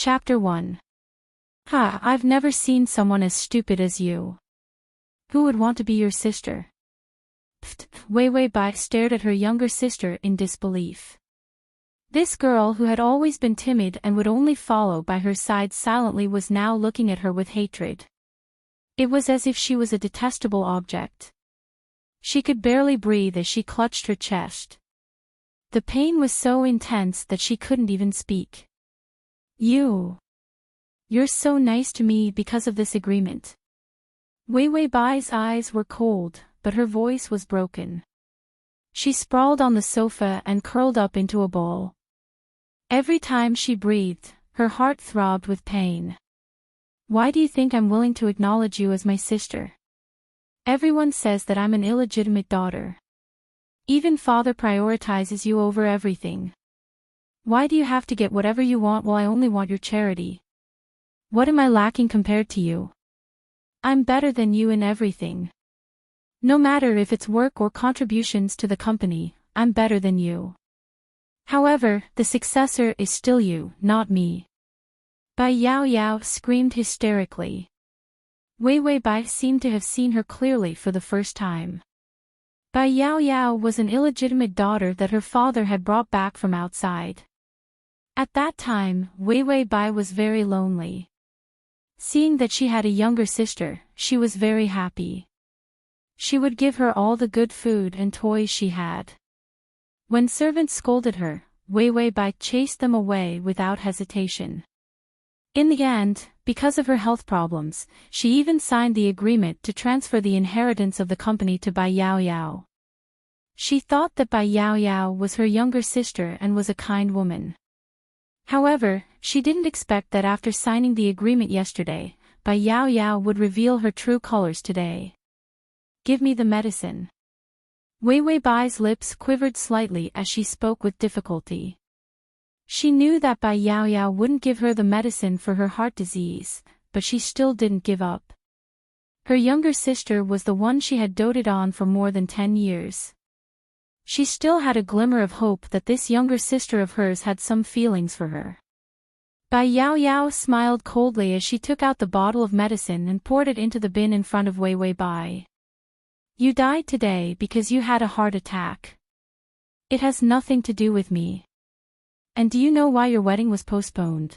Chapter 1. Ha, I've never seen someone as stupid as you. Who would want to be your sister? Pfft, Wei Wei Bai stared at her younger sister in disbelief. This girl who had always been timid and would only follow by her side silently was now looking at her with hatred. It was as if she was a detestable object. She could barely breathe as she clutched her chest. The pain was so intense that she couldn't even speak. You're so nice to me because of this agreement. Wei Wei Bai's eyes were cold, but her voice was broken. She sprawled on the sofa and curled up into a ball. Every time she breathed, her heart throbbed with pain. Why do you think I'm willing to acknowledge you as my sister? Everyone says that I'm an illegitimate daughter. Even father prioritizes you over everything. Why do you have to get whatever you want while I only want your charity? What am I lacking compared to you? I'm better than you in everything. No matter if it's work or contributions to the company, I'm better than you. However, the successor is still you, not me. Bai Yao Yao screamed hysterically. Wei Wei Bai seemed to have seen her clearly for the first time. Bai Yao Yao was an illegitimate daughter that her father had brought back from outside. At that time, Wei Wei Bai was very lonely. Seeing that she had a younger sister, she was very happy. She would give her all the good food and toys she had. When servants scolded her, Wei Wei Bai chased them away without hesitation. In the end, because of her health problems, she even signed the agreement to transfer the inheritance of the company to Bai Yao Yao. She thought that Bai Yao Yao was her younger sister and was a kind woman. However, she didn't expect that after signing the agreement yesterday, Bai Yao Yao would reveal her true colors today. Give me the medicine. Wei Wei Bai's lips quivered slightly as she spoke with difficulty. She knew that Bai Yao Yao wouldn't give her the medicine for her heart disease, but she still didn't give up. Her younger sister was the one she had doted on for more than 10 years. She still had a glimmer of hope that this younger sister of hers had some feelings for her. Bai Yao Yao smiled coldly as she took out the bottle of medicine and poured it into the bin in front of Wei Wei Bai. You died today because you had a heart attack. It has nothing to do with me. And do you know why your wedding was postponed?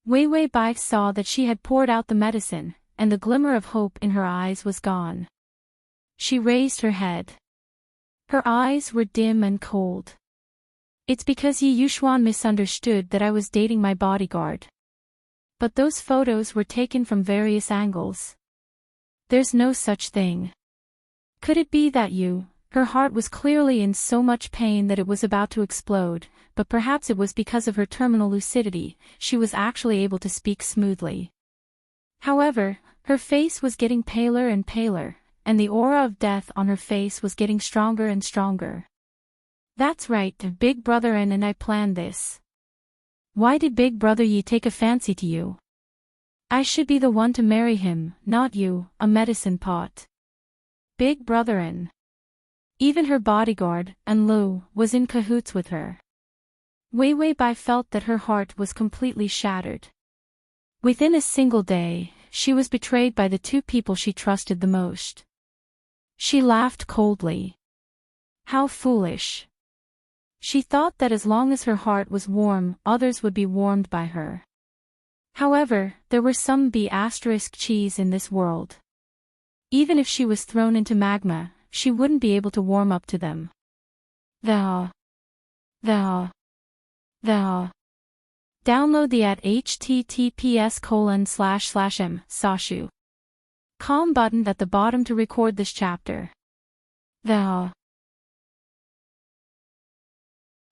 Wei Wei Bai saw that she had poured out the medicine, and the glimmer of hope in her eyes was gone. She raised her head. Her eyes were dim and cold. It's because Yi Yushuan misunderstood that I was dating my bodyguard. But those photos were taken from various angles. There's no such thing. Could it be that her heart was clearly in so much pain that it was about to explode, but perhaps it was because of her terminal lucidity, she was actually able to speak smoothly. However, her face was getting paler and paler, and the aura of death on her face was getting stronger and stronger. That's right, Big Brother and I planned this. Why did Big Brother Yi take a fancy to you? I should be the one to marry him, not you, a medicine pot. Big Brother N. Even her bodyguard, Lu, was in cahoots with her. Wei Wei Bai felt that her heart was completely shattered. Within a single day, she was betrayed by the two people she trusted the most. She laughed coldly. How foolish. She thought that as long as her heart was warm, others would be warmed by her. However, there were some B***cheese in this world. Even if she was thrown into magma, she wouldn't be able to warm up to them. Download the at https://m/com button at the bottom to record this chapter.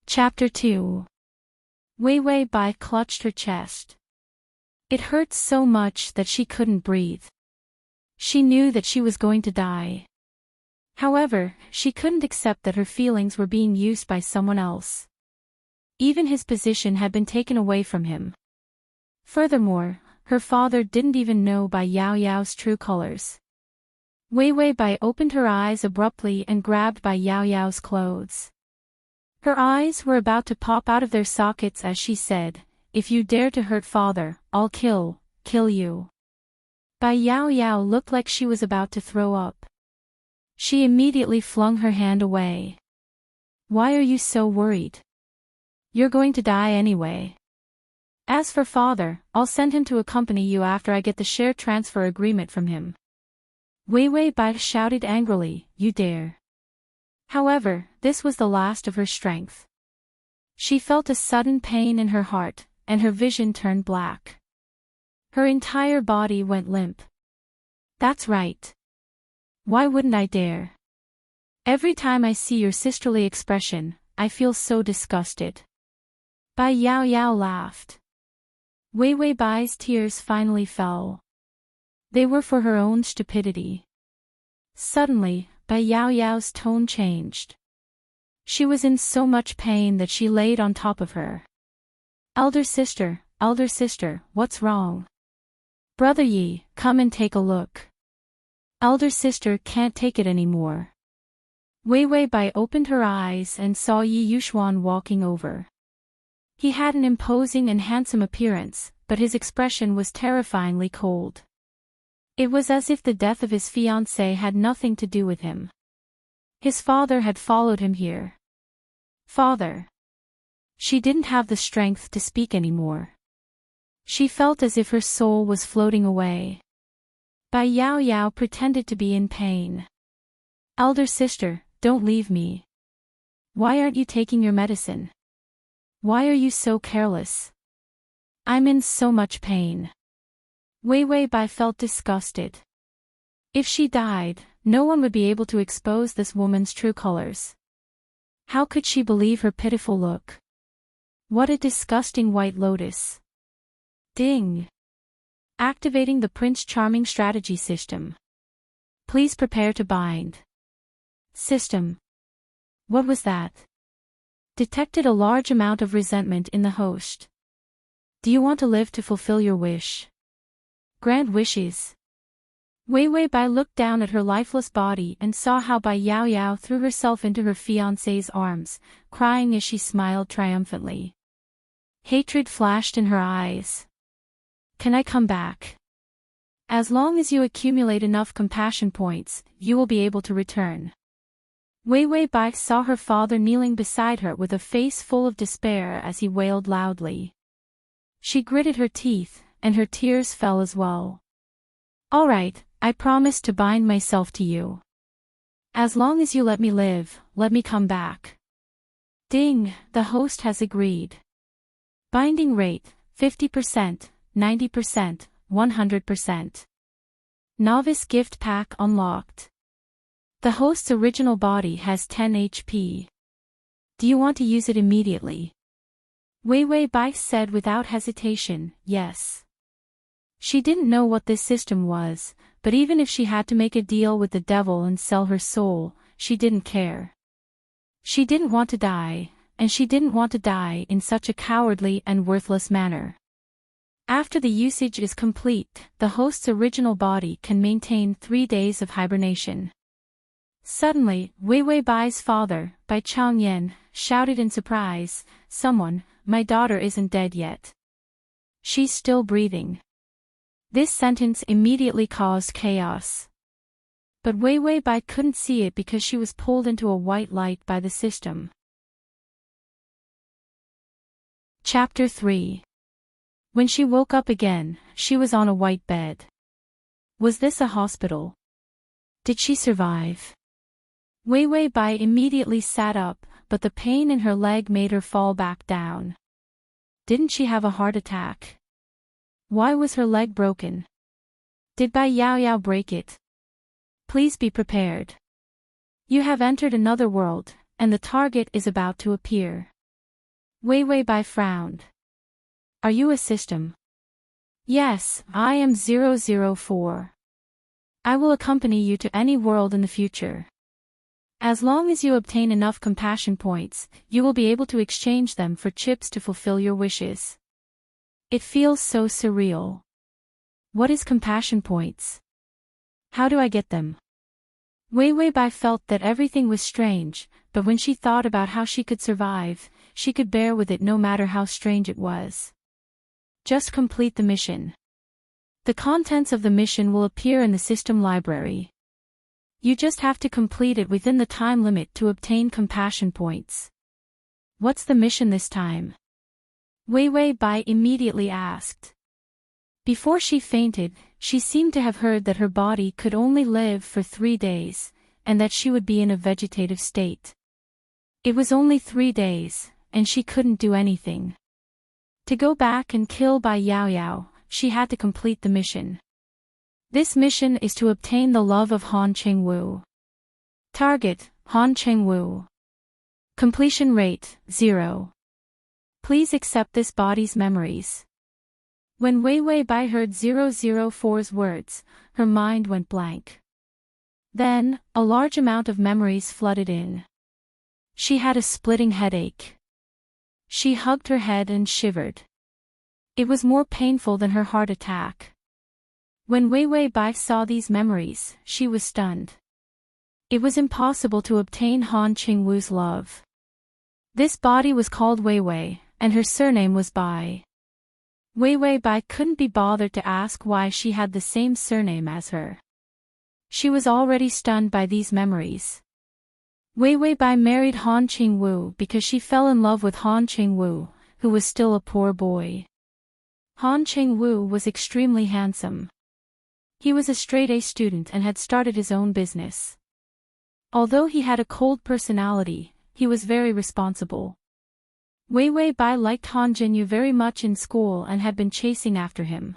Chapter 2. Wei Wei Bai clutched her chest. It hurt so much that she couldn't breathe. She knew that she was going to die. However, she couldn't accept that her feelings were being used by someone else. Even his position had been taken away from him. Furthermore, her father didn't even know Bai Yao Yao's true colors. Wei Wei Bai opened her eyes abruptly and grabbed Bai Yao Yao's clothes. Her eyes were about to pop out of their sockets as she said, if you dare to hurt father, I'll kill you. Bai Yao Yao looked like she was about to throw up. She immediately flung her hand away. Why are you so worried? You're going to die anyway. As for father, I'll send him to accompany you after I get the share transfer agreement from him. Wei Wei Bai shouted angrily, you dare. However, this was the last of her strength. She felt a sudden pain in her heart, and her vision turned black. Her entire body went limp. That's right. Why wouldn't I dare? Every time I see your sisterly expression, I feel so disgusted. Bai Yao Yao laughed. Wei Wei Bai's tears finally fell. They were for her own stupidity. Suddenly, Bai Yao Yao's tone changed. She was in so much pain that she laid on top of her. Elder sister, what's wrong? Brother Yi, come and take a look. Elder sister can't take it anymore. Wei Wei Bai opened her eyes and saw Yi Yuxuan walking over. He had an imposing and handsome appearance, but his expression was terrifyingly cold. It was as if the death of his fiancée had nothing to do with him. His father had followed him here. Father. She didn't have the strength to speak anymore. She felt as if her soul was floating away. Bai Yao Yao pretended to be in pain. Elder sister, don't leave me. Why aren't you taking your medicine? Why are you so careless? I'm in so much pain. Wei Wei Bai felt disgusted. If she died, no one would be able to expose this woman's true colors. How could she believe her pitiful look? What a disgusting white lotus. Ding! Activating the Prince Charming strategy system. Please prepare to bind. System. What was that? Detected a large amount of resentment in the host. Do you want to live to fulfill your wish? Grant wishes. Wei Wei Bai looked down at her lifeless body and saw how Bai Yao Yao threw herself into her fiancé's arms, crying as she smiled triumphantly. Hatred flashed in her eyes. Can I come back? As long as you accumulate enough compassion points, you will be able to return. Wei Wei Bai saw her father kneeling beside her with a face full of despair as he wailed loudly. She gritted her teeth, and her tears fell as well. All right, I promise to bind myself to you. As long as you let me live, let me come back. Ding, the host has agreed. Binding rate, 50%, 90%, 100%. Novice gift pack unlocked. The host's original body has 10 HP. Do you want to use it immediately? Wei Wei Bai said without hesitation, yes. She didn't know what this system was, but even if she had to make a deal with the devil and sell her soul, she didn't care. She didn't want to die, and she didn't want to die in such a cowardly and worthless manner. After the usage is complete, the host's original body can maintain 3 days of hibernation. Suddenly, Wei Wei Bai's father, Bai Changyan, shouted in surprise, "Someone, my daughter isn't dead yet. She's still breathing." This sentence immediately caused chaos. But Wei Wei Bai couldn't see it because she was pulled into a white light by the system. Chapter 3. When she woke up again, she was on a white bed. Was this a hospital? Did she survive? Wei Wei Bai immediately sat up, but the pain in her leg made her fall back down. Didn't she have a heart attack? Why was her leg broken? Did Bai Yao Yao break it? Please be prepared. You have entered another world, and the target is about to appear. Wei Wei Bai frowned. Are you a system? Yes, I am 004. I will accompany you to any world in the future. As long as you obtain enough compassion points, you will be able to exchange them for chips to fulfill your wishes. It feels so surreal. What is compassion points? How do I get them? Wei Wei Bai felt that everything was strange, but when she thought about how she could survive, she could bear with it no matter how strange it was. Just complete the mission. The contents of the mission will appear in the system library. You just have to complete it within the time limit to obtain compassion points. What's the mission this time? Wei Wei Bai immediately asked. Before she fainted, she seemed to have heard that her body could only live for 3 days, and that she would be in a vegetative state. It was only 3 days, and she couldn't do anything. To go back and kill Bai Yao Yao, she had to complete the mission. This mission is to obtain the love of Han Chengwu. Target, Han Chengwu. Completion rate, 0. Please accept this body's memories. When Wei Wei Bai heard 004's words, her mind went blank. Then, a large amount of memories flooded in. She had a splitting headache. She hugged her head and shivered. It was more painful than her heart attack. When Wei Wei Bai saw these memories, she was stunned. It was impossible to obtain Han Chengwu's love. This body was called Wei Wei, and her surname was Bai. Wei Wei Bai couldn't be bothered to ask why she had the same surname as her. She was already stunned by these memories. Wei Wei Bai married Han Chengwu because she fell in love with Han Chengwu, who was still a poor boy. Han Chengwu was extremely handsome. He was a straight-A student and had started his own business. Although he had a cold personality, he was very responsible. Wei Wei Bai liked Han Jinyu very much in school and had been chasing after him.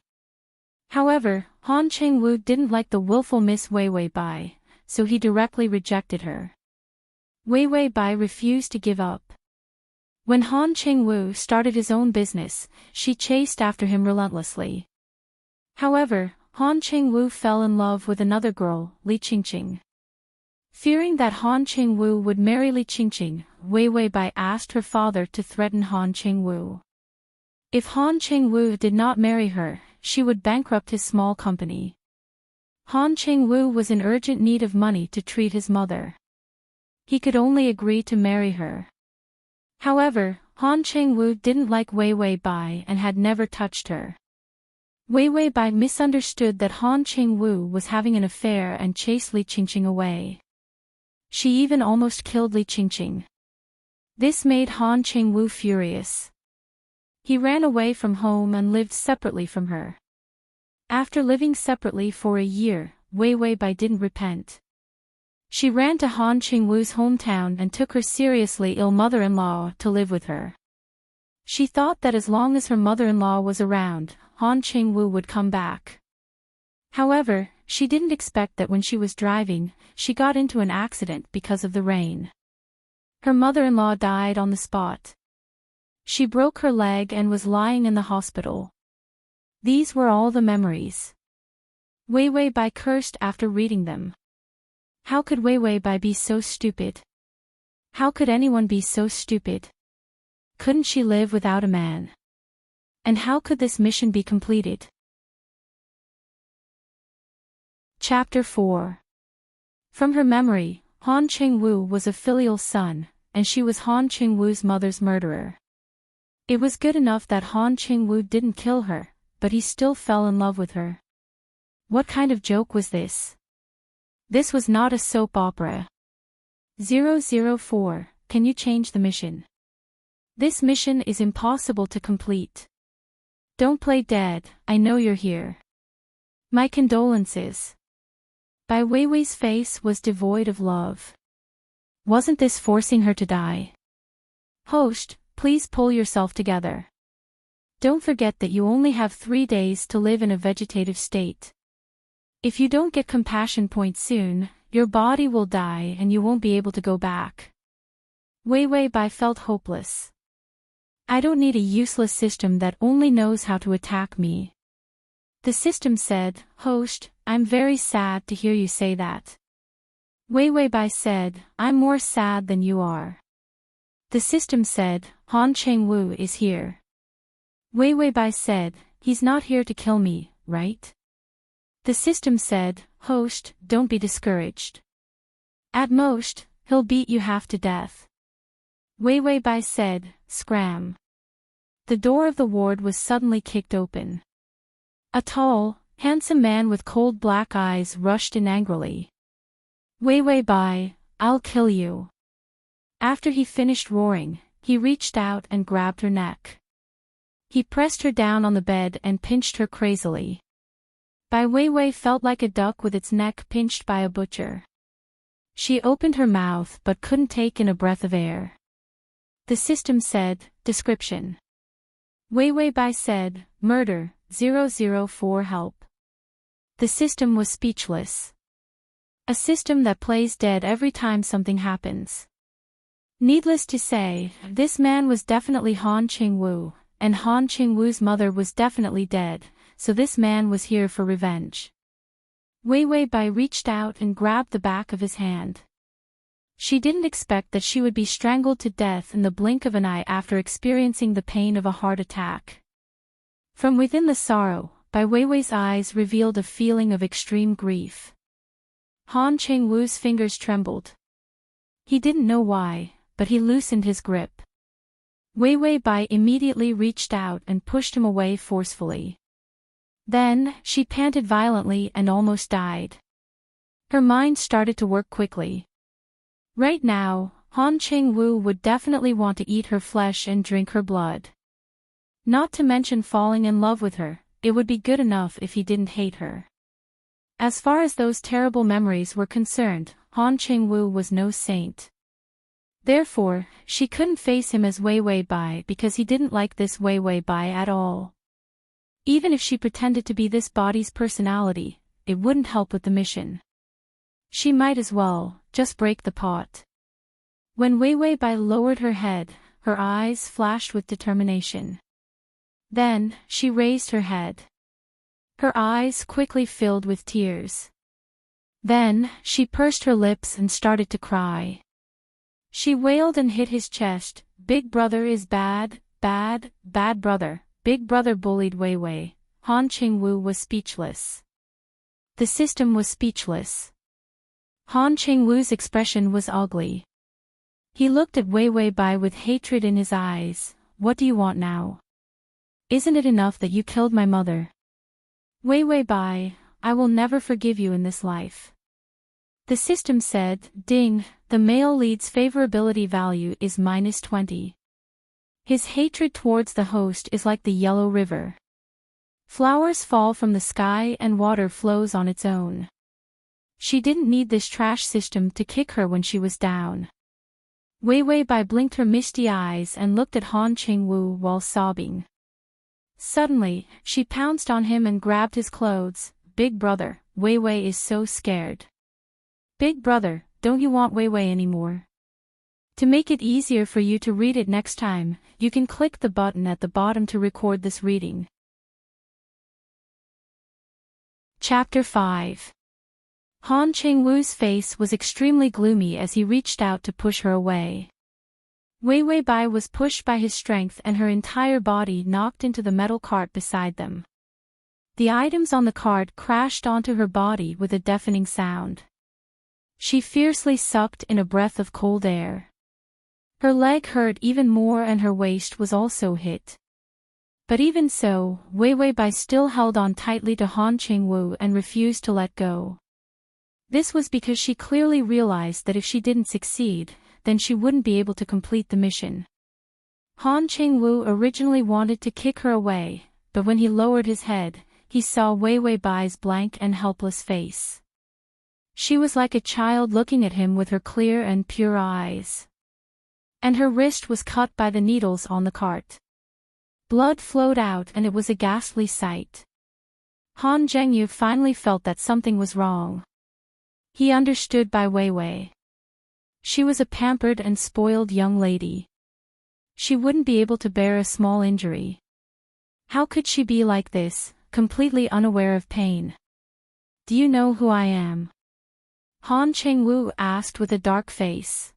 However, Han Chengwu didn't like the willful Miss Wei Wei Bai, so he directly rejected her. Wei Wei Bai refused to give up. When Han Chengwu started his own business, she chased after him relentlessly. However, Han Chengwu fell in love with another girl, Li Qingqing. Fearing that Han Chengwu would marry Li Qingqing, Wei Wei Bai asked her father to threaten Han Chengwu. If Han Chengwu did not marry her, she would bankrupt his small company. Han Chengwu was in urgent need of money to treat his mother. He could only agree to marry her. However, Han Chengwu didn't like Wei Wei Bai and had never touched her. Wei Wei Bai misunderstood that Han Chengwu was having an affair and chased Li Qingqing away. She even almost killed Li Qingqing. This made Han Chengwu furious. He ran away from home and lived separately from her. After living separately for a year, Wei Wei Bai didn't repent. She ran to Han Chengwu's hometown and took her seriously ill mother-in-law to live with her. She thought that as long as her mother-in-law was around, Han Chengwu would come back. However, she didn't expect that when she was driving, she got into an accident because of the rain. Her mother-in-law died on the spot. She broke her leg and was lying in the hospital. These were all the memories. Wei Wei Bai cursed after reading them. How could Wei Wei Bai be so stupid? How could anyone be so stupid? Couldn't she live without a man? And how could this mission be completed? Chapter 4. From her memory, Han Chengwu was a filial son, and she was Han Chengwu's mother's murderer. It was good enough that Han Chengwu didn't kill her, but he still fell in love with her. What kind of joke was this? This was not a soap opera. 004, can you change the mission? This mission is impossible to complete. Don't play dead, I know you're here. My condolences. Bai Weiwei's face was devoid of love. Wasn't this forcing her to die? Host, please pull yourself together. Don't forget that you only have 3 days to live in a vegetative state. If you don't get compassion points soon, your body will die and you won't be able to go back. Wei Wei Bai felt hopeless. I don't need a useless system that only knows how to attack me. The system said, Host, I'm very sad to hear you say that. Wei Wei Bai said, I'm more sad than you are. The system said, Han Chengwu is here. Wei Wei Bai said, he's not here to kill me, right? The system said, Host, don't be discouraged. At most, he'll beat you half to death. Wei Wei Bai said, Scram. The door of the ward was suddenly kicked open. A tall, handsome man with cold black eyes rushed in angrily. "Wei Wei Bai, I'll kill you." After he finished roaring, he reached out and grabbed her neck. He pressed her down on the bed and pinched her crazily. Bai Weiwei felt like a duck with its neck pinched by a butcher. She opened her mouth but couldn't take in a breath of air. The system said, description. Weiwei Bai said, murder, 004 help. The system was speechless. A system that plays dead every time something happens. Needless to say, this man was definitely Han Qingwu, and Han Qingwu's mother was definitely dead, so this man was here for revenge. Weiwei Bai reached out and grabbed the back of his hand. She didn't expect that she would be strangled to death in the blink of an eye after experiencing the pain of a heart attack. From within the sorrow, Bai Weiwei's eyes revealed a feeling of extreme grief. Han Qingwu's fingers trembled. He didn't know why, but he loosened his grip. Weiwei Bai immediately reached out and pushed him away forcefully. Then, she panted violently and almost died. Her mind started to work quickly. Right now, Han Qingwu would definitely want to eat her flesh and drink her blood. Not to mention falling in love with her, it would be good enough if he didn't hate her. As far as those terrible memories were concerned, Han Qingwu was no saint. Therefore, she couldn't face him as Weiwei Bai because he didn't like this Weiwei Bai at all. Even if she pretended to be this body's personality, it wouldn't help with the mission. She might as well just break the pot. When Weiwei Bai lowered her head, her eyes flashed with determination. Then, she raised her head. Her eyes quickly filled with tears. Then, she pursed her lips and started to cry. She wailed and hit his chest, "Big brother is bad, bad, bad brother." Big brother bullied Weiwei. Han Qingwu was speechless. The system was speechless. Han Qingwu's expression was ugly. He looked at Weiwei Bai with hatred in his eyes. "What do you want now? Isn't it enough that you killed my mother? Weiwei Bai, I will never forgive you in this life." The system said, ding, the male lead's favorability value is -20. His hatred towards the host is like the Yellow River. Flowers fall from the sky and water flows on its own. She didn't need this trash system to kick her when she was down. Weiwei Bai blinked her misty eyes and looked at Han Qingwu while sobbing. Suddenly, she pounced on him and grabbed his clothes. "Big brother, Weiwei is so scared." "Big brother, don't you want Weiwei anymore?" To make it easier for you to read it next time, you can click the button at the bottom to record this reading. Chapter 5. Han Qingwu's face was extremely gloomy as he reached out to push her away. Weiwei Bai was pushed by his strength and her entire body knocked into the metal cart beside them. The items on the cart crashed onto her body with a deafening sound. She fiercely sucked in a breath of cold air. Her leg hurt even more and her waist was also hit. But even so, Weiwei Bai still held on tightly to Han Qingwu and refused to let go. This was because she clearly realized that if she didn't succeed, then she wouldn't be able to complete the mission. Han Qingwu originally wanted to kick her away, but when he lowered his head, he saw Weiwei Bai's blank and helpless face. She was like a child looking at him with her clear and pure eyes. And her wrist was cut by the needles on the cart. Blood flowed out and it was a ghastly sight. Han Zhengyu finally felt that something was wrong. He understood Bai Weiwei. She was a pampered and spoiled young lady. She wouldn't be able to bear a small injury. How could she be like this, completely unaware of pain? "Do you know who I am?" Han Qingwu asked with a dark face.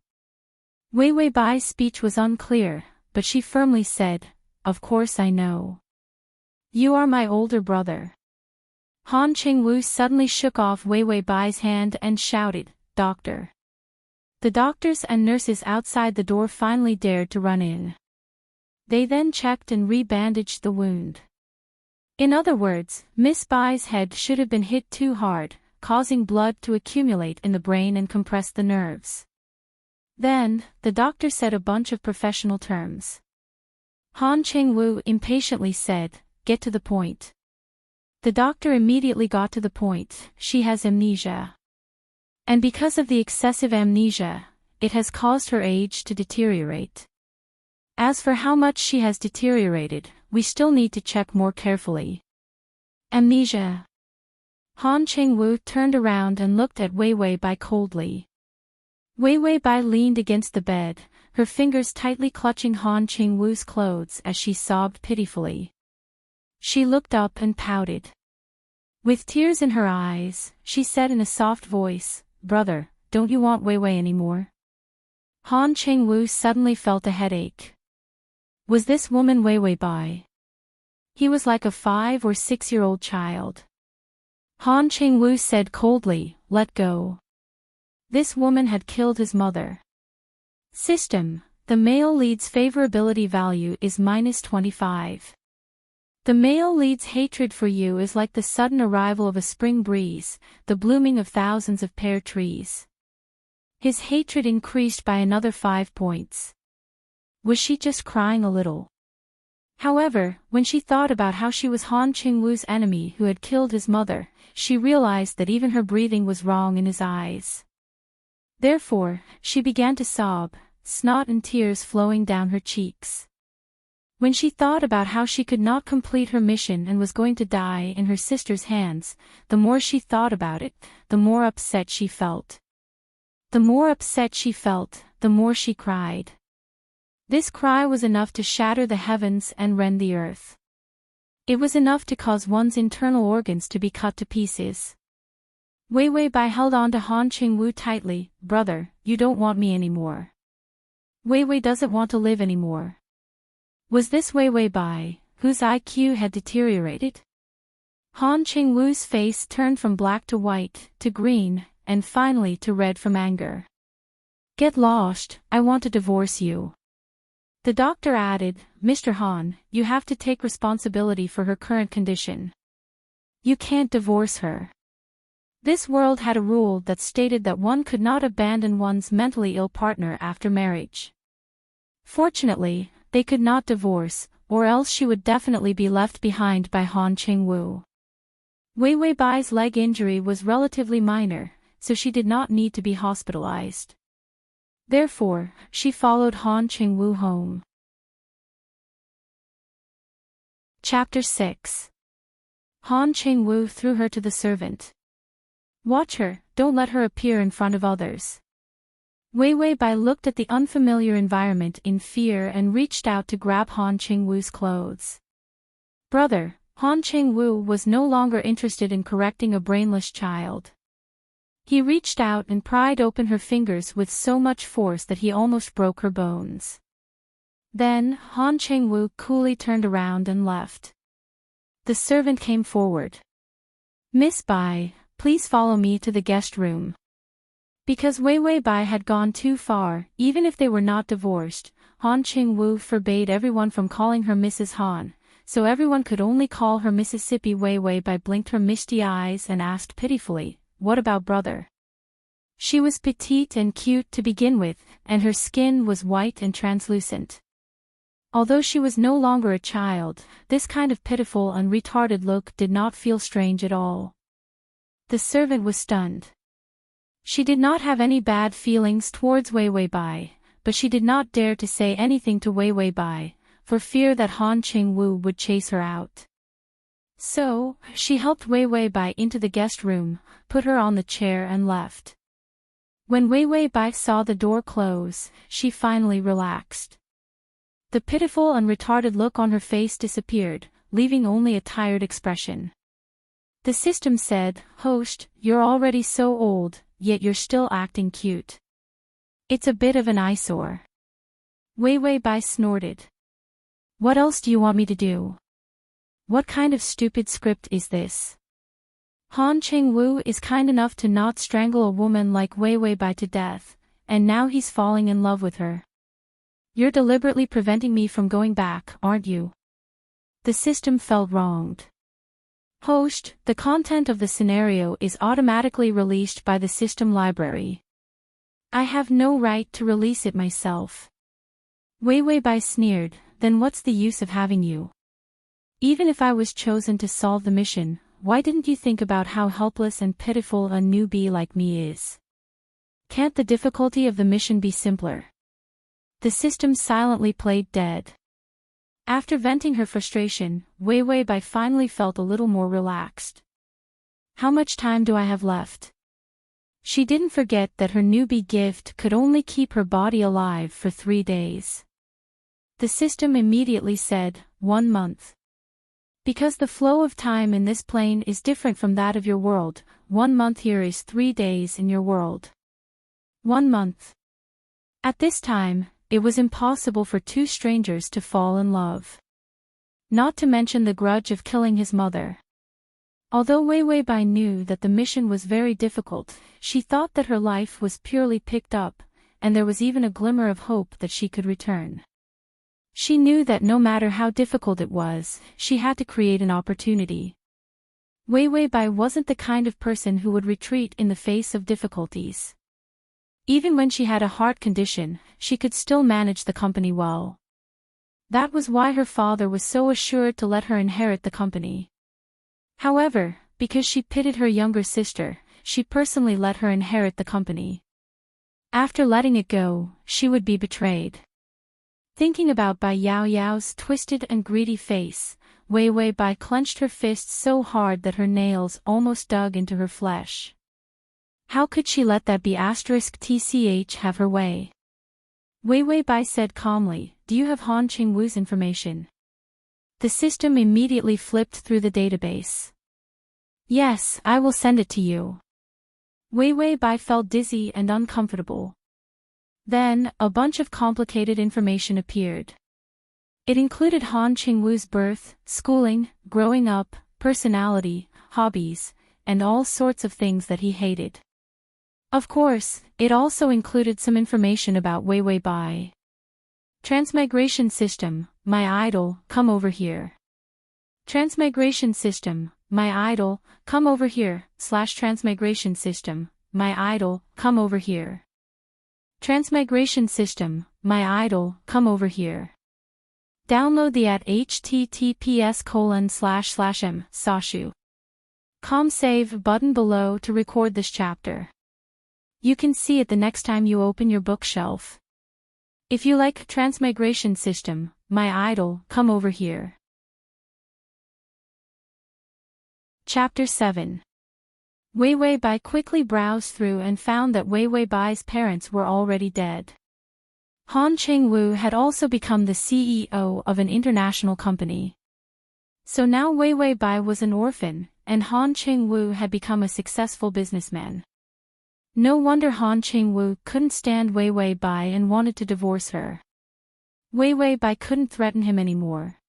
Weiwei Bai's speech was unclear, but she firmly said, "Of course I know. You are my older brother." Han Qingwu suddenly shook off Weiwei Bai's hand and shouted, "Doctor." The doctors and nurses outside the door finally dared to run in. They then checked and re-bandaged the wound. In other words, Miss Bai's head should have been hit too hard, causing blood to accumulate in the brain and compress the nerves. Then, the doctor said a bunch of professional terms. Han Cheng-woo impatiently said, "Get to the point." The doctor immediately got to the point. She has amnesia. And because of the excessive amnesia, it has caused her age to deteriorate. As for how much she has deteriorated, we still need to check more carefully. Amnesia. Han Cheng-woo turned around and looked at Wei Wei Bai coldly. Wei Wei Bai leaned against the bed, her fingers tightly clutching Han Cheng-woo's clothes as she sobbed pitifully. She looked up and pouted. With tears in her eyes, she said in a soft voice, "Brother, don't you want Wei Wei anymore?" Han Cheng-woo suddenly felt a headache. Was this woman Wei Wei Bai? He was like a 5 or 6-year-old child. Han Cheng-woo said coldly, "Let go." This woman had killed his mother. System: the male lead's favorability value is -25. The male lead's hatred for you is like the sudden arrival of a spring breeze, the blooming of thousands of pear trees. His hatred increased by another 5 points. Was she just crying a little? However, when she thought about how she was Han Cheng-woo's enemy who had killed his mother, she realized that even her breathing was wrong in his eyes. Therefore, she began to sob, snot and tears flowing down her cheeks. When she thought about how she could not complete her mission and was going to die in her sister's hands, the more she thought about it, the more upset she felt. The more upset she felt, the more she cried. This cry was enough to shatter the heavens and rend the earth. It was enough to cause one's internal organs to be cut to pieces. Wei Wei Bai held on to Han Cheng-woo tightly. "Brother, you don't want me anymore. Wei Wei doesn't want to live anymore." Was this Wei Wei Bai, whose IQ had deteriorated? Han Cheng-woo's face turned from black to white, to green, and finally to red from anger. "Get lost, I want to divorce you." The doctor added, "Mr. Han, you have to take responsibility for her current condition. You can't divorce her." This world had a rule that stated that one could not abandon one's mentally ill partner after marriage. Fortunately, they could not divorce, or else she would definitely be left behind by Han Cheng-woo. Wei Wei Bai's leg injury was relatively minor, so she did not need to be hospitalized. Therefore, she followed Han Cheng-woo home. Chapter 6. Han Cheng-woo threw her to the servant. "Watch her, don't let her appear in front of others." Wei Wei Bai looked at the unfamiliar environment in fear and reached out to grab Han Cheng-woo's clothes. "Brother," Han Cheng-woo was no longer interested in correcting a brainless child. He reached out and pried open her fingers with so much force that he almost broke her bones. Then, Han Cheng-woo coolly turned around and left. The servant came forward. "Miss Bai, please follow me to the guest room." Because Wei Wei Bai had gone too far, even if they were not divorced, Han Cheng-woo forbade everyone from calling her Mrs. Han, so everyone could only call her Mississippi. Wei Wei Bai blinked her misty eyes and asked pitifully, "What about brother?" She was petite and cute to begin with, and her skin was white and translucent. Although she was no longer a child, this kind of pitiful and retarded look did not feel strange at all. The servant was stunned. She did not have any bad feelings towards Wei Wei Bai, but she did not dare to say anything to Wei Wei Bai, for fear that Han Cheng-woo would chase her out. So, she helped Wei Wei Bai into the guest room, put her on the chair and left. When Wei Wei Bai saw the door close, she finally relaxed. The pitiful and retarded look on her face disappeared, leaving only a tired expression. The system said, "Host, you're already so old, yet you're still acting cute. It's a bit of an eyesore." Wei Wei Bai snorted. "What else do you want me to do? What kind of stupid script is this? Han Cheng-woo is kind enough to not strangle a woman like Wei Wei Bai to death, and now he's falling in love with her. You're deliberately preventing me from going back, aren't you? The system felt wronged. Host, the content of the scenario is automatically released by the system library. I have no right to release it myself. Wei Wei Bai sneered, then what's the use of having you? Even if I was chosen to solve the mission, why didn't you think about how helpless and pitiful a newbie like me is? Can't the difficulty of the mission be simpler? The system silently played dead. After venting her frustration, Wei Wei Bai finally felt a little more relaxed. How much time do I have left? She didn't forget that her newbie gift could only keep her body alive for 3 days. The system immediately said, 1 month. Because the flow of time in this plane is different from that of your world, 1 month here is 3 days in your world. 1 month. At this time, it was impossible for 2 strangers to fall in love. Not to mention the grudge of killing his mother. Although Wei Wei Bai knew that the mission was very difficult, she thought that her life was purely picked up, and there was even a glimmer of hope that she could return. She knew that no matter how difficult it was, she had to create an opportunity. Wei Wei Bai wasn't the kind of person who would retreat in the face of difficulties. Even when she had a heart condition, she could still manage the company well. That was why her father was so assured to let her inherit the company. However, because she pitied her younger sister, she personally let her inherit the company. After letting it go, she would be betrayed. Thinking about Bai Yao Yao's twisted and greedy face, Wei Wei Bai clenched her fists so hard that her nails almost dug into her flesh. How could she let that *TCH have her way? Wei Wei Bai said calmly, do you have Han Qingwu's information? The system immediately flipped through the database. Yes, I will send it to you. Wei Wei Bai felt dizzy and uncomfortable. Then, a bunch of complicated information appeared. It included Han Qingwu's birth, schooling, growing up, personality, hobbies, and all sorts of things that he hated. Of course, it also included some information about Wei Wei Bai. Transmigration system, my idol, come over here. Transmigration system, my idol, come over here, /transmigration system, my idol, come over here. Transmigration system, my idol, come over here. Download the https://m, Sashu. Save button below to record this chapter. You can see it the next time you open your bookshelf. If you like Transmigration system, my idol, come over here. Chapter 7. Wei Wei Bai quickly browsed through and found that Wei Wei Bai's parents were already dead. Han Qingwu had also become the CEO of an international company. So now Wei Wei Bai was an orphan, and Han Qingwu had become a successful businessman. No wonder Han Qingwu couldn't stand Wei Wei Bai and wanted to divorce her. Wei Wei Bai couldn't threaten him anymore.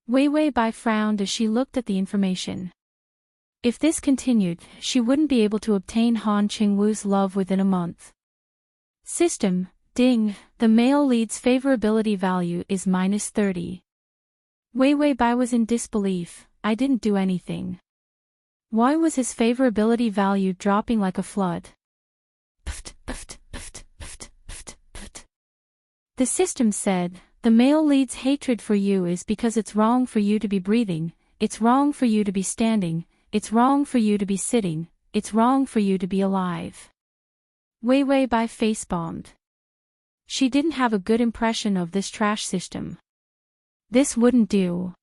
Wei Wei Bai frowned as she looked at the information. If this continued, she wouldn't be able to obtain Han Qingwu's love within a month. System, ding, the male lead's favorability value is -30. Wei Wei Bai was in disbelief, I didn't do anything. Why was his favorability value dropping like a flood? The system said, the male lead's hatred for you is because it's wrong for you to be breathing, it's wrong for you to be standing, it's wrong for you to be sitting, it's wrong for you to be alive. Wei Wei Bai face-bombed. She didn't have a good impression of this trash system. This wouldn't do.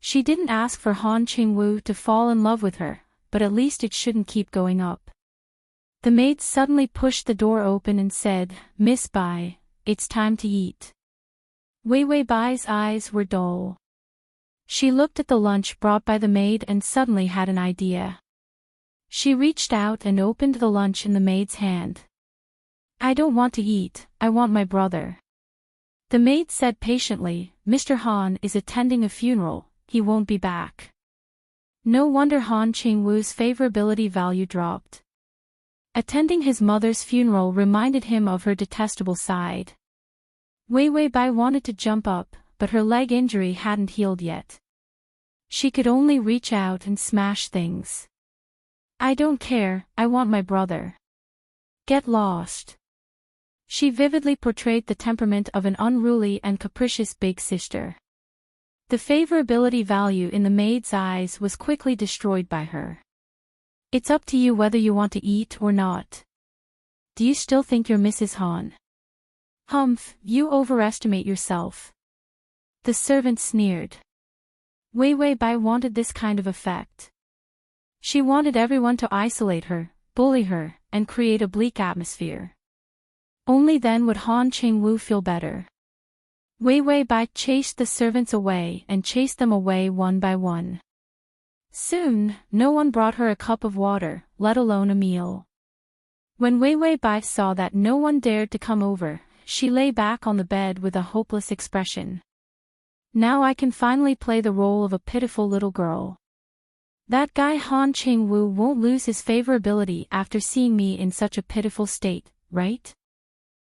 She didn't ask for Han Qingwu to fall in love with her, but at least it shouldn't keep going up. The maid suddenly pushed the door open and said, Miss Bai, it's time to eat. Wei Wei Bai's eyes were dull. She looked at the lunch brought by the maid and suddenly had an idea. She reached out and opened the lunch in the maid's hand. I don't want to eat, I want my brother. The maid said patiently, Mr. Han is attending a funeral, he won't be back. No wonder Han Qingwu's favorability value dropped. Attending his mother's funeral reminded him of her detestable side. Wei Wei Bai wanted to jump up, but her leg injury hadn't healed yet. She could only reach out and smash things. I don't care, I want my brother. Get lost. She vividly portrayed the temperament of an unruly and capricious big sister. The favorability value in the maid's eyes was quickly destroyed by her. It's up to you whether you want to eat or not. Do you still think you're Mrs. Han? Humph, you overestimate yourself. The servant sneered. Wei Wei Bai wanted this kind of effect. She wanted everyone to isolate her, bully her, and create a bleak atmosphere. Only then would Han Qingwu feel better. Wei Wei Bai chased the servants away and chased them away one by one. Soon, no one brought her a cup of water, let alone a meal. When Wei Wei Bai saw that no one dared to come over, she lay back on the bed with a hopeless expression. Now I can finally play the role of a pitiful little girl. That guy Han Qingwu won't lose his favorability after seeing me in such a pitiful state, right?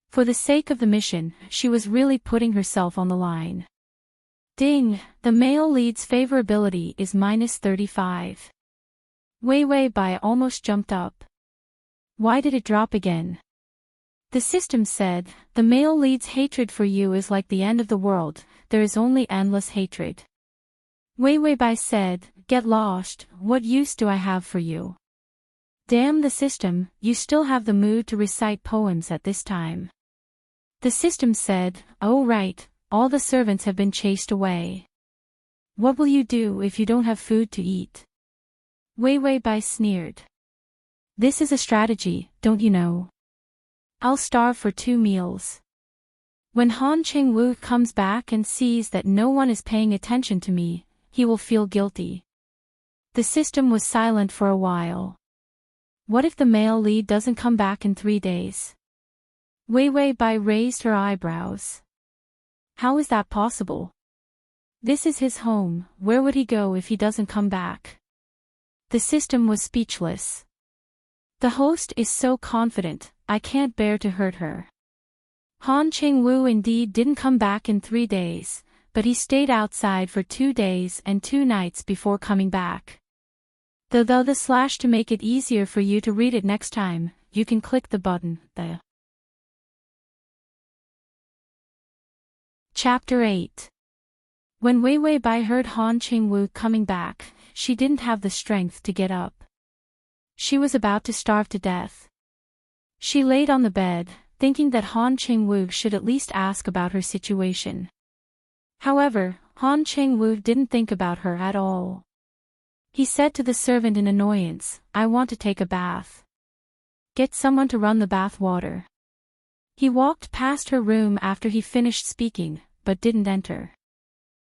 For the sake of the mission, she was really putting herself on the line. Ding, the male lead's favorability is -35. Wei Wei Bai almost jumped up. Why did it drop again? The system said, the male lead's hatred for you is like the end of the world, there is only endless hatred. Wei Wei Bai said, get lost, what use do I have for you? Damn the system, you still have the mood to recite poems at this time. The system said, oh right, all the servants have been chased away. What will you do if you don't have food to eat? Wei Wei Bai sneered. This is a strategy, don't you know? I'll starve for 2 meals. When Han Qingwu comes back and sees that no one is paying attention to me, he will feel guilty. The system was silent for a while. What if the male lead doesn't come back in 3 days? Wei Wei Bai raised her eyebrows. How is that possible? This is his home, where would he go if he doesn't come back? The system was speechless. The host is so confident, I can't bear to hurt her. Han Qingwu indeed didn't come back in 3 days, but he stayed outside for 2 days and 2 nights before coming back. The / to make it easier for you to read it next time, you can click the button, the. Chapter 8. When Wei Wei Bai heard Han Qingwu coming back, she didn't have the strength to get up. She was about to starve to death. She laid on the bed, thinking that Han Qingwu should at least ask about her situation. However, Han Qingwu didn't think about her at all. He said to the servant in annoyance, I want to take a bath. Get someone to run the bath water. He walked past her room after he finished speaking, but didn't enter.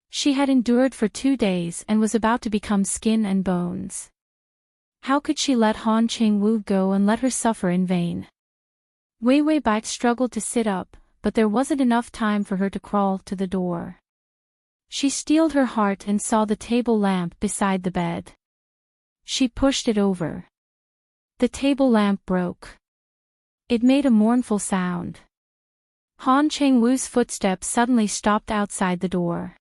She had endured for 2 days and was about to become skin and bones. How could she let Han Qingwu go and let her suffer in vain? Wei Wei Bai struggled to sit up, but there wasn't enough time for her to crawl to the door. She steeled her heart and saw the table lamp beside the bed. She pushed it over. The table lamp broke. It made a mournful sound. Han Qingwu's footsteps suddenly stopped outside the door.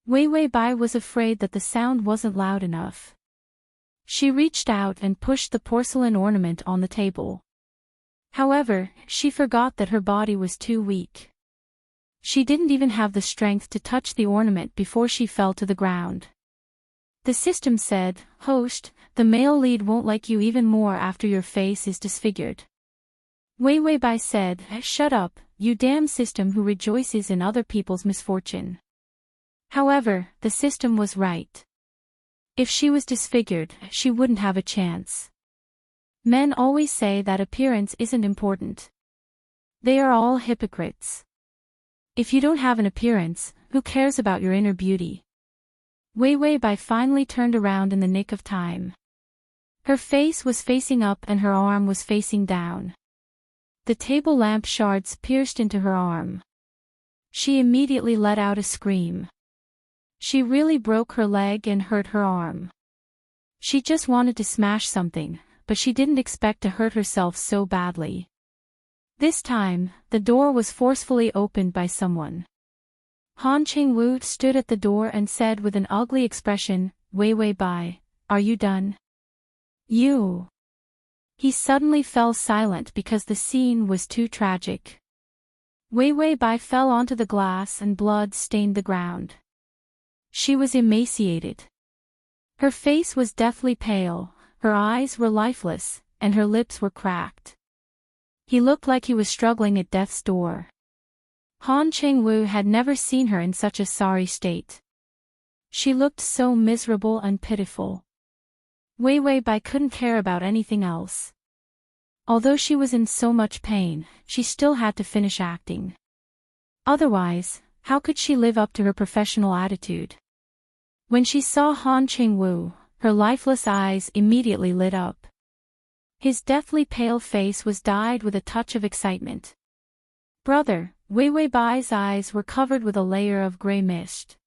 Wei Wei Bai was afraid that the sound wasn't loud enough. She reached out and pushed the porcelain ornament on the table. However, she forgot that her body was too weak. She didn't even have the strength to touch the ornament before she fell to the ground. The system said, Host, the male lead won't like you even more after your face is disfigured. Wei Wei Bai said, Shut up, you damn system who rejoices in other people's misfortune. However, the system was right. If she was disfigured, she wouldn't have a chance. Men always say that appearance isn't important. They are all hypocrites. If you don't have an appearance, who cares about your inner beauty? Wei Wei Bai finally turned around in the nick of time. Her face was facing up and her arm was facing down. The table lamp shards pierced into her arm. She immediately let out a scream. She really broke her leg and hurt her arm. She just wanted to smash something, but she didn't expect to hurt herself so badly. This time, the door was forcefully opened by someone. Han Qingwu stood at the door and said with an ugly expression, "Wei Wei Bai, are you done?" "You." He suddenly fell silent because the scene was too tragic. Wei Wei Bai fell onto the glass and blood stained the ground. She was emaciated. Her face was deathly pale, her eyes were lifeless, and her lips were cracked. He looked like he was struggling at death's door. Han Qingwu had never seen her in such a sorry state. She looked so miserable and pitiful. Wei Wei Bai couldn't care about anything else. Although she was in so much pain, she still had to finish acting. Otherwise, how could she live up to her professional attitude? When she saw Han Qingwu, her lifeless eyes immediately lit up. His deathly pale face was dyed with a touch of excitement. "Brother," Wei Wei Bai's eyes were covered with a layer of gray mist.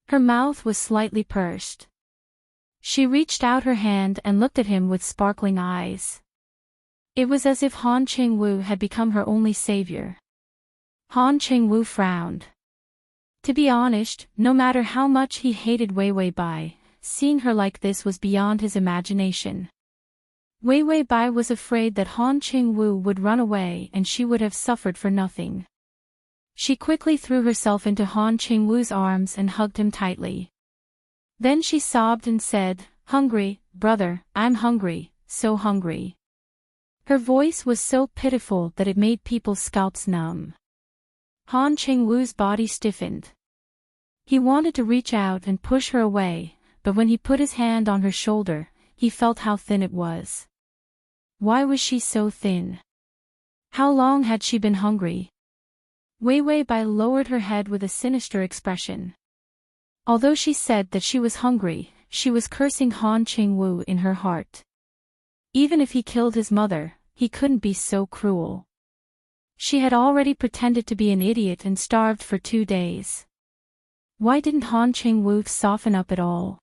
Her mouth was slightly pursed. She reached out her hand and looked at him with sparkling eyes. It was as if Han Qingwu had become her only savior. Han Qingwu frowned. To be honest, no matter how much he hated Wei Wei Bai, seeing her like this was beyond his imagination. Wei Wei Bai was afraid that Han Qingwu would run away and she would have suffered for nothing. She quickly threw herself into Han Qingwu's arms and hugged him tightly. Then she sobbed and said, "Hungry, brother, I'm hungry, so hungry." Her voice was so pitiful that it made people's scalps numb. Han Qingwu's body stiffened. He wanted to reach out and push her away, but when he put his hand on her shoulder, he felt how thin it was. Why was she so thin? How long had she been hungry? Wei Wei Bai lowered her head with a sinister expression. Although she said that she was hungry, she was cursing Han Qingwu in her heart. Even if he killed his mother, he couldn't be so cruel. She had already pretended to be an idiot and starved for 2 days. Why didn't Han Qingwu soften up at all?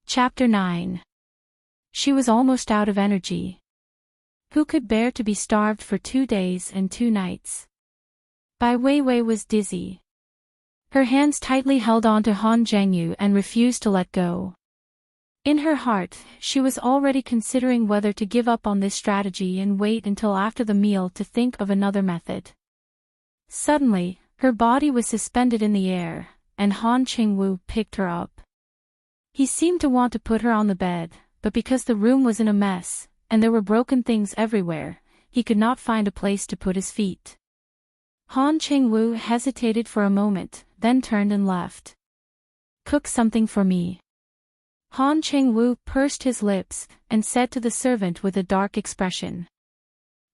Chapter 9. She was almost out of energy. Who could bear to be starved for 2 days and 2 nights? Bai Weiwei was dizzy. Her hands tightly held on to Han Zhengyu and refused to let go. In her heart, she was already considering whether to give up on this strategy and wait until after the meal to think of another method. Suddenly, her body was suspended in the air, and Han Qingwu picked her up. He seemed to want to put her on the bed, but because the room was in a mess, and there were broken things everywhere, he could not find a place to put his feet. Han Qingwu hesitated for a moment, then turned and left. "Cook something for me." Han Qingwu pursed his lips, and said to the servant with a dark expression.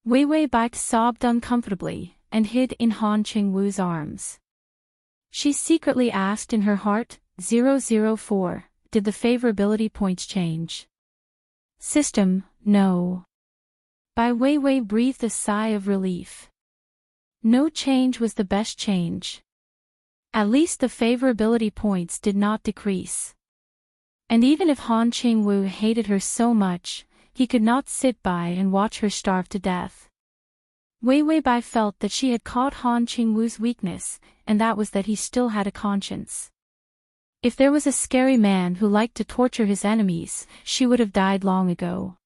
Wei Wei Bai sobbed uncomfortably, and hid in Han Qingwu's arms. She secretly asked in her heart, 004, did the favorability points change? System, no. Bai Weiwei breathed a sigh of relief. No change was the best change. At least the favorability points did not decrease. And even if Han Qingwu hated her so much, he could not sit by and watch her starve to death. Wei Wei Bai felt that she had caught Han Qingwu's weakness, and that was that he still had a conscience. If there was a scary man who liked to torture his enemies, she would have died long ago.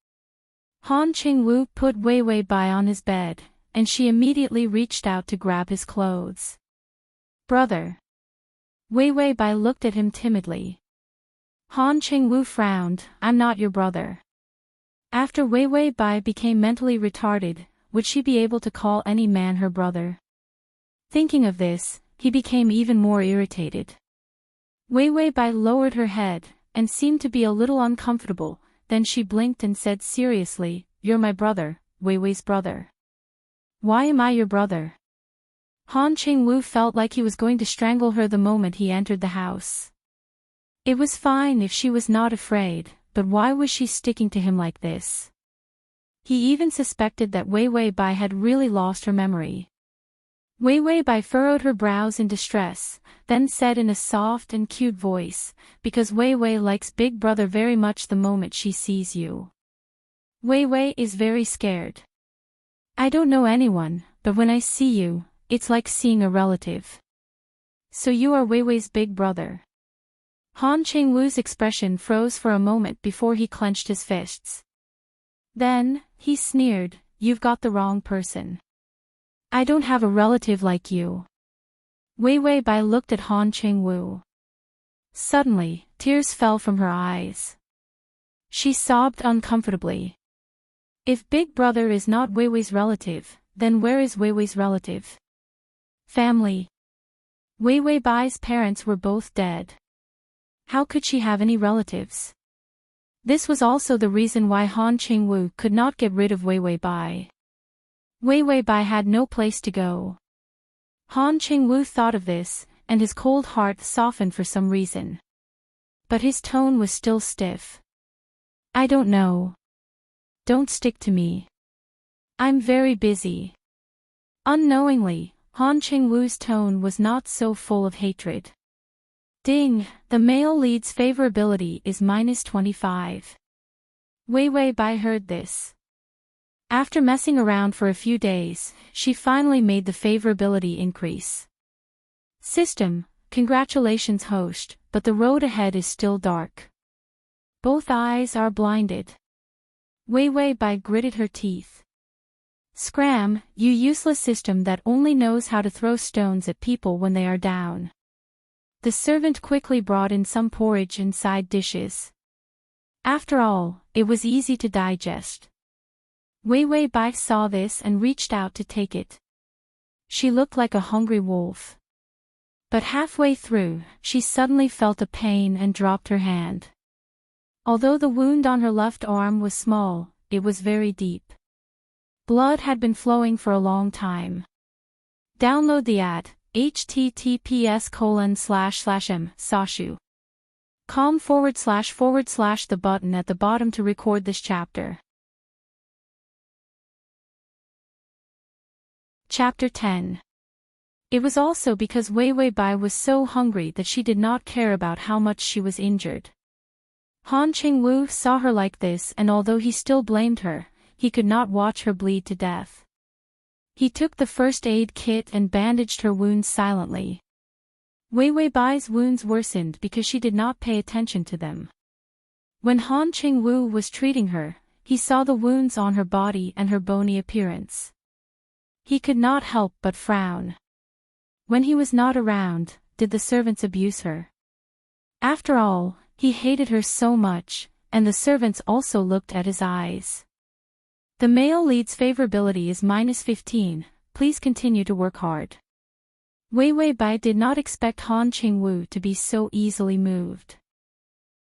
Han Qingwu put Wei Wei Bai on his bed, and she immediately reached out to grab his clothes. "Brother." Wei Wei Bai looked at him timidly. Han Qingwu frowned, "I'm not your brother." After Wei Wei Bai became mentally retarded, would she be able to call any man her brother? Thinking of this, he became even more irritated. Wei Wei Bai lowered her head, and seemed to be a little uncomfortable, then she blinked and said seriously, "You're my brother, Wei Wei's brother." "Why am I your brother?" Han Qingwu felt like he was going to strangle her the moment he entered the house. It was fine if she was not afraid, but why was she sticking to him like this? He even suspected that Wei Wei Bai had really lost her memory. Wei Wei Bai furrowed her brows in distress, then said in a soft and cute voice, "Because Wei Wei likes Big Brother very much the moment she sees you." Wei Wei is very scared. I don't know anyone, but when I see you, it's like seeing a relative. So you are Wei Wei's big brother. Han Qingwu's expression froze for a moment before he clenched his fists. Then, he sneered, "You've got the wrong person. I don't have a relative like you." Wei Wei Bai looked at Han Qingwu. Suddenly, tears fell from her eyes. She sobbed uncomfortably. If Big Brother is not Wei Wei's relative, then where is Wei Wei's relative? Family. Wei Wei Bai's parents were both dead. How could she have any relatives? This was also the reason why Han Qingwu could not get rid of Wei Wei Bai. Wei Wei Bai had no place to go. Han Qingwu thought of this, and his cold heart softened for some reason. But his tone was still stiff. I don't know. Don't stick to me. I'm very busy. Unknowingly, Han Qingwu's tone was not so full of hatred. Ding, the male lead's favorability is -25. Wei Wei Bai heard this. After messing around for a few days, she finally made the favorability increase. System, congratulations host, but the road ahead is still dark. Both eyes are blinded. Wei Wei Bai gritted her teeth. Scram, you useless system that only knows how to throw stones at people when they are down. The servant quickly brought in some porridge and side dishes. After all, it was easy to digest. Wei Wei Bai saw this and reached out to take it. She looked like a hungry wolf. But halfway through, she suddenly felt a pain and dropped her hand. Although the wound on her left arm was small, it was very deep. Blood had been flowing for a long time. Download the ad. https://m/sashu.com// the button at the bottom to record this chapter. Chapter 10. It was also because Wei Wei Bai was so hungry that she did not care about how much she was injured. Han Qingwu saw her like this, and although he still blamed her, he could not watch her bleed to death. He took the first aid kit and bandaged her wounds silently. Wei Wei Bai's wounds worsened because she did not pay attention to them. When Han Qingwu was treating her, he saw the wounds on her body and her bony appearance. He could not help but frown. When he was not around, did the servants abuse her? After all, he hated her so much, and the servants also looked at his eyes. The male lead's favorability is -15, please continue to work hard. Wei Wei Bai did not expect Han Qingwu to be so easily moved.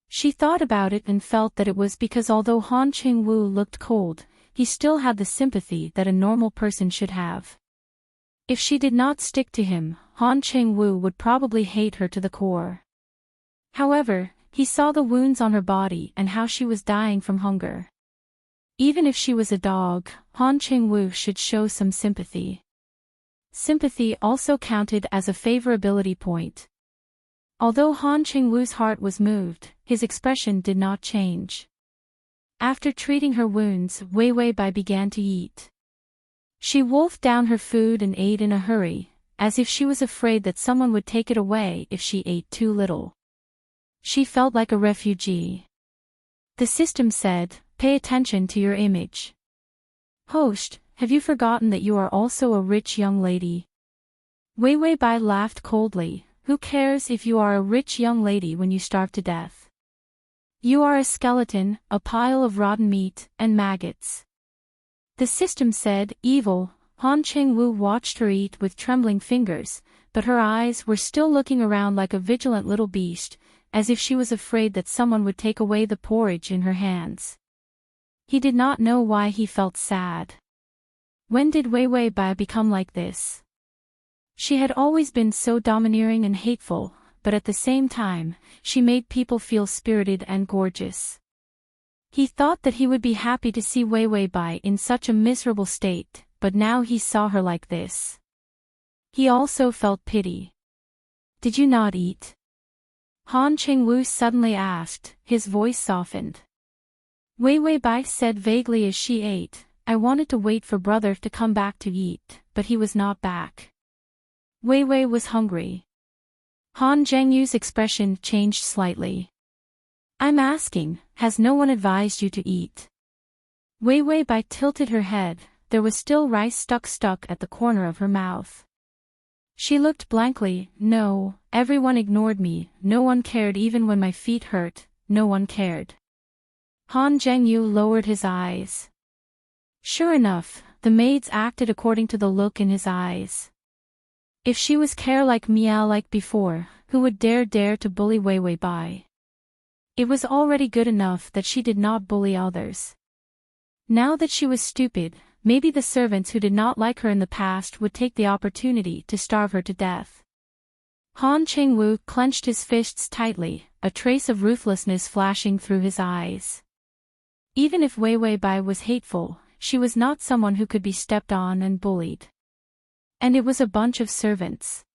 She thought about it and felt that it was because although Han Qingwu looked cold, he still had the sympathy that a normal person should have. If she did not stick to him, Han Qingwu would probably hate her to the core. However, he saw the wounds on her body and how she was dying from hunger. Even if she was a dog, Han Qingwu should show some sympathy. Sympathy also counted as a favorability point. Although Han Qingwu's heart was moved, his expression did not change. After treating her wounds, Wei Wei Bai began to eat. She wolfed down her food and ate in a hurry, as if she was afraid that someone would take it away if she ate too little. She felt like a refugee. The system said, "Pay attention to your image. Host, have you forgotten that you are also a rich young lady?" Wei Wei Bai laughed coldly. Who cares if you are a rich young lady when you starve to death? You are a skeleton, a pile of rotten meat, and maggots. The system said, evil. Han Qingwu watched her eat with trembling fingers, but her eyes were still looking around like a vigilant little beast, as if she was afraid that someone would take away the porridge in her hands. He did not know why he felt sad. When did Wei Wei Bai become like this? She had always been so domineering and hateful, but at the same time, she made people feel spirited and gorgeous. He thought that he would be happy to see Wei Wei Bai in such a miserable state, but now he saw her like this. He also felt pity. Did you not eat? Han Qingwu suddenly asked, his voice softened. Wei Wei Bai said vaguely as she ate, I wanted to wait for brother to come back to eat, but he was not back. Wei Wei was hungry. Han Zhengyu's expression changed slightly. I'm asking, has no one advised you to eat? Wei Wei Bai tilted her head, there was still rice stuck at the corner of her mouth. She looked blankly, no, everyone ignored me, no one cared even when my feet hurt, no one cared. Han Zhengyu lowered his eyes. Sure enough, the maids acted according to the look in his eyes. If she was care like meow like before, who would dare to bully Wei Wei Bai? It was already good enough that she did not bully others. Now that she was stupid, maybe the servants who did not like her in the past would take the opportunity to starve her to death. Han Chengwu clenched his fists tightly, a trace of ruthlessness flashing through his eyes. Even if Wei Wei Bai was hateful, she was not someone who could be stepped on and bullied. And it was a bunch of servants.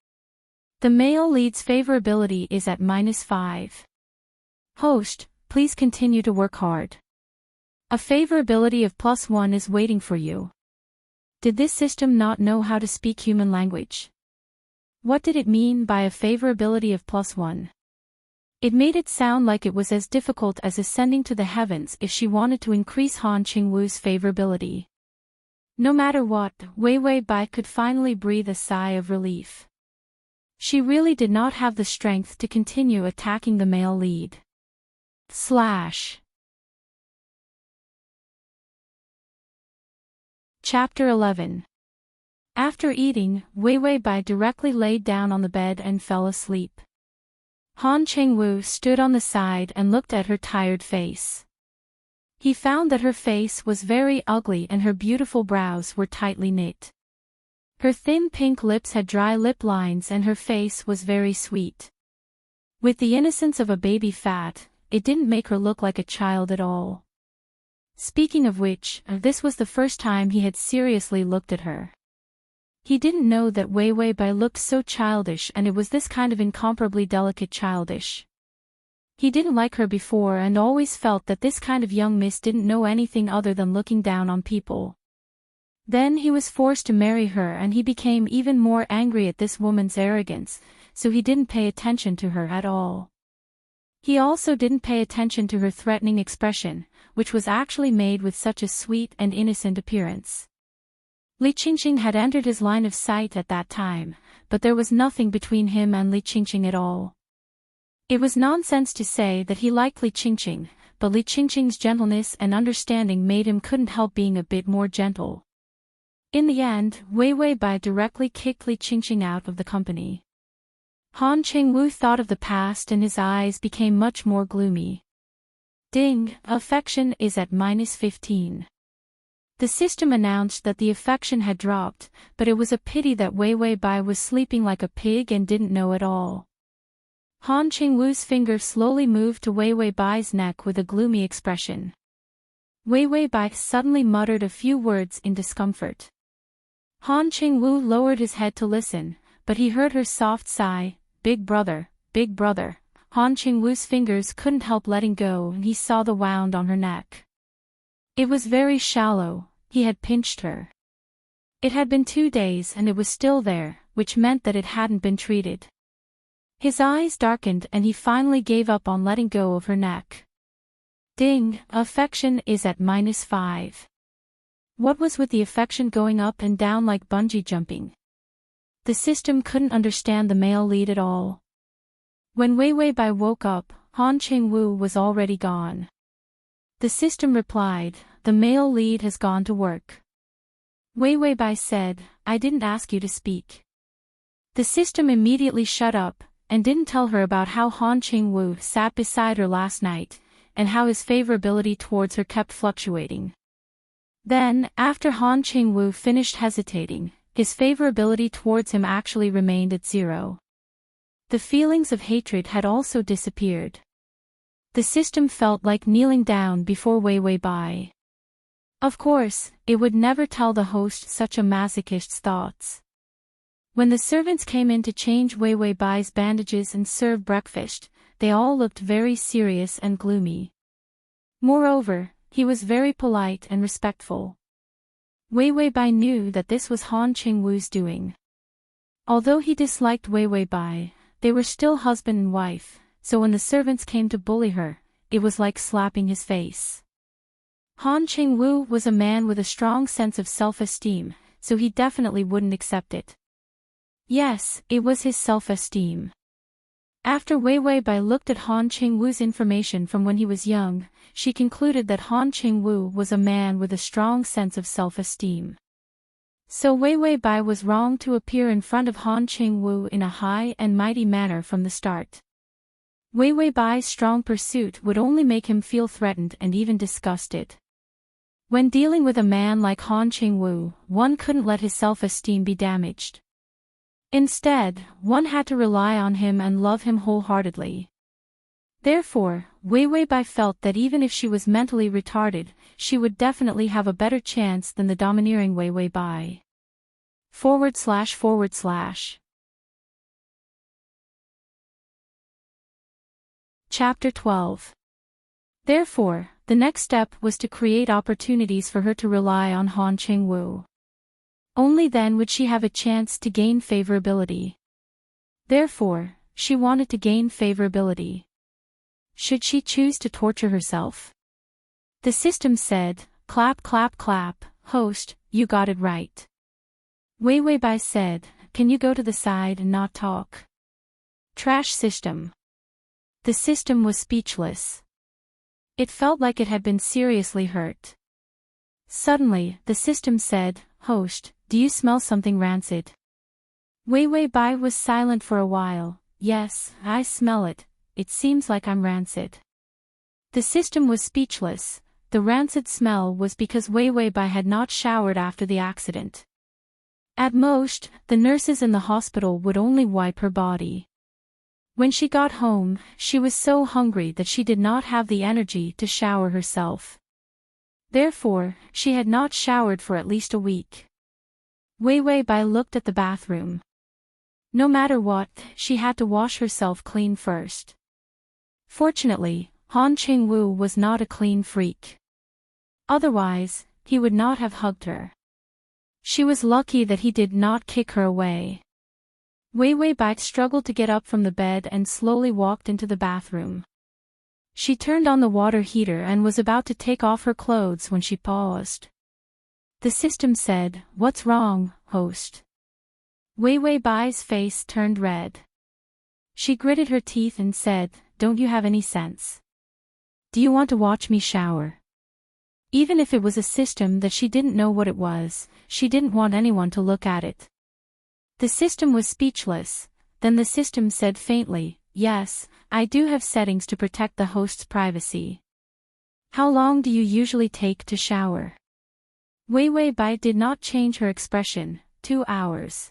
The male lead's favorability is at -5. Host, please continue to work hard. A favorability of +1 is waiting for you. Did this system not know how to speak human language? What did it mean by a favorability of +1? It made it sound like it was as difficult as ascending to the heavens if she wanted to increase Han Qingwu's favorability. No matter what, Wei Wei Bai could finally breathe a sigh of relief. She really did not have the strength to continue attacking the male lead. Chapter 11. After eating, Wei Wei Bai directly laid down on the bed and fell asleep. Han Chengwu stood on the side and looked at her tired face. He found that her face was very ugly and her beautiful brows were tightly knit. Her thin pink lips had dry lip lines and her face was very sweet. With the innocence of a baby fat, it didn't make her look like a child at all. Speaking of which, this was the first time he had seriously looked at her. He didn't know that Wei Wei Bai looked so childish, and it was this kind of incomparably delicate childish. He didn't like her before and always felt that this kind of young miss didn't know anything other than looking down on people. Then he was forced to marry her and he became even more angry at this woman's arrogance, so he didn't pay attention to her at all. He also didn't pay attention to her threatening expression, which was actually made with such a sweet and innocent appearance. Li Qingqing had entered his line of sight at that time, but there was nothing between him and Li Qingqing at all. It was nonsense to say that he liked Li Qingqing, but Li Qingqing's gentleness and understanding made him couldn't help being a bit more gentle. In the end, Wei Wei Bai directly kicked Li Qingqing out of the company. Han Chengwu thought of the past and his eyes became much more gloomy. Ding, affection is at -15. The system announced that the affection had dropped, but it was a pity that Wei Wei Bai was sleeping like a pig and didn't know at all. Han Chengwu's finger slowly moved to Wei Wei Bai's neck with a gloomy expression. Wei Wei Bai suddenly muttered a few words in discomfort. Han Chengwu lowered his head to listen, but he heard her soft sigh, big brother, big brother. Han Chengwu's fingers couldn't help letting go and he saw the wound on her neck. It was very shallow, he had pinched her. It had been 2 days and it was still there, which meant that it hadn't been treated. His eyes darkened and he finally gave up on letting go of her neck. Ding, affection is at -5. What was with the affection going up and down like bungee jumping? The system couldn't understand the male lead at all. When Wei Wei Bai woke up, Han Chengwu was already gone. The system replied, the male lead has gone to work. Wei Wei Bai said, I didn't ask you to speak. The system immediately shut up, and didn't tell her about how Han Chengwu sat beside her last night, and how his favorability towards her kept fluctuating. Then, after Han Chengwu finished hesitating, his favorability towards him actually remained at 0. The feelings of hatred had also disappeared. The system felt like kneeling down before Wei Wei Bai. Of course, it would never tell the host such a masochist's thoughts. When the servants came in to change Wei Wei Bai's bandages and serve breakfast, they all looked very serious and gloomy. Moreover, he was very polite and respectful. Wei Wei Bai knew that this was Han Qingwu's doing. Although he disliked Wei Wei Bai, they were still husband and wife, so when the servants came to bully her, it was like slapping his face. Han Qingwu was a man with a strong sense of self-esteem, so he definitely wouldn't accept it. Yes, it was his self-esteem. After Wei Wei Bai looked at Han Qingwu's information from when he was young, she concluded that Han Qingwu was a man with a strong sense of self-esteem. So Wei Wei Bai was wrong to appear in front of Han Qingwu in a high and mighty manner from the start. Wei Wei Bai's strong pursuit would only make him feel threatened and even disgusted. When dealing with a man like Han Qingwu, one couldn't let his self-esteem be damaged. Instead, one had to rely on him and love him wholeheartedly. Therefore, Wei Wei Bai felt that even if she was mentally retarded, she would definitely have a better chance than the domineering Wei Wei Bai. // Chapter 12. Therefore, the next step was to create opportunities for her to rely on Han Qingwu. Only then would she have a chance to gain favorability. Therefore, she wanted to gain favorability. Should she choose to torture herself? The system said, "Clap clap clap, host, you got it right." Wei Wei Bai said, "Can you go to the side and not talk?" Trash system. The system was speechless. It felt like it had been seriously hurt. Suddenly, the system said, "Host, do you smell something rancid?" Wei Wei Bai was silent for a while. "Yes, I smell it. It seems like I'm rancid." The system was speechless. The rancid smell was because Wei Wei Bai had not showered after the accident. At most, the nurses in the hospital would only wipe her body. When she got home, she was so hungry that she did not have the energy to shower herself. Therefore, she had not showered for at least a week. Wei Wei Bai looked at the bathroom. No matter what, she had to wash herself clean first. Fortunately, Han Qingwu was not a clean freak. Otherwise, he would not have hugged her. She was lucky that he did not kick her away. Wei Wei Bai struggled to get up from the bed and slowly walked into the bathroom. She turned on the water heater and was about to take off her clothes when she paused. The system said, "What's wrong, host?" Wei Wei Bai's face turned red. She gritted her teeth and said, "Don't you have any sense? Do you want to watch me shower?" Even if it was a system that she didn't know what it was, she didn't want anyone to look at it. The system was speechless. Then the system said faintly, "Yes, I do have settings to protect the host's privacy." "How long do you usually take to shower?" Wei Wei Bai did not change her expression. 2 hours.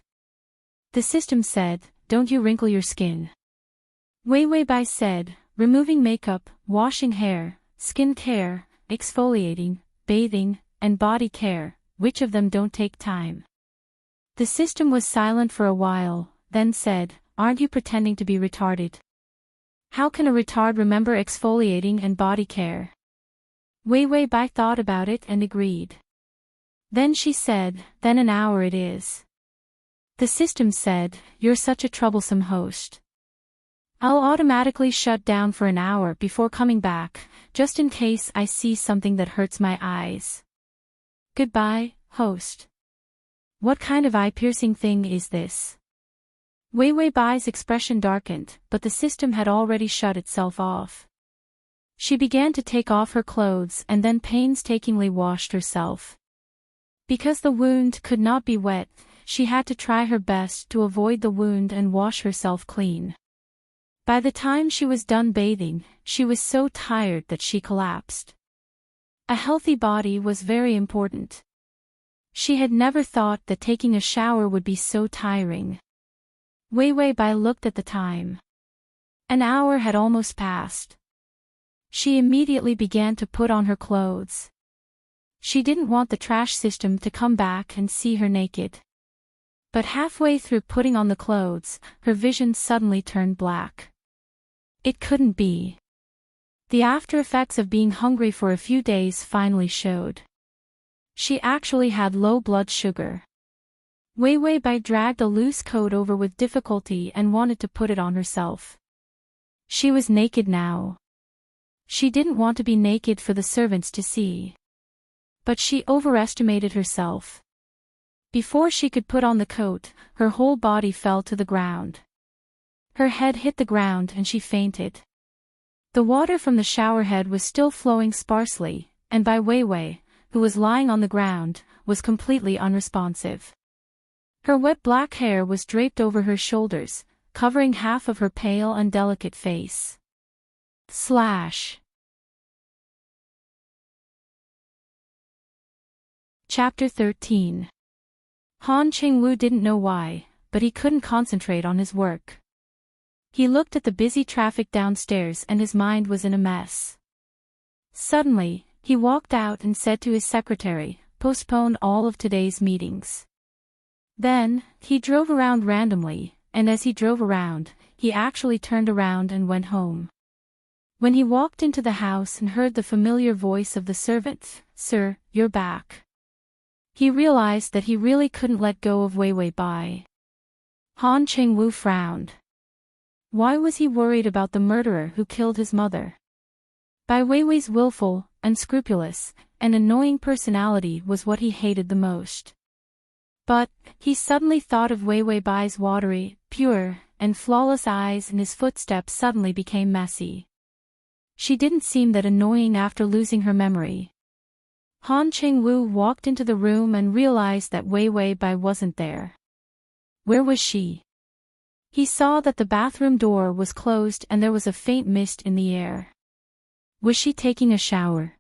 The system said, "Don't you wrinkle your skin?" Wei Wei Bai said, "Removing makeup, washing hair, skin care, exfoliating, bathing, and body care, which of them don't take time?" The system was silent for a while, then said, "Aren't you pretending to be retarded? How can a retard remember exfoliating and body care?" Wei Wei Bai thought about it and agreed. Then she said, "Then an hour it is." The system said, "You're such a troublesome host. I'll automatically shut down for an hour before coming back, just in case I see something that hurts my eyes. Goodbye, host." "What kind of eye-piercing thing is this?" Wei Wei Bai's expression darkened, but the system had already shut itself off. She began to take off her clothes and then painstakingly washed herself. Because the wound could not be wet, she had to try her best to avoid the wound and wash herself clean. By the time she was done bathing, she was so tired that she collapsed. A healthy body was very important. She had never thought that taking a shower would be so tiring. Wei Wei Bai looked at the time. An hour had almost passed. She immediately began to put on her clothes. She didn't want the trash system to come back and see her naked. But halfway through putting on the clothes, her vision suddenly turned black. It couldn't be. The after effects of being hungry for a few days finally showed. She actually had low blood sugar. Wei Wei Bai dragged a loose coat over with difficulty and wanted to put it on herself. She was naked now. She didn't want to be naked for the servants to see. But she overestimated herself. Before she could put on the coat, her whole body fell to the ground. Her head hit the ground and she fainted. The water from the shower head was still flowing sparsely, and Bai Weiwei, who was lying on the ground, was completely unresponsive. Her wet black hair was draped over her shoulders, covering half of her pale and delicate face. Chapter 13. Han Qingwu didn't know why, but he couldn't concentrate on his work. He looked at the busy traffic downstairs and his mind was in a mess. Suddenly, he walked out and said to his secretary, "Postpone all of today's meetings." Then, he drove around randomly, and as he drove around, he actually turned around and went home. When he walked into the house and heard the familiar voice of the servant, "Sir, you're back," he realized that he really couldn't let go of Wei Wei Bai. Han Qingwu frowned. Why was he worried about the murderer who killed his mother? Bai Weiwei's willful, unscrupulous, and annoying personality was what he hated the most. But, he suddenly thought of Wei Wei Bai's watery, pure, and flawless eyes and his footsteps suddenly became messy. She didn't seem that annoying after losing her memory. Han Qingwu walked into the room and realized that Wei Wei Bai wasn't there. Where was she? He saw that the bathroom door was closed and there was a faint mist in the air. Was she taking a shower?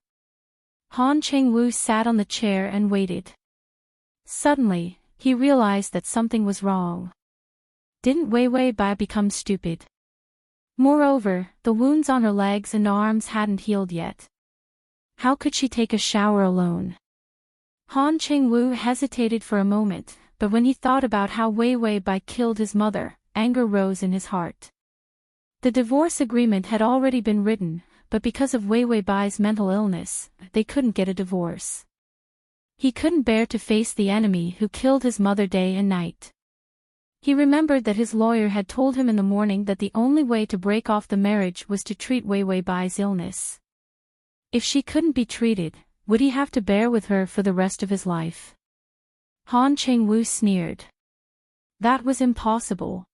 Han Qingwu sat on the chair and waited. Suddenly, he realized that something was wrong. Didn't Wei Wei Bai become stupid? Moreover, the wounds on her legs and arms hadn't healed yet. How could she take a shower alone? Han Qingwu hesitated for a moment, but when he thought about how Wei Wei Bai killed his mother, anger rose in his heart. The divorce agreement had already been written, but because of Wei Wei Bai's mental illness, they couldn't get a divorce. He couldn't bear to face the enemy who killed his mother day and night. He remembered that his lawyer had told him in the morning that the only way to break off the marriage was to treat Wei Wei Bai's illness. If she couldn't be treated, would he have to bear with her for the rest of his life? Han Qingwu sneered. That was impossible.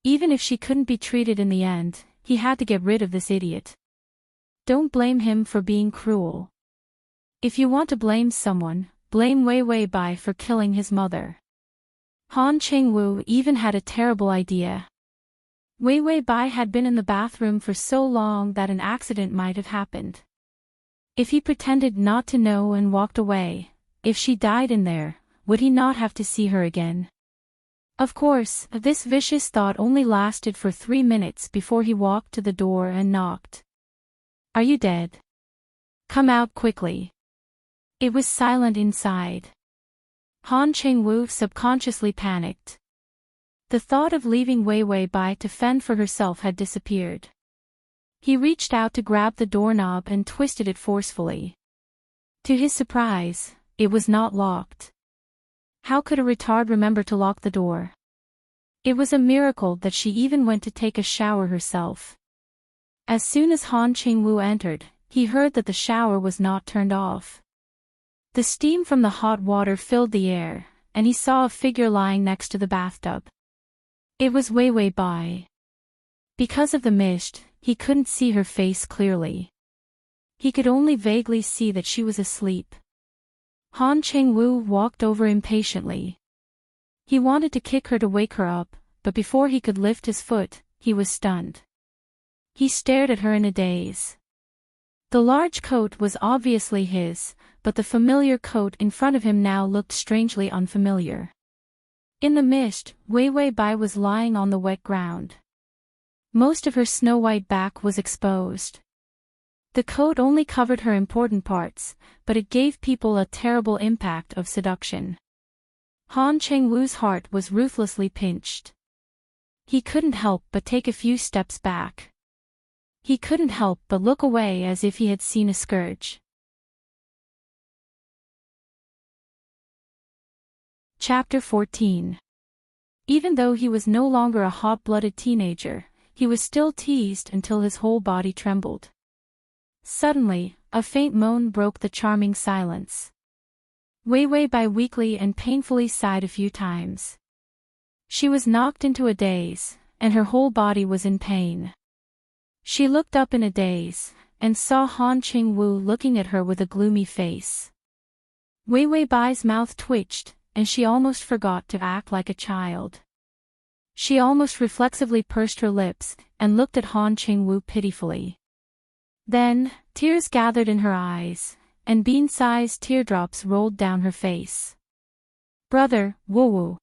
Even if she couldn't be treated in the end, he had to get rid of this idiot. Don't blame him for being cruel. If you want to blame someone, blame Wei Wei Bai for killing his mother. Han Qingwu even had a terrible idea. Wei Wei Bai had been in the bathroom for so long that an accident might have happened. If he pretended not to know and walked away, if she died in there, would he not have to see her again? Of course, this vicious thought only lasted for 3 minutes before he walked to the door and knocked. Are you dead? Come out quickly. It was silent inside. Han Qingwu subconsciously panicked. The thought of leaving Wei Wei Bai to fend for herself had disappeared. He reached out to grab the doorknob and twisted it forcefully. To his surprise, it was not locked. How could a retard remember to lock the door? It was a miracle that she even went to take a shower herself. As soon as Han Qingwu entered, he heard that the shower was not turned off. The steam from the hot water filled the air, and he saw a figure lying next to the bathtub. It was Wei Wei Bai. Because of the mist, he couldn't see her face clearly. He could only vaguely see that she was asleep. Han Qingwu walked over impatiently. He wanted to kick her to wake her up, but before he could lift his foot, he was stunned. He stared at her in a daze. The large coat was obviously his, but the familiar coat in front of him now looked strangely unfamiliar. In the mist, Wei Wei Bai was lying on the wet ground. Most of her snow-white back was exposed. The coat only covered her important parts, but it gave people a terrible impact of seduction. Han Qingwu's heart was ruthlessly pinched. He couldn't help but take a few steps back. He couldn't help but look away as if he had seen a scourge. Chapter 14. Even though he was no longer a hot-blooded teenager, he was still teased until his whole body trembled. Suddenly, a faint moan broke the charming silence. Wei Wei Bai weakly and painfully sighed a few times. She was knocked into a daze, and her whole body was in pain. She looked up in a daze, and saw Han Qingwu looking at her with a gloomy face. Wei Wei Bai's mouth twitched, and she almost forgot to act like a child. She almost reflexively pursed her lips, and looked at Han Qingwu pitifully. Then, tears gathered in her eyes, and bean-sized teardrops rolled down her face. "Brother, Wu.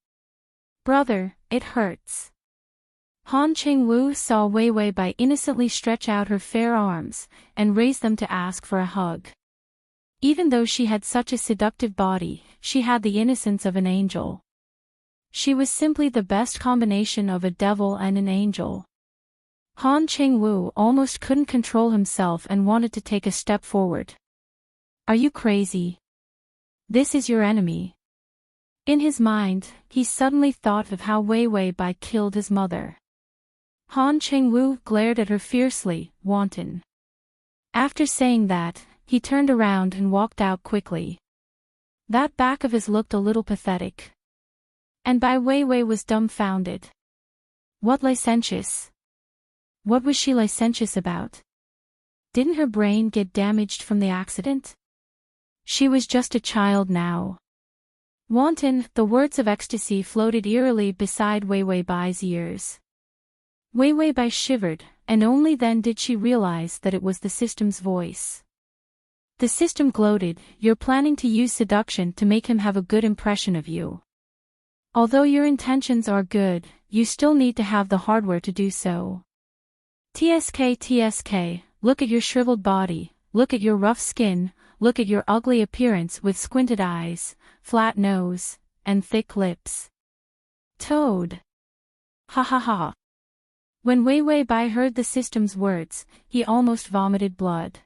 Brother, it hurts." Han Qingwu saw Wei Wei Bai innocently stretch out her fair arms, and raise them to ask for a hug. Even though she had such a seductive body, she had the innocence of an angel. She was simply the best combination of a devil and an angel. Han Qingwu almost couldn't control himself and wanted to take a step forward. "Are you crazy? This is your enemy." In his mind, he suddenly thought of how Wei Wei Bai killed his mother. Han Qingwu glared at her fiercely, wanton. After saying that, he turned around and walked out quickly. That back of his looked a little pathetic. And Bai Weiwei was dumbfounded. What licentious? What was she licentious about? Didn't her brain get damaged from the accident? She was just a child now. Wanton, the words of ecstasy floated eerily beside Wei Wei Bai's ears. Wei Wei Bai shivered, and only then did she realize that it was the system's voice. The system gloated, "You're planning to use seduction to make him have a good impression of you. Although your intentions are good, you still need to have the hardware to do so. TSK, look at your shriveled body, look at your rough skin, look at your ugly appearance with squinted eyes, flat nose, and thick lips. Toad. Ha ha ha." When Wei Wei Bai heard the system's words, he almost vomited blood.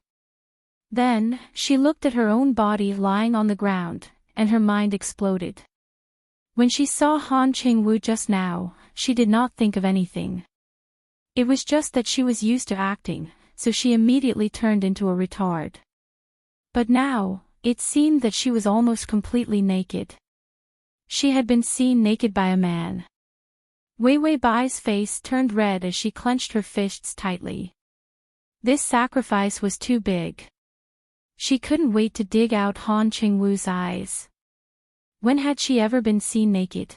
Then, she looked at her own body lying on the ground, and her mind exploded. When she saw Han Qingwu just now, she did not think of anything. It was just that she was used to acting, so she immediately turned into a retard. But now, it seemed that she was almost completely naked. She had been seen naked by a man. Wei Wei Bai's face turned red as she clenched her fists tightly. This sacrifice was too big. She couldn't wait to dig out Han Qingwu's eyes. When had she ever been seen naked?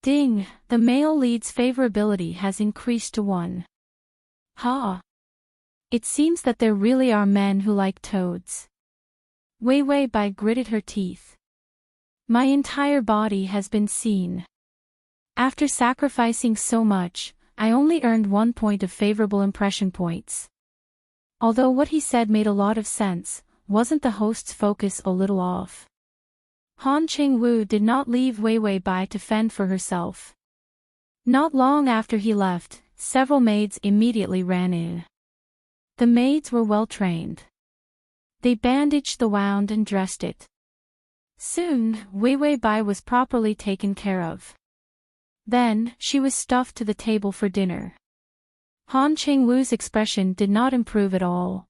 Ding, the male lead's favorability has increased to 1. Ha! It seems that there really are men who like toads. Wei Wei Bai gritted her teeth. My entire body has been seen. After sacrificing so much, I only earned 1 point of favorable impression points. Although what he said made a lot of sense, wasn't the host's focus a little off? Han Qingwu did not leave Wei Wei Bai to fend for herself. Not long after he left, several maids immediately ran in. The maids were well trained. They bandaged the wound and dressed it. Soon, Wei Wei Bai was properly taken care of. Then, she was stuffed to the table for dinner. Han Qingwu's expression did not improve at all.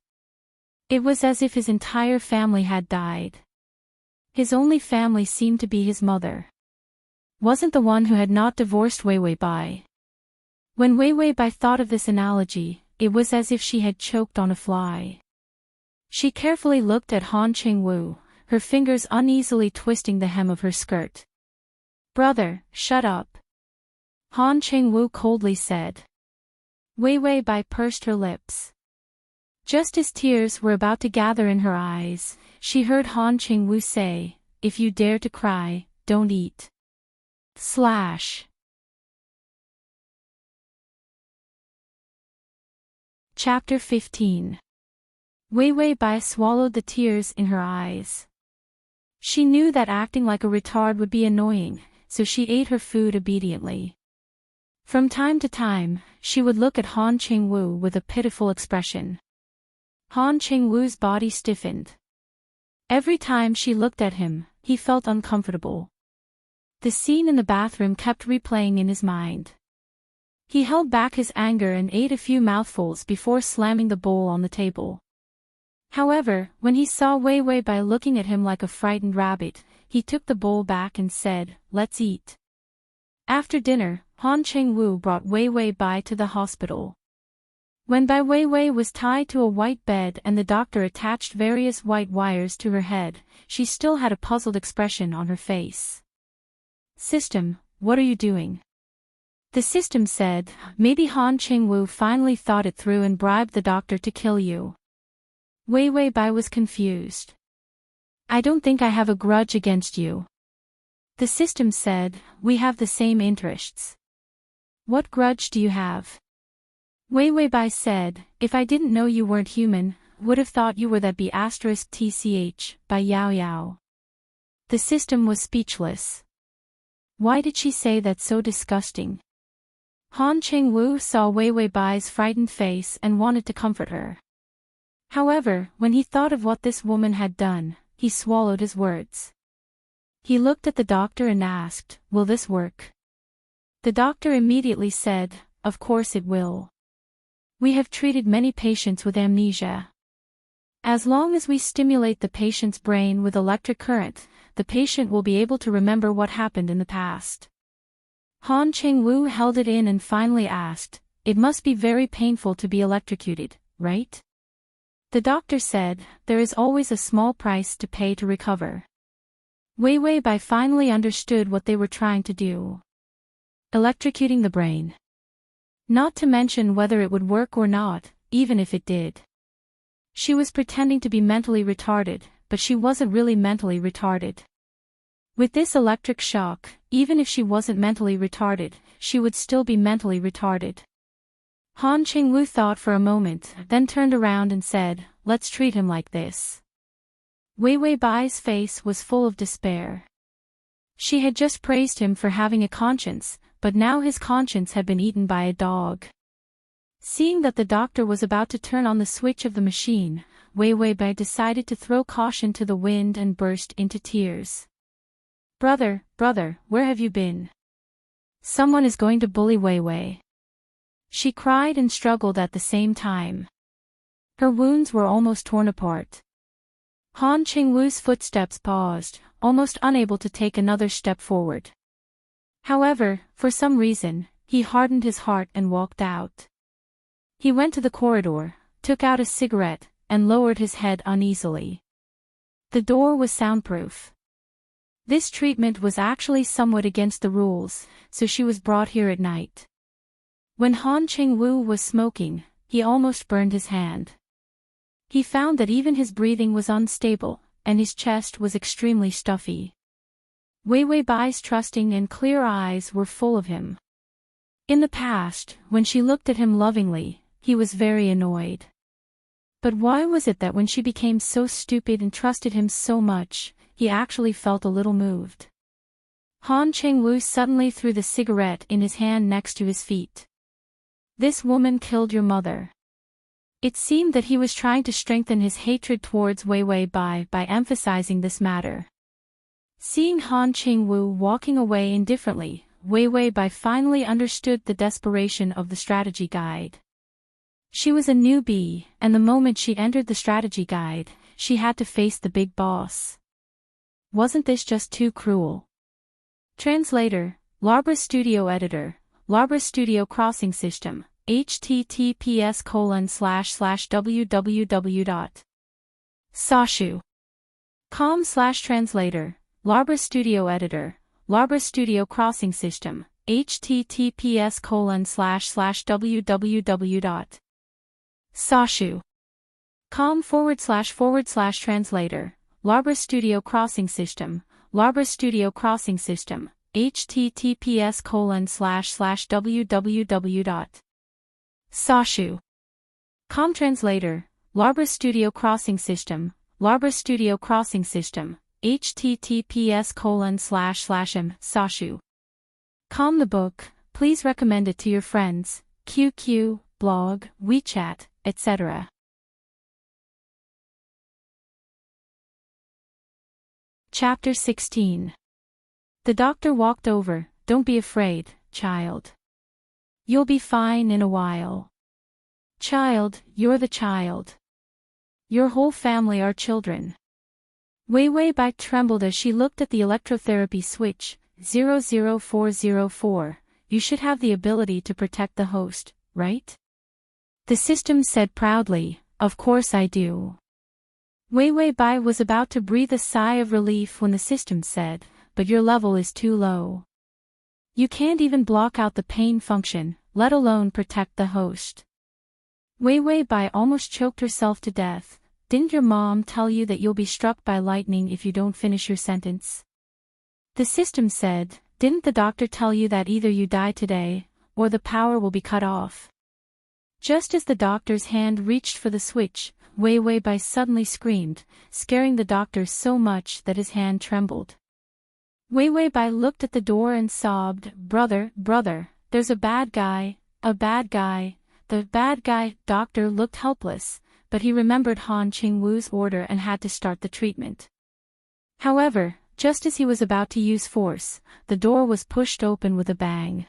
It was as if his entire family had died. His only family seemed to be his mother. Wasn't the one who had not divorced Wei Wei Bai. When Wei Wei Bai thought of this analogy, it was as if she had choked on a fly. She carefully looked at Han Qingwu, her fingers uneasily twisting the hem of her skirt. Brother, shut up. Han Qingwu coldly said. Wei Wei Bai pursed her lips. Just as tears were about to gather in her eyes, she heard Han Qingwu say, "If you dare to cry, don't eat." Slash. Chapter 15. Wei Wei Bai swallowed the tears in her eyes. She knew that acting like a retard would be annoying, so she ate her food obediently. From time to time, she would look at Han Ching-woo with a pitiful expression. Han Ching-woo's body stiffened. Every time she looked at him, he felt uncomfortable. The scene in the bathroom kept replaying in his mind. He held back his anger and ate a few mouthfuls before slamming the bowl on the table. However, when he saw Wei Wei Bai looking at him like a frightened rabbit, he took the bowl back and said, "Let's eat." After dinner, Han Ching-woo brought Wei Wei Bai to the hospital. When Bai Weiwei was tied to a white bed and the doctor attached various white wires to her head, she still had a puzzled expression on her face. "System, what are you doing?" The system said, "Maybe Han Ching-woo finally thought it through and bribed the doctor to kill you." Weiwei Bai was confused. "I don't think I have a grudge against you." The system said, "We have the same interests." "What grudge do you have?" Weiwei Bai said, "If I didn't know you weren't human, would have thought you were that B*TCH, by Yao Yao." The system was speechless. Why did she say that so disgusting? Han Ching-woo saw Weiwei Bai's frightened face and wanted to comfort her. However, when he thought of what this woman had done, he swallowed his words. He looked at the doctor and asked, "Will this work?" The doctor immediately said, "Of course it will. We have treated many patients with amnesia. As long as we stimulate the patient's brain with electric current, the patient will be able to remember what happened in the past." Han Ching-woo held it in and finally asked, "It must be very painful to be electrocuted, right?" The doctor said, "There is always a small price to pay to recover." Weiwei Bai finally understood what they were trying to do. Electrocuting the brain. Not to mention whether it would work or not, even if it did. She was pretending to be mentally retarded, but she wasn't really mentally retarded. With this electric shock, even if she wasn't mentally retarded, she would still be mentally retarded. Han Ching-woo thought for a moment, then turned around and said, "Let's treat him like this." Weiwei Bai's face was full of despair. She had just praised him for having a conscience, but now his conscience had been eaten by a dog. Seeing that the doctor was about to turn on the switch of the machine, Weiwei Bai decided to throw caution to the wind and burst into tears. Brother, where have you been? Someone is going to bully Weiwei." She cried and struggled at the same time. Her wounds were almost torn apart. Han Ching-woo's footsteps paused, almost unable to take another step forward. However, for some reason, he hardened his heart and walked out. He went to the corridor, took out a cigarette, and lowered his head uneasily. The door was soundproof. This treatment was actually somewhat against the rules, so she was brought here at night. When Han Ching-woo was smoking, he almost burned his hand. He found that even his breathing was unstable, and his chest was extremely stuffy. Weiwei Bai's trusting and clear eyes were full of him. In the past, when she looked at him lovingly, he was very annoyed. But why was it that when she became so stupid and trusted him so much, he actually felt a little moved? Han Ching-woo suddenly threw the cigarette in his hand next to his feet. "This woman killed your mother." It seemed that he was trying to strengthen his hatred towards Weiwei Bai by emphasizing this matter. Seeing Han Ching-woo walking away indifferently, Weiwei Bai finally understood the desperation of the strategy guide. She was a newbie, and the moment she entered the strategy guide, she had to face the big boss. Wasn't this just too cruel? Translator, LoveLore Studio Editor, LoveLore Studio Crossing System, https://www.sashu.com/translator, LoveLore Studio Editor, LoveLore Studio Crossing System, https://www.sashu.com/translator, LoveLore Studio Crossing System, LoveLore Studio Crossing System, https://www.sashu.com translator, LoveLore Studio Crossing System, LoveLore Studio Crossing System, https://m/sashu.com. The book, Please recommend it to your friends, QQ, blog, WeChat, etc. Chapter 16. The doctor walked over. Don't be afraid, child. You'll be fine in a while. Child, you're the child. Your whole family are children. Wei Wei Bai trembled as she looked at the electrotherapy switch. 00404. You should have the ability to protect the host, right? The system said proudly, of course I do. Wei Wei Bai was about to breathe a sigh of relief when the system said, but your level is too low. You can't even block out the pain function, let alone protect the host. Wei Wei Bai almost choked herself to death. Didn't your mom tell you that you'll be struck by lightning if you don't finish your sentence? The system said, didn't the doctor tell you that either you die today, or the power will be cut off? Just as the doctor's hand reached for the switch, Wei Wei Bai suddenly screamed, scaring the doctor so much that his hand trembled. Wei Wei Bai looked at the door and sobbed, brother, there's a bad guy, a bad guy. The bad guy. Doctor looked helpless, but he remembered Han Qingwu's order and had to start the treatment. However, just as he was about to use force, the door was pushed open with a bang.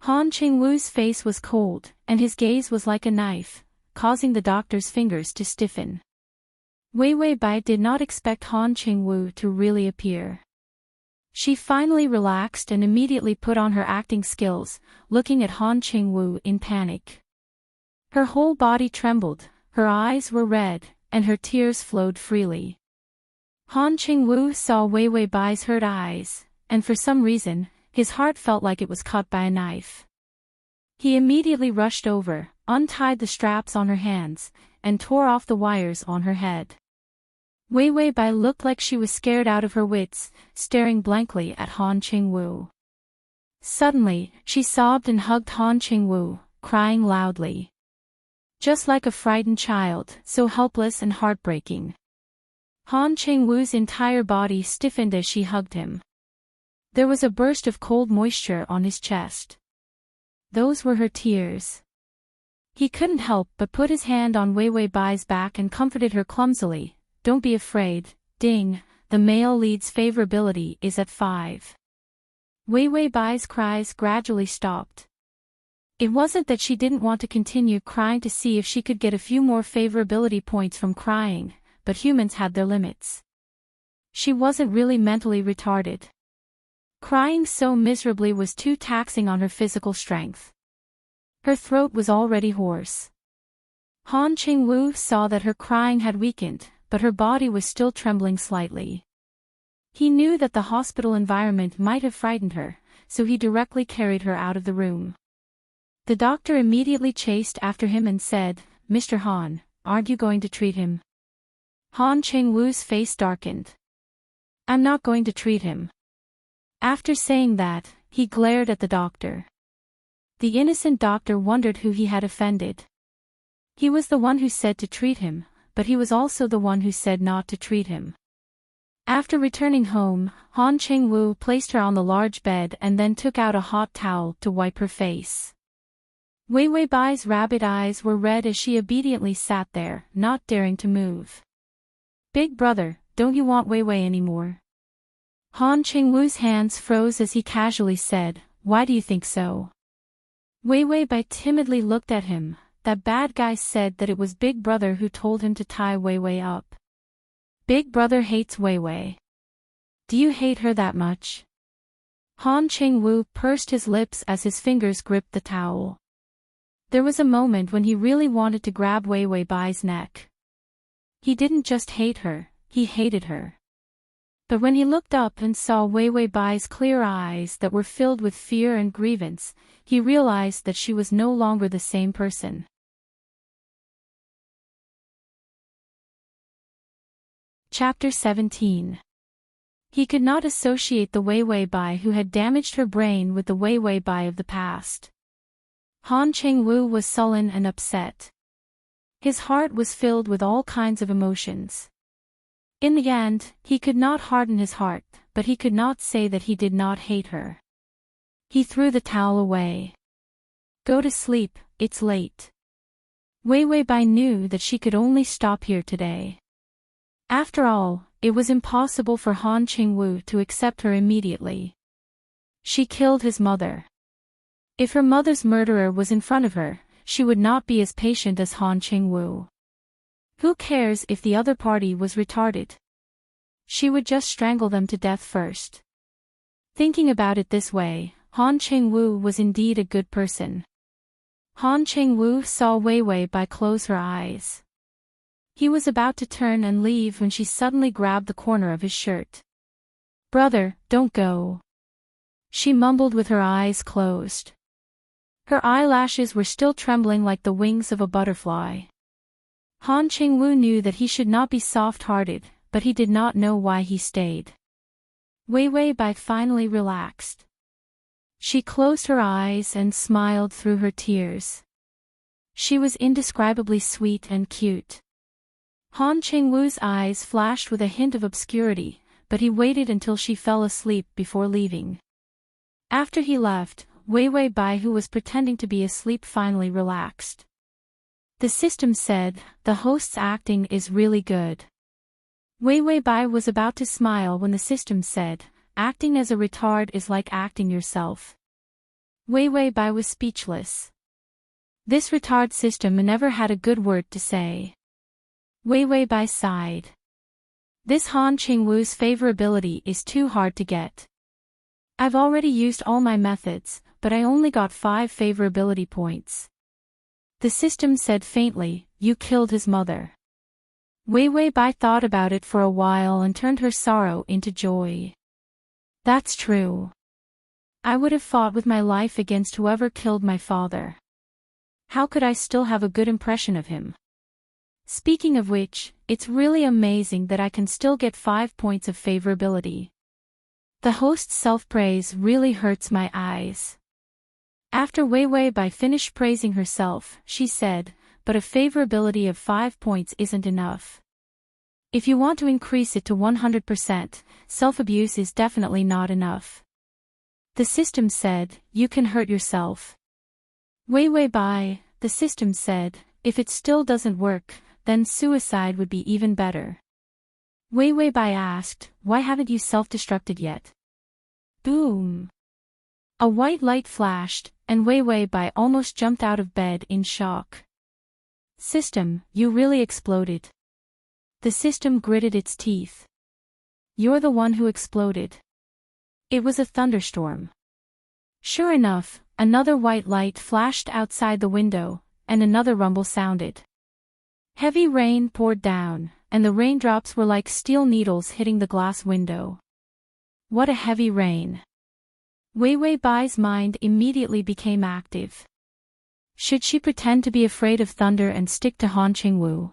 Han Qingwu's face was cold, and his gaze was like a knife, causing the doctor's fingers to stiffen. Wei Wei Bai did not expect Han Qingwu to really appear. She finally relaxed and immediately put on her acting skills, looking at Han Qingwu in panic. Her whole body trembled, her eyes were red, and her tears flowed freely. Han Qingwu saw Wei Wei Bai's hurt eyes, and for some reason, his heart felt like it was cut by a knife. He immediately rushed over, untied the straps on her hands, and tore off the wires on her head. Wei Wei Bai looked like she was scared out of her wits, staring blankly at Han Qingwu. Suddenly, she sobbed and hugged Han Qingwu, crying loudly. Just like a frightened child, so helpless and heartbreaking. Han Qingwu's entire body stiffened as she hugged him. There was a burst of cold moisture on his chest. Those were her tears. He couldn't help but put his hand on Wei Wei Bai's back and comforted her clumsily. Don't be afraid, Ding, the male lead's favorability is at 5. Wei Wei Bai's cries gradually stopped. It wasn't that she didn't want to continue crying to see if she could get a few more favorability points from crying, but humans had their limits. She wasn't really mentally retarded. Crying so miserably was too taxing on her physical strength. Her throat was already hoarse. Han Qingwu saw that her crying had weakened, but her body was still trembling slightly. He knew that the hospital environment might have frightened her, so he directly carried her out of the room. The doctor immediately chased after him and said, Mr. Han, aren't you going to treat him? Han Qingwu's face darkened. I'm not going to treat him. After saying that, he glared at the doctor. The innocent doctor wondered who he had offended. He was the one who said to treat him, but he was also the one who said not to treat him. After returning home, Han Qingwu placed her on the large bed and then took out a hot towel to wipe her face. Wei Wei Bai's rabbit eyes were red as she obediently sat there, not daring to move. Big brother, don't you want Wei Wei anymore? Han Qingwu's hands froze as he casually said, why do you think so? Wei Wei Bai timidly looked at him. That bad guy said that it was Big Brother who told him to tie Wei Wei up. Big Brother hates Wei Wei. Do you hate her that much? Han Qingwu pursed his lips as his fingers gripped the towel. There was a moment when he really wanted to grab Wei Wei Bai's neck. He didn't just hate her, he hated her. But when he looked up and saw Wei Wei Bai's clear eyes that were filled with fear and grievance, he realized that she was no longer the same person. Chapter 17. He could not associate the Wei Wei Bai who had damaged her brain with the Wei Wei Bai of the past. Han Qingwu was sullen and upset. His heart was filled with all kinds of emotions. In the end, he could not harden his heart, but he could not say that he did not hate her. He threw the towel away. Go to sleep, it's late. Wei Wei Bai knew that she could only stop here today. After all, it was impossible for Han Qingwu to accept her immediately. She killed his mother. If her mother's murderer was in front of her, she would not be as patient as Han Qingwu. Who cares if the other party was retarded? She would just strangle them to death first. Thinking about it this way, Han Qingwu was indeed a good person. Han Qingwu saw Wei Wei Bai close her eyes. He was about to turn and leave when she suddenly grabbed the corner of his shirt. Brother, don't go. She mumbled with her eyes closed. Her eyelashes were still trembling like the wings of a butterfly. Han Qingwu knew that he should not be soft-hearted, but he did not know why he stayed. Wei Wei Bai finally relaxed. She closed her eyes and smiled through her tears. She was indescribably sweet and cute. Han Qingwu's eyes flashed with a hint of obscurity, but he waited until she fell asleep before leaving. After he left, Wei Wei Bai, who was pretending to be asleep, finally relaxed. The system said, "The host's acting is really good." Wei Wei Bai was about to smile when the system said, "Acting as a retard is like acting yourself." Wei Wei Bai was speechless. This retard system never had a good word to say. Wei Wei Bai sighed. This Han Qingwu's favorability is too hard to get. I've already used all my methods, but I only got 5 favorability points. The system said faintly, "You killed his mother." Wei Wei Bai thought about it for a while and turned her sorrow into joy. That's true. I would have fought with my life against whoever killed my father. How could I still have a good impression of him? Speaking of which, it's really amazing that I can still get 5 points of favorability. The host's self-praise really hurts my eyes. After Wei Wei Bai finished praising herself, she said, "But a favorability of 5 points isn't enough. If you want to increase it to 100%, self-abuse is definitely not enough." The system said, "You can hurt yourself." Wei Wei Bai, the system said, "If it still doesn't work, then suicide would be even better." Wei Wei Bai asked, "Why haven't you self-destructed yet?" Boom! A white light flashed, and Wei Wei Bai almost jumped out of bed in shock. System, you really exploded. The system gritted its teeth. You're the one who exploded. It was a thunderstorm. Sure enough, another white light flashed outside the window, and another rumble sounded. Heavy rain poured down, and the raindrops were like steel needles hitting the glass window. What a heavy rain. Wei Wei Bai's mind immediately became active. Should she pretend to be afraid of thunder and stick to Han Qingwu?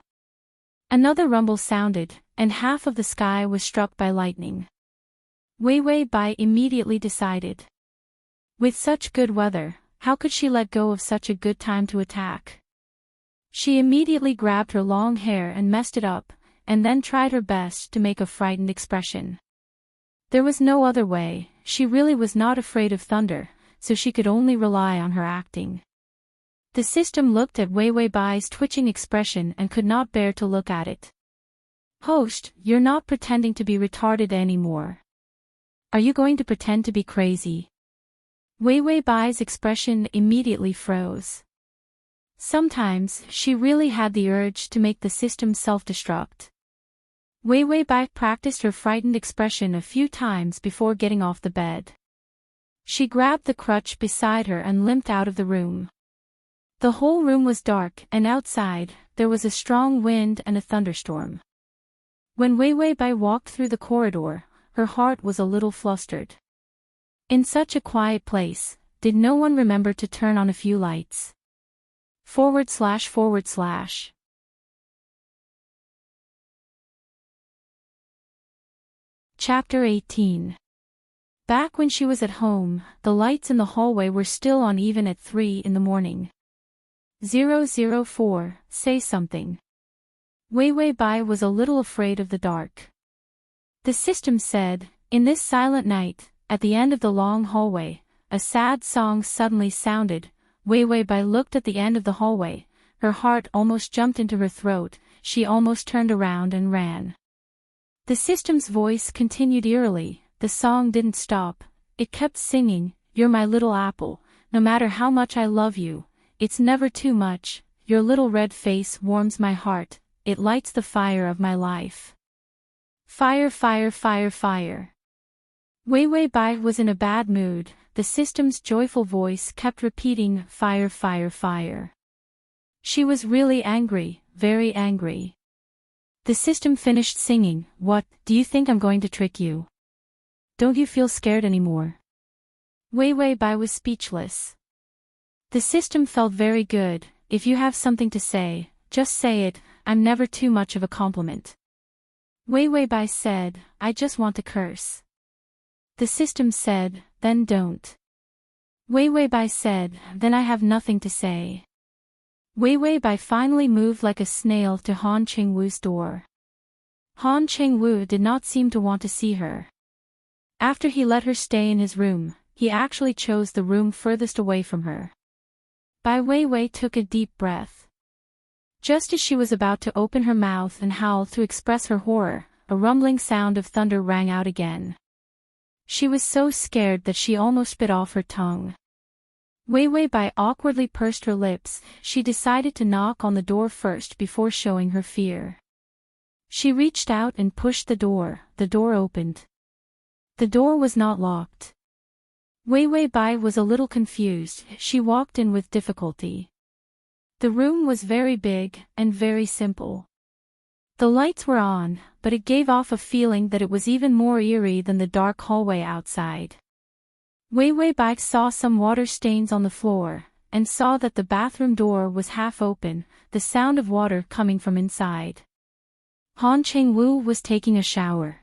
Another rumble sounded, and half of the sky was struck by lightning. Wei Wei Bai immediately decided. With such good weather, how could she let go of such a good time to attack? She immediately grabbed her long hair and messed it up, and then tried her best to make a frightened expression. There was no other way, she really was not afraid of thunder, so she could only rely on her acting. The system looked at Wei Wei Bai's twitching expression and could not bear to look at it. Host, you're not pretending to be retarded anymore. Are you going to pretend to be crazy? Wei Wei Bai's expression immediately froze. Sometimes, she really had the urge to make the system self-destruct. Wei Wei Bai practiced her frightened expression a few times before getting off the bed. She grabbed the crutch beside her and limped out of the room. The whole room was dark, and outside, there was a strong wind and a thunderstorm. When Wei Wei Bai walked through the corridor, her heart was a little flustered. In such a quiet place, did no one remember to turn on a few lights? // Chapter 18. Back when she was at home, the lights in the hallway were still on even at 3 in the morning. 004, say something. Wei Wei Bai was a little afraid of the dark. The system said, in this silent night, at the end of the long hallway, a sad song suddenly sounded. Wei Wei Bai looked at the end of the hallway. Her heart almost jumped into her throat. She almost turned around and ran. The system's voice continued eerily. The song didn't stop. It kept singing, "You're my little apple. No matter how much I love you, it's never too much. Your little red face warms my heart. It lights the fire of my life. Fire, fire, fire, fire." Wei Wei Bai was in a bad mood. The system's joyful voice kept repeating, "Fire, fire, fire." She was really angry, very angry. The system finished singing. "What, do you think I'm going to trick you? Don't you feel scared anymore?" Wei Wei Bai was speechless. The system felt very good. "If you have something to say, just say it. I'm never too much of a compliment." Wei Wei Bai said, "I just want to curse." The system said, "Then don't." Wei Wei Bai said, "Then I have nothing to say." Wei Wei Bai finally moved like a snail to Han Chengwu's door. Han Chengwu did not seem to want to see her. After he let her stay in his room, he actually chose the room furthest away from her. Bai Wei Wei took a deep breath. Just as she was about to open her mouth and howl to express her horror, a rumbling sound of thunder rang out again. She was so scared that she almost bit off her tongue. Wei Wei Bai awkwardly pursed her lips. She decided to knock on the door first before showing her fear. She reached out and pushed the door. The door opened. The door was not locked. Wei Wei Bai was a little confused. She walked in with difficulty. The room was very big and very simple. The lights were on, but it gave off a feeling that it was even more eerie than the dark hallway outside. Wei Wei Bai saw some water stains on the floor, and saw that the bathroom door was half open, the sound of water coming from inside. Han Chengwu was taking a shower.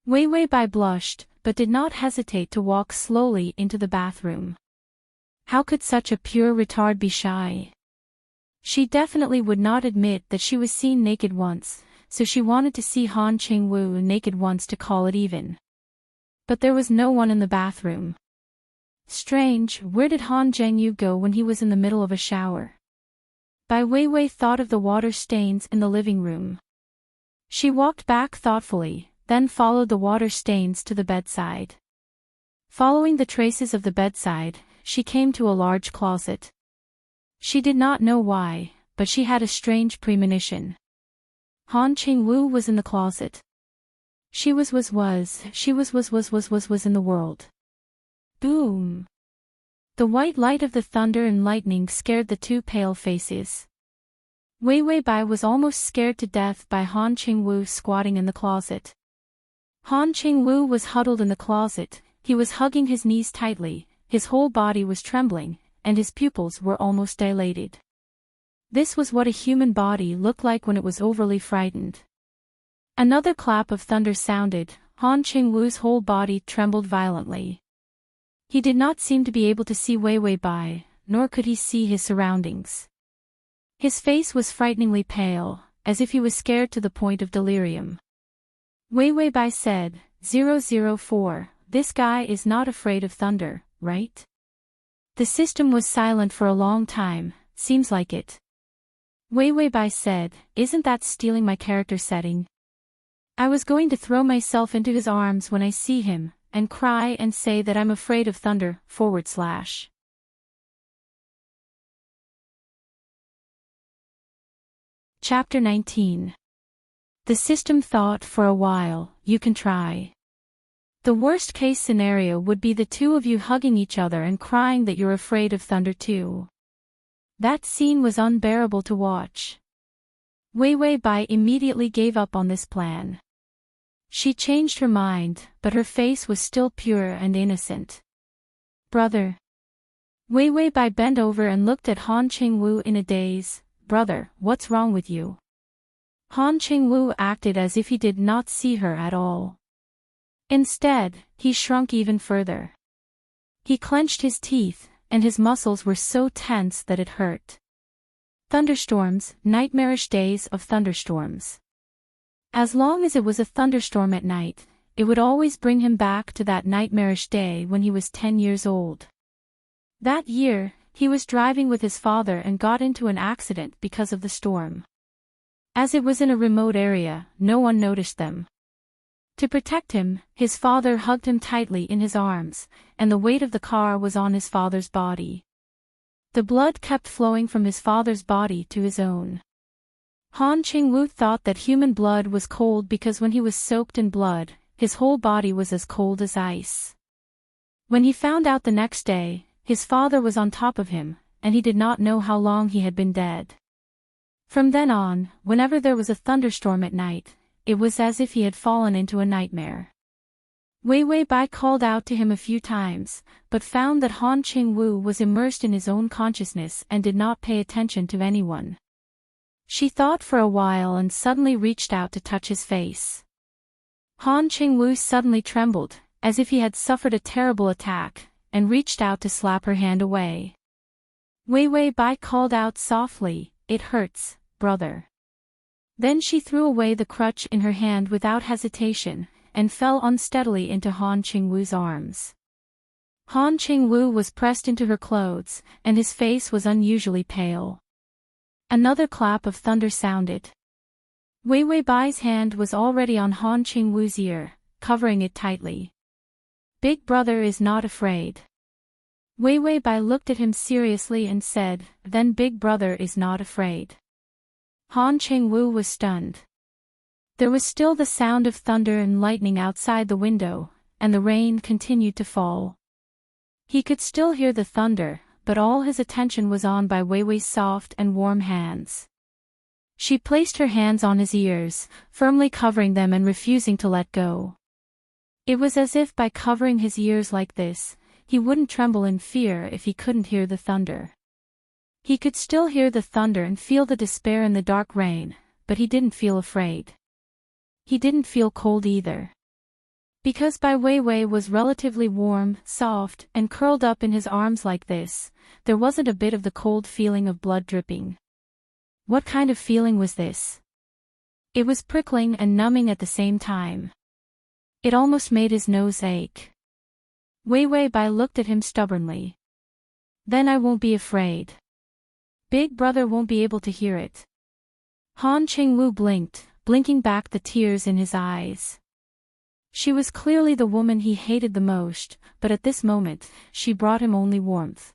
Wei Wei Bai blushed, but did not hesitate to walk slowly into the bathroom. How could such a pure retard be shy? She definitely would not admit that she was seen naked once, so she wanted to see Han Chengwu naked once to call it even. But there was no one in the bathroom. Strange, where did Han Zhengyu go when he was in the middle of a shower? Bai Wei Wei thought of the water stains in the living room. She walked back thoughtfully, then followed the water stains to the bedside. Following the traces of the bedside, she came to a large closet. She did not know why, but she had a strange premonition. Han Chengwu was in the closet. She was in the world. Boom! The white light of the thunder and lightning scared the two pale faces. Wei Wei Bai was almost scared to death by Han Chengwu squatting in the closet. Han Chengwu was huddled in the closet. He was hugging his knees tightly, his whole body was trembling, and his pupils were almost dilated. This was what a human body looked like when it was overly frightened. Another clap of thunder sounded. Han Chengwu's whole body trembled violently. He did not seem to be able to see Wei Wei Bai, nor could he see his surroundings. His face was frighteningly pale, as if he was scared to the point of delirium. Wei Wei Bai said, 004, "This guy is not afraid of thunder, right?" The system was silent for a long time. "Seems like it." Wei Wei Bai said, "Isn't that stealing my character setting? I was going to throw myself into his arms when I see him, and cry and say that I'm afraid of thunder, /." Chapter 19. The system thought for a while. You can try. The worst case scenario would be the two of you hugging each other and crying that you're afraid of thunder too. That scene was unbearable to watch. Wei Wei Bai immediately gave up on this plan. She changed her mind, but her face was still pure and innocent. "Brother." Wei Wei Bai bent over and looked at Han Chengwu in a daze. "Brother, what's wrong with you?" Han Chengwu acted as if he did not see her at all. Instead, he shrunk even further. He clenched his teeth, and his muscles were so tense that it hurt. Thunderstorms, nightmarish days of thunderstorms. As long as it was a thunderstorm at night, it would always bring him back to that nightmarish day when he was 10 years old. That year, he was driving with his father and got into an accident because of the storm. As it was in a remote area, no one noticed them. To protect him, his father hugged him tightly in his arms, and the weight of the car was on his father's body. The blood kept flowing from his father's body to his own. Han Qingwu thought that human blood was cold because when he was soaked in blood, his whole body was as cold as ice. When he found out the next day, his father was on top of him, and he did not know how long he had been dead. From then on, whenever there was a thunderstorm at night, it was as if he had fallen into a nightmare. Wei Wei Bai called out to him a few times, but found that Han Qingwu was immersed in his own consciousness and did not pay attention to anyone. She thought for a while and suddenly reached out to touch his face. Han Qingwu suddenly trembled, as if he had suffered a terrible attack, and reached out to slap her hand away. Wei Wei Bai called out softly, "It hurts, brother." Then she threw away the crutch in her hand without hesitation, and fell unsteadily into Han Qingwu's arms. Han Qingwu was pressed into her clothes, and his face was unusually pale. Another clap of thunder sounded. Wei Wei Bai's hand was already on Han Qingwu's ear, covering it tightly. "Big brother is not afraid." Wei Wei Bai looked at him seriously and said, "Then Big brother is not afraid." Han Qingwu was stunned. There was still the sound of thunder and lightning outside the window, and the rain continued to fall. He could still hear the thunder, but all his attention was on by Wei Wei's soft and warm hands. She placed her hands on his ears, firmly covering them and refusing to let go. It was as if by covering his ears like this, he wouldn't tremble in fear if he couldn't hear the thunder. He could still hear the thunder and feel the despair in the dark rain, but he didn't feel afraid. He didn't feel cold either. Because Bai Weiwei was relatively warm, soft, and curled up in his arms like this, there wasn't a bit of the cold feeling of blood dripping. What kind of feeling was this? It was prickling and numbing at the same time. It almost made his nose ache. Weiwei Bai looked at him stubbornly. "Then I won't be afraid. Big brother won't be able to hear it." Han Qingwu blinked, blinking back the tears in his eyes. She was clearly the woman he hated the most, but at this moment, she brought him only warmth.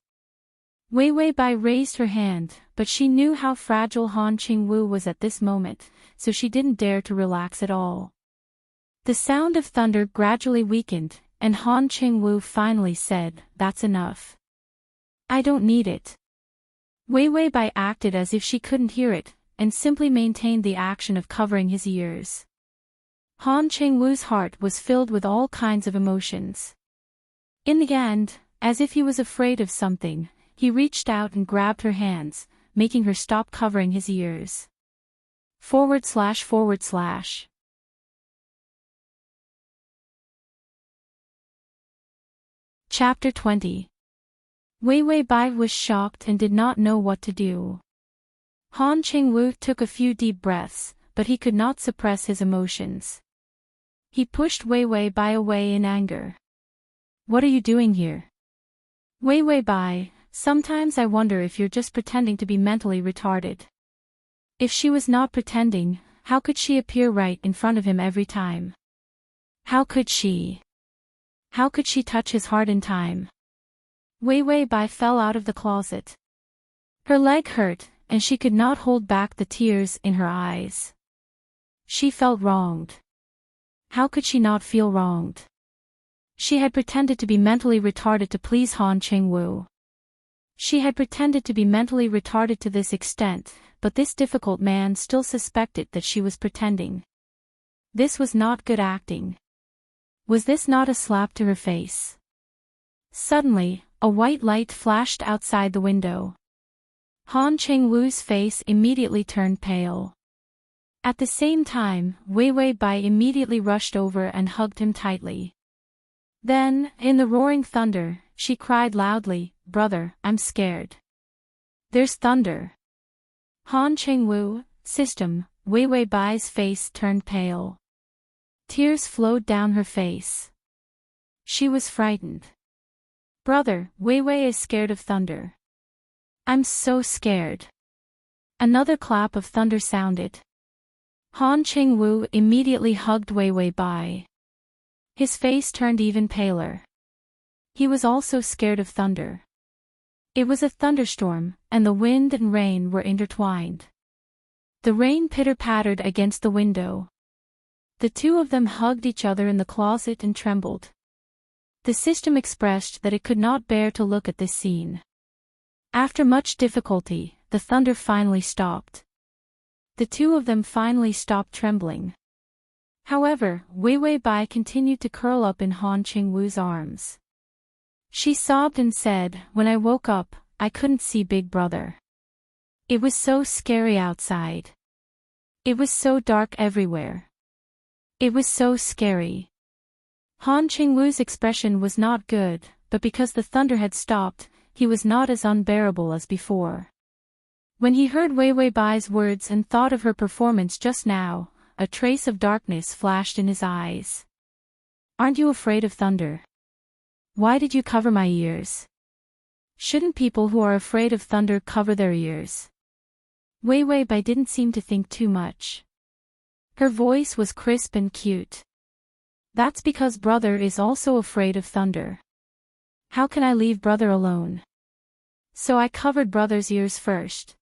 Wei Wei Bai raised her hand, but she knew how fragile Han Qingwu was at this moment, so she didn't dare to relax at all. The sound of thunder gradually weakened, and Han Qingwu finally said, "That's enough. I don't need it." Wei Wei Bai acted as if she couldn't hear it, and simply maintained the action of covering his ears. Han Qingwu's heart was filled with all kinds of emotions. In the end, as if he was afraid of something, he reached out and grabbed her hands, making her stop covering his ears. // Chapter 20. Wei Wei Bai was shocked and did not know what to do. Han Qingwu took a few deep breaths, but he could not suppress his emotions. He pushed Wei Wei Bai away in anger. "What are you doing here?" "Wei Wei Bai, sometimes I wonder if you're just pretending to be mentally retarded." If she was not pretending, how could she appear right in front of him every time? How could she? How could she touch his heart in time? Wei Wei Bai fell out of the closet. Her leg hurt, and she could not hold back the tears in her eyes. She felt wronged. How could she not feel wronged? She had pretended to be mentally retarded to please Han Qingwu. She had pretended to be mentally retarded to this extent, but this difficult man still suspected that she was pretending. This was not good acting. Was this not a slap to her face? Suddenly, a white light flashed outside the window. Han Qingwu's face immediately turned pale. At the same time, Wei Wei Bai immediately rushed over and hugged him tightly. Then, in the roaring thunder, she cried loudly, "Brother, I'm scared. There's thunder." Han Qingwu, system, Wei Wei Bai's face turned pale. Tears flowed down her face. She was frightened. Brother, Wei Wei is scared of thunder. I'm so scared. Another clap of thunder sounded. Han Qingwu immediately hugged Wei Wei Bai. His face turned even paler. He was also scared of thunder. It was a thunderstorm, and the wind and rain were intertwined. The rain pitter-pattered against the window. The two of them hugged each other in the closet and trembled. The system expressed that it could not bear to look at this scene. After much difficulty, the thunder finally stopped. The two of them finally stopped trembling. However, Wei Wei Bai continued to curl up in Han Qingwu's arms. She sobbed and said, "When I woke up, I couldn't see Big Brother. It was so scary outside. It was so dark everywhere. It was so scary." Han Qingwu's expression was not good, but because the thunder had stopped, he was not as unbearable as before. When he heard Wei Wei Bai's words and thought of her performance just now, a trace of darkness flashed in his eyes. "Aren't you afraid of thunder? Why did you cover my ears? Shouldn't people who are afraid of thunder cover their ears?" Wei Wei Bai didn't seem to think too much. Her voice was crisp and cute. "That's because brother is also afraid of thunder. How can I leave brother alone? So I covered brother's ears first.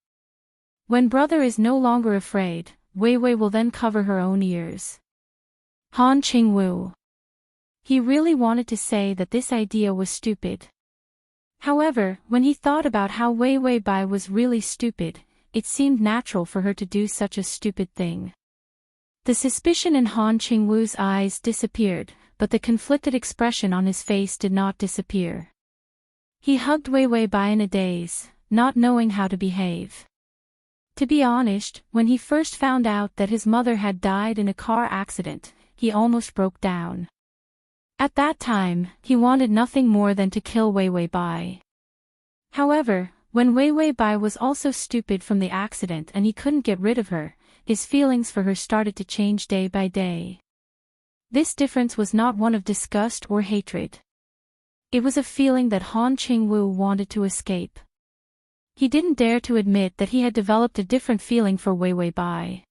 When brother is no longer afraid, Wei Wei will then cover her own ears." Han Qingwu. He really wanted to say that this idea was stupid. However, when he thought about how Wei Wei Bai was really stupid, it seemed natural for her to do such a stupid thing. The suspicion in Han Qingwu's eyes disappeared, but the conflicted expression on his face did not disappear. He hugged Wei Wei Bai in a daze, not knowing how to behave. To be honest, when he first found out that his mother had died in a car accident, he almost broke down. At that time, he wanted nothing more than to kill Wei Wei Bai. However, when Wei Wei Bai was also stupid from the accident and he couldn't get rid of her, his feelings for her started to change day by day. This difference was not one of disgust or hatred. It was a feeling that Han Qingwu wanted to escape. He didn't dare to admit that he had developed a different feeling for Wei Wei Bai.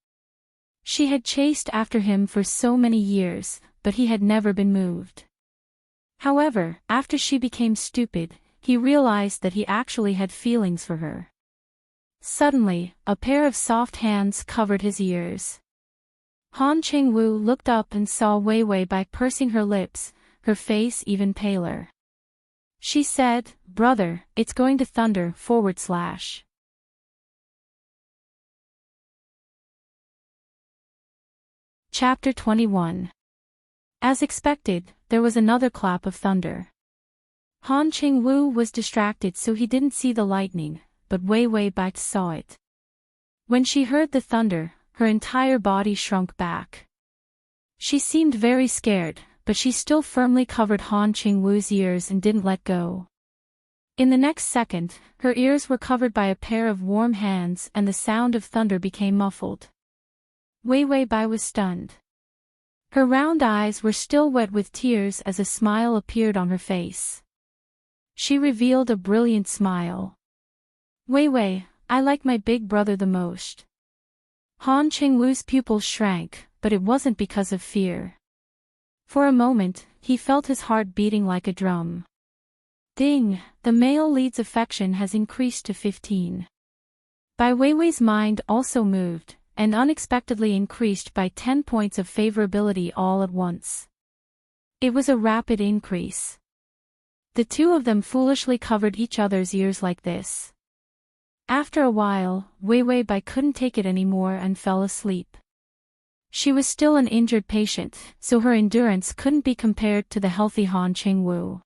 She had chased after him for so many years, but he had never been moved. However, after she became stupid, he realized that he actually had feelings for her. Suddenly, a pair of soft hands covered his ears. Han Qingwu looked up and saw Wei Wei Bai pursing her lips, her face even paler. She said, "Brother, it's going to thunder, /." Chapter 21. As expected, there was another clap of thunder. Han Qingwu was distracted so he didn't see the lightning, but Wei Wei Bai saw it. When she heard the thunder, her entire body shrunk back. She seemed very scared, but she still firmly covered Han Qingwu's ears and didn't let go. In the next second, her ears were covered by a pair of warm hands and the sound of thunder became muffled. Wei Wei Bai was stunned. Her round eyes were still wet with tears as a smile appeared on her face. She revealed a brilliant smile. "Wei Wei, I like my big brother the most." Han Qingwu's pupils shrank, but it wasn't because of fear. For a moment, he felt his heart beating like a drum. Ding, the male lead's affection has increased to 15. Bai Weiwei's mind also moved, and unexpectedly increased by 10 points of favorability all at once. It was a rapid increase. The two of them foolishly covered each other's ears like this. After a while, Wei Wei Bai couldn't take it anymore and fell asleep. She was still an injured patient, so her endurance couldn't be compared to the healthy Han Qingwu.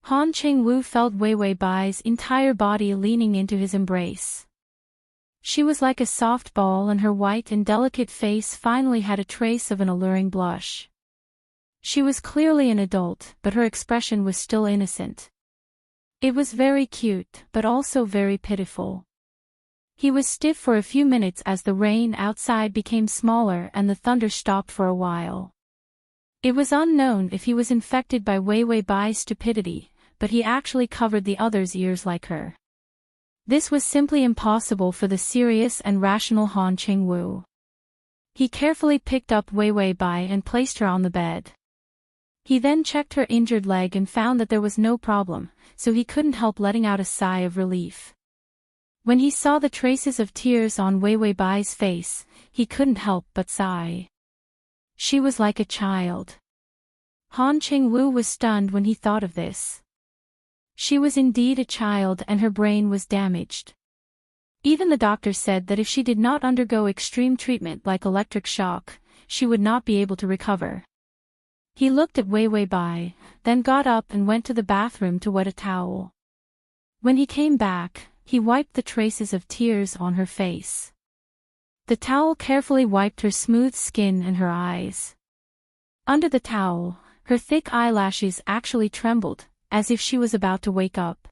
Han Qingwu felt Wei Wei Bai's entire body leaning into his embrace. She was like a soft ball and her white and delicate face finally had a trace of an alluring blush. She was clearly an adult, but her expression was still innocent. It was very cute, but also very pitiful. He was stiff for a few minutes as the rain outside became smaller and the thunder stopped for a while. It was unknown if he was infected by Wei Wei Bai's stupidity, but he actually covered the others' ears like her. This was simply impossible for the serious and rational Han Qingwu. He carefully picked up Wei Wei Bai and placed her on the bed. He then checked her injured leg and found that there was no problem, so he couldn't help letting out a sigh of relief. When he saw the traces of tears on Wei Wei Bai's face, he couldn't help but sigh. She was like a child. Han Qingwu was stunned when he thought of this. She was indeed a child and her brain was damaged. Even the doctor said that if she did not undergo extreme treatment like electric shock, she would not be able to recover. He looked at Wei Wei Bai, then got up and went to the bathroom to wet a towel. When he came back, he wiped the traces of tears on her face. The towel carefully wiped her smooth skin and her eyes. Under the towel, her thick eyelashes actually trembled, as if she was about to wake up.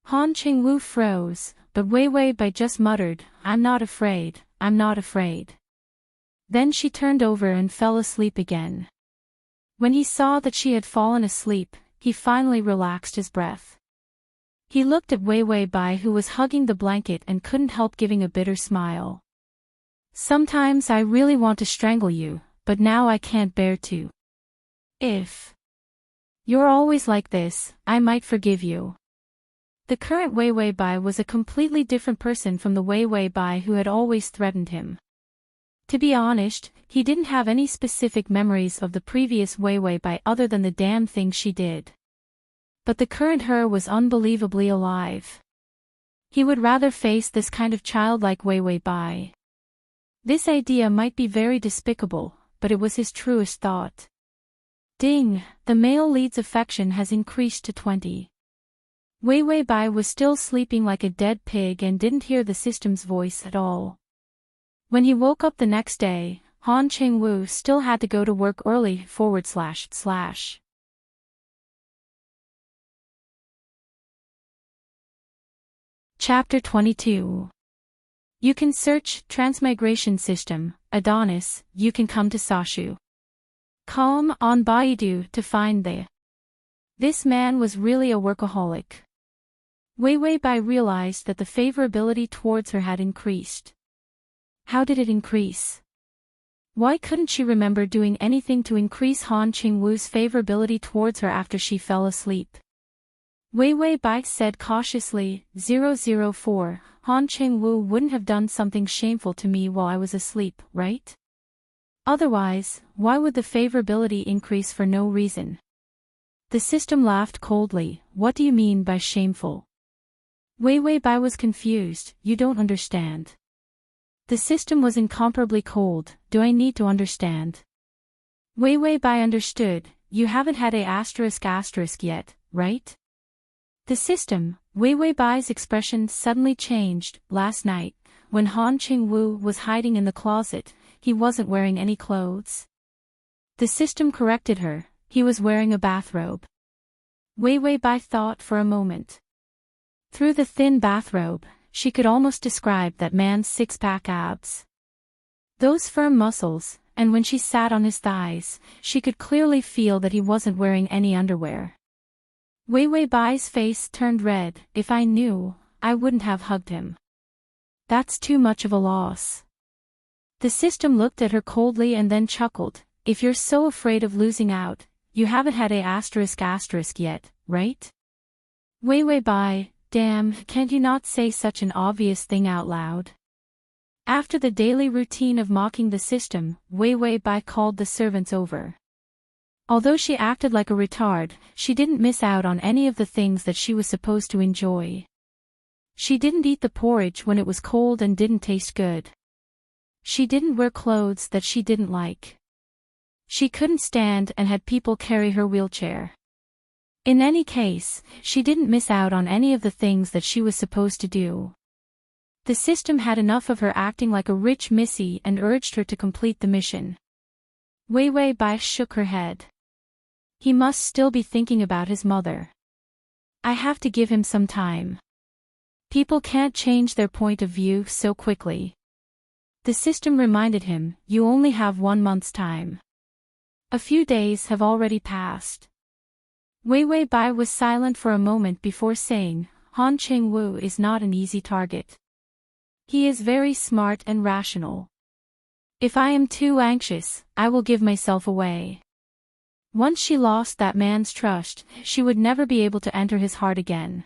Han Qingwu froze, but Wei Wei Bai just muttered, "I'm not afraid, I'm not afraid." Then she turned over and fell asleep again. When he saw that she had fallen asleep, he finally relaxed his breath. He looked at Wei Wei Bai who was hugging the blanket and couldn't help giving a bitter smile. "Sometimes I really want to strangle you, but now I can't bear to. If you're always like this, I might forgive you." The current Wei Wei Bai was a completely different person from the Wei Wei Bai who had always threatened him. To be honest, he didn't have any specific memories of the previous Wei Wei Bai other than the damn thing she did. But the current her was unbelievably alive. He would rather face this kind of childlike Wei Wei Bai. This idea might be very despicable, but it was his truest thought. Ding, the male lead's affection has increased to 20. Wei Wei Bai was still sleeping like a dead pig and didn't hear the system's voice at all. When he woke up the next day, Han Qingwu still had to go to work early. // Chapter 22. You can search Transmigration System, Adonis, you can come to Sashu.com on Baidu to find This man was really a workaholic. Wei Wei Bai realized that the favorability towards her had increased. How did it increase? Why couldn't she remember doing anything to increase Han Qingwu's favorability towards her after she fell asleep? Wei Wei Bai said cautiously, 004, Han Qingwu wouldn't have done something shameful to me while I was asleep, right? Otherwise, why would the favorability increase for no reason? The system laughed coldly. What do you mean by shameful? Wei Wei Bai was confused. You don't understand. The system was incomparably cold. Do I need to understand? Wei Wei Bai understood. You haven't had *** yet, right? The system, Wei Wei Bai's expression suddenly changed. Last night, when Han Qingwu was hiding in the closet, he wasn't wearing any clothes. The system corrected her. He was wearing a bathrobe. Wei Wei Bai thought for a moment. Through the thin bathrobe, she could almost describe that man's six-pack abs. Those firm muscles, and when she sat on his thighs, she could clearly feel that he wasn't wearing any underwear. Wei Wei Bai's face turned red. If I knew, I wouldn't have hugged him. That's too much of a loss. The system looked at her coldly and then chuckled. If you're so afraid of losing out, you haven't had *** yet, right? Wei Wei Bai, damn, can't you not say such an obvious thing out loud? After the daily routine of mocking the system, Wei Wei Bai called the servants over. Although she acted like a retard, she didn't miss out on any of the things that she was supposed to enjoy. She didn't eat the porridge when it was cold and didn't taste good. She didn't wear clothes that she didn't like. She couldn't stand and had people carry her wheelchair. In any case, she didn't miss out on any of the things that she was supposed to do. The system had enough of her acting like a rich missy and urged her to complete the mission. Wei Wei Bai shook her head. He must still be thinking about his mother. I have to give him some time. People can't change their point of view so quickly. The system reminded him, you only have 1 month's time. A few days have already passed. Wei Wei Bai was silent for a moment before saying, Han Qingwu is not an easy target. He is very smart and rational. If I am too anxious, I will give myself away. Once she lost that man's trust, she would never be able to enter his heart again.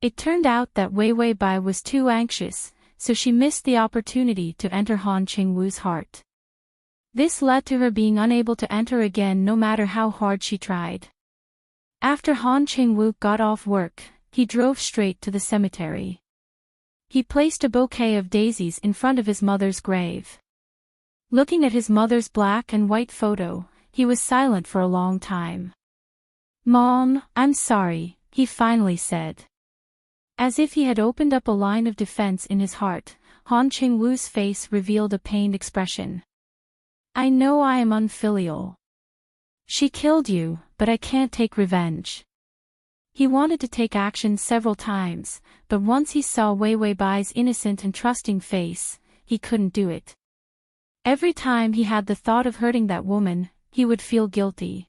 It turned out that Wei Wei Bai was too anxious, so she missed the opportunity to enter Han Qingwu's heart. This led to her being unable to enter again no matter how hard she tried. After Han Qingwu got off work, he drove straight to the cemetery. He placed a bouquet of daisies in front of his mother's grave. Looking at his mother's black and white photo, he was silent for a long time. "Mom, I'm sorry," he finally said. As if he had opened up a line of defense in his heart, Han Qingwu's face revealed a pained expression. "I know I am unfilial. She killed you, but I can't take revenge." He wanted to take action several times, but once he saw Wei Wei Bai's innocent and trusting face, he couldn't do it. Every time he had the thought of hurting that woman, he would feel guilty.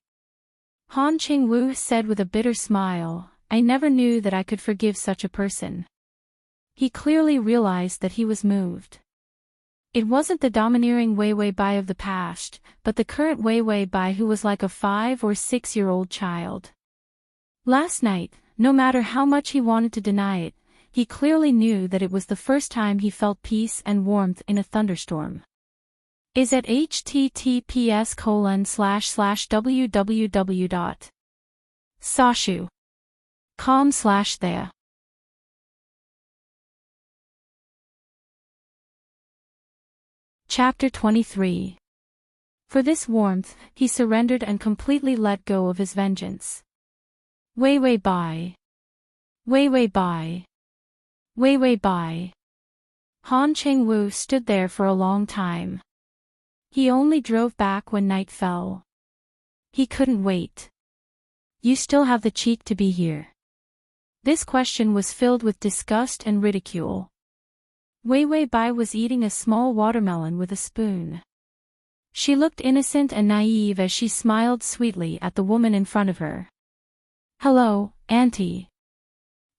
Han Qingwu said with a bitter smile, "I never knew that I could forgive such a person." He clearly realized that he was moved. It wasn't the domineering Wei Wei Bai of the past, but the current Wei Wei Bai who was like a 5- or 6-year-old child. Last night, no matter how much he wanted to deny it, he clearly knew that it was the first time he felt peace and warmth in a thunderstorm. Is at https://www.sashu.com/there. Chapter 23. For this warmth, he surrendered and completely let go of his vengeance. Wei Wei Bai. Wei Wei Bai. Wei Wei Bai. Han Qingwu stood there for a long time. He only drove back when night fell. He couldn't wait. "You still have the cheek to be here?" This question was filled with disgust and ridicule. Wei Wei Bai was eating a small watermelon with a spoon. She looked innocent and naive as she smiled sweetly at the woman in front of her. "Hello, Auntie."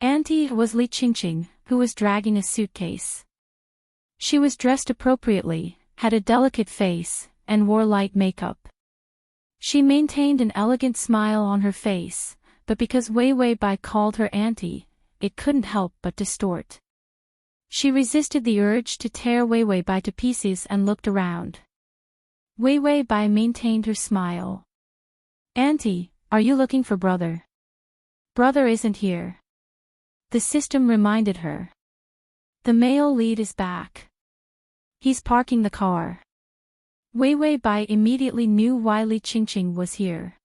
Auntie was Li Qingqing, who was dragging a suitcase. She was dressed appropriately, had a delicate face, and wore light makeup. She maintained an elegant smile on her face, but because Wei Wei Bai called her Auntie, it couldn't help but distort. She resisted the urge to tear Wei Wei Bai to pieces and looked around. Wei Wei Bai maintained her smile. "Auntie, are you looking for brother?" "Brother isn't here." The system reminded her. "The male lead is back. He's parking the car." Wei Wei Bai immediately knew why Li Qingqing was here.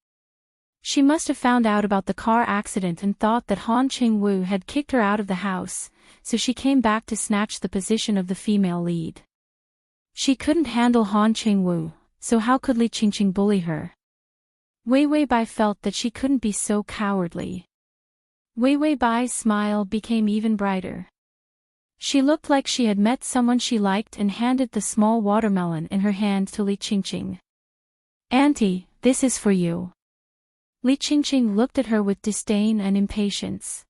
She must have found out about the car accident and thought that Han Qingwu had kicked her out of the house, so she came back to snatch the position of the female lead. She couldn't handle Han Qingwu, so how could Li Qingqing bully her? Wei Wei Bai felt that she couldn't be so cowardly. Wei Wei Bai's smile became even brighter. She looked like she had met someone she liked and handed the small watermelon in her hand to Li Qingqing. "Auntie, this is for you." Li Qingqing looked at her with disdain and impatience.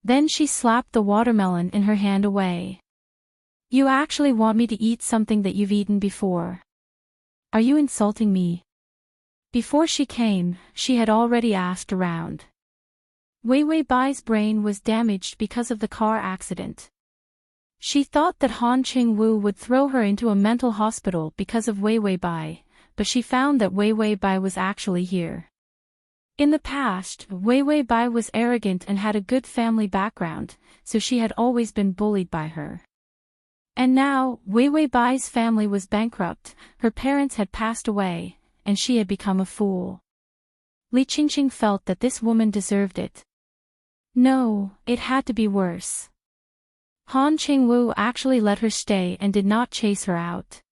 Then she slapped the watermelon in her hand away. "You actually want me to eat something that you've eaten before? Are you insulting me?" Before she came, she had already asked around. Wei Wei Bai's brain was damaged because of the car accident. She thought that Han Qingwu would throw her into a mental hospital because of Wei Wei Bai, but she found that Wei Wei Bai was actually here. In the past, Wei Wei Bai was arrogant and had a good family background, so she had always been bullied by her. And now, Wei Wei Bai's family was bankrupt, her parents had passed away, and she had become a fool. Li Qingqing felt that this woman deserved it. No, it had to be worse. Han Qingwu actually let her stay and did not chase her out.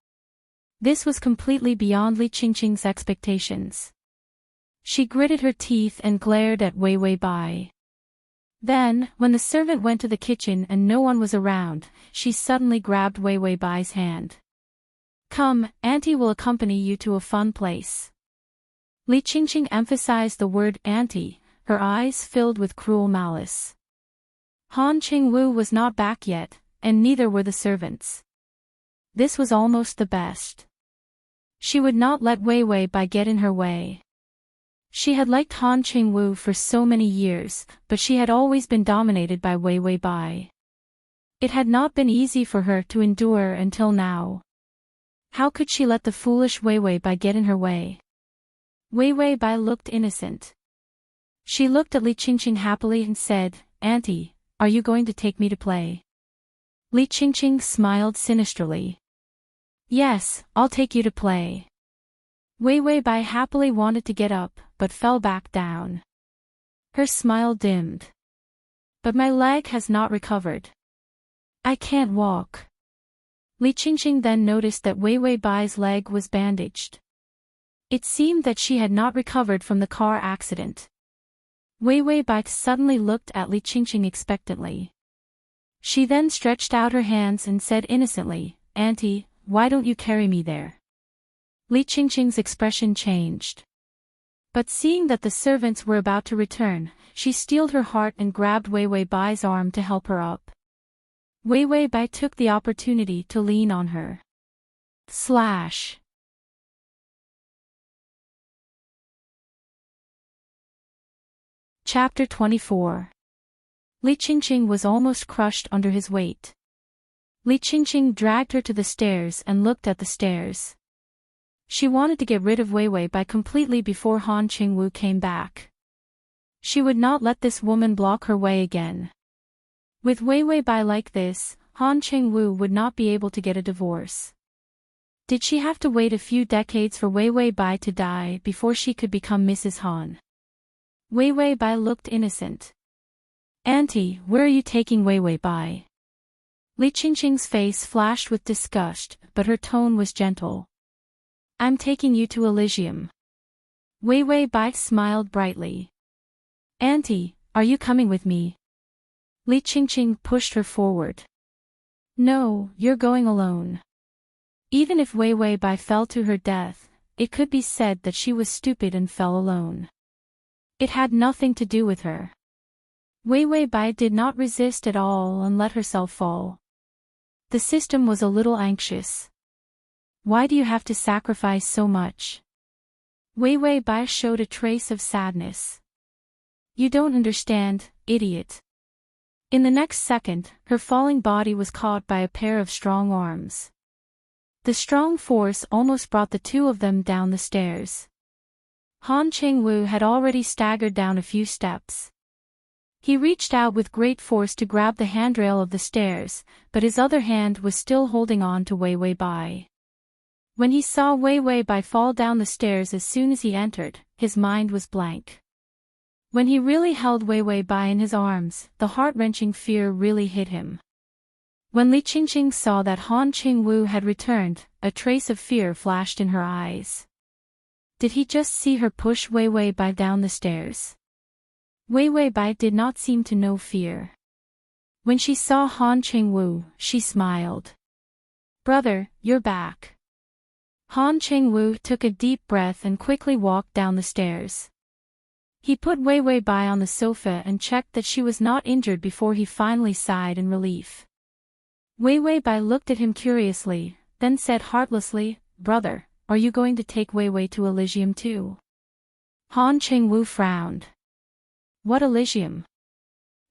This was completely beyond Li Qingqing's expectations. She gritted her teeth and glared at Wei Wei Bai. Then, when the servant went to the kitchen and no one was around, she suddenly grabbed Wei Wei Bai's hand. "Come, Auntie will accompany you to a fun place." Li Qingqing emphasized the word auntie, her eyes filled with cruel malice. Han Qingwu was not back yet, and neither were the servants. This was almost the best. She would not let Wei Wei Bai get in her way. She had liked Han Qingwu for so many years, but she had always been dominated by Wei Wei Bai. It had not been easy for her to endure until now. How could she let the foolish Wei Wei Bai get in her way? Wei Wei Bai looked innocent. She looked at Li Qingqing happily and said, "Auntie, are you going to take me to play?" Li Qingqing smiled sinisterly. "Yes, I'll take you to play." Wei Wei Bai happily wanted to get up, but fell back down. Her smile dimmed. "But my leg has not recovered. I can't walk." Li Qingqing then noticed that Wei Wei Bai's leg was bandaged. It seemed that she had not recovered from the car accident. Wei Wei Bai suddenly looked at Li Qingqing expectantly. She then stretched out her hands and said innocently, "Auntie, why don't you carry me there?" Li Qingqing's expression changed. But seeing that the servants were about to return, she steeled her heart and grabbed Wei Wei Bai's arm to help her up. Wei Wei Bai took the opportunity to lean on her. Slash. Chapter 24. Li Qingqing was almost crushed under his weight. Li Qingqing dragged her to the stairs and looked at the stairs. She wanted to get rid of Wei Wei Bai completely before Han Qingwu came back. She would not let this woman block her way again. With Wei Wei Bai like this, Han Qingwu would not be able to get a divorce. Did she have to wait a few decades for Wei Wei Bai to die before she could become Mrs. Han? Wei Wei Bai looked innocent. "Auntie, where are you taking Wei Wei Bai?" Li Qingqing's face flashed with disgust, but her tone was gentle. "I'm taking you to Elysium." Wei Wei Bai smiled brightly. "Auntie, are you coming with me?" Li Qingqing pushed her forward. "No, you're going alone." Even if Wei Wei Bai fell to her death, it could be said that she was stupid and fell alone. It had nothing to do with her. Wei Wei Bai did not resist at all and let herself fall. The system was a little anxious. "Why do you have to sacrifice so much?" Wei Wei Bai showed a trace of sadness. "You don't understand, idiot." In the next second, her falling body was caught by a pair of strong arms. The strong force almost brought the two of them down the stairs. Han Qingwu had already staggered down a few steps. He reached out with great force to grab the handrail of the stairs, but his other hand was still holding on to Wei Wei Bai. When he saw Wei Wei Bai fall down the stairs as soon as he entered, his mind was blank. When he really held Wei Wei Bai in his arms, the heart-wrenching fear really hit him. When Li Qingqing saw that Han Qingwu had returned, a trace of fear flashed in her eyes. Did he just see her push Wei Wei Bai down the stairs? Wei Wei Bai did not seem to know fear. When she saw Han Qingwu, she smiled. "Brother, you're back." Han Qingwu took a deep breath and quickly walked down the stairs. He put Wei Wei Bai on the sofa and checked that she was not injured before he finally sighed in relief. Wei Wei Bai looked at him curiously, then said heartlessly, "Brother, are you going to take Wei Wei to Elysium too?" Han Qingwu frowned. "What Elysium?"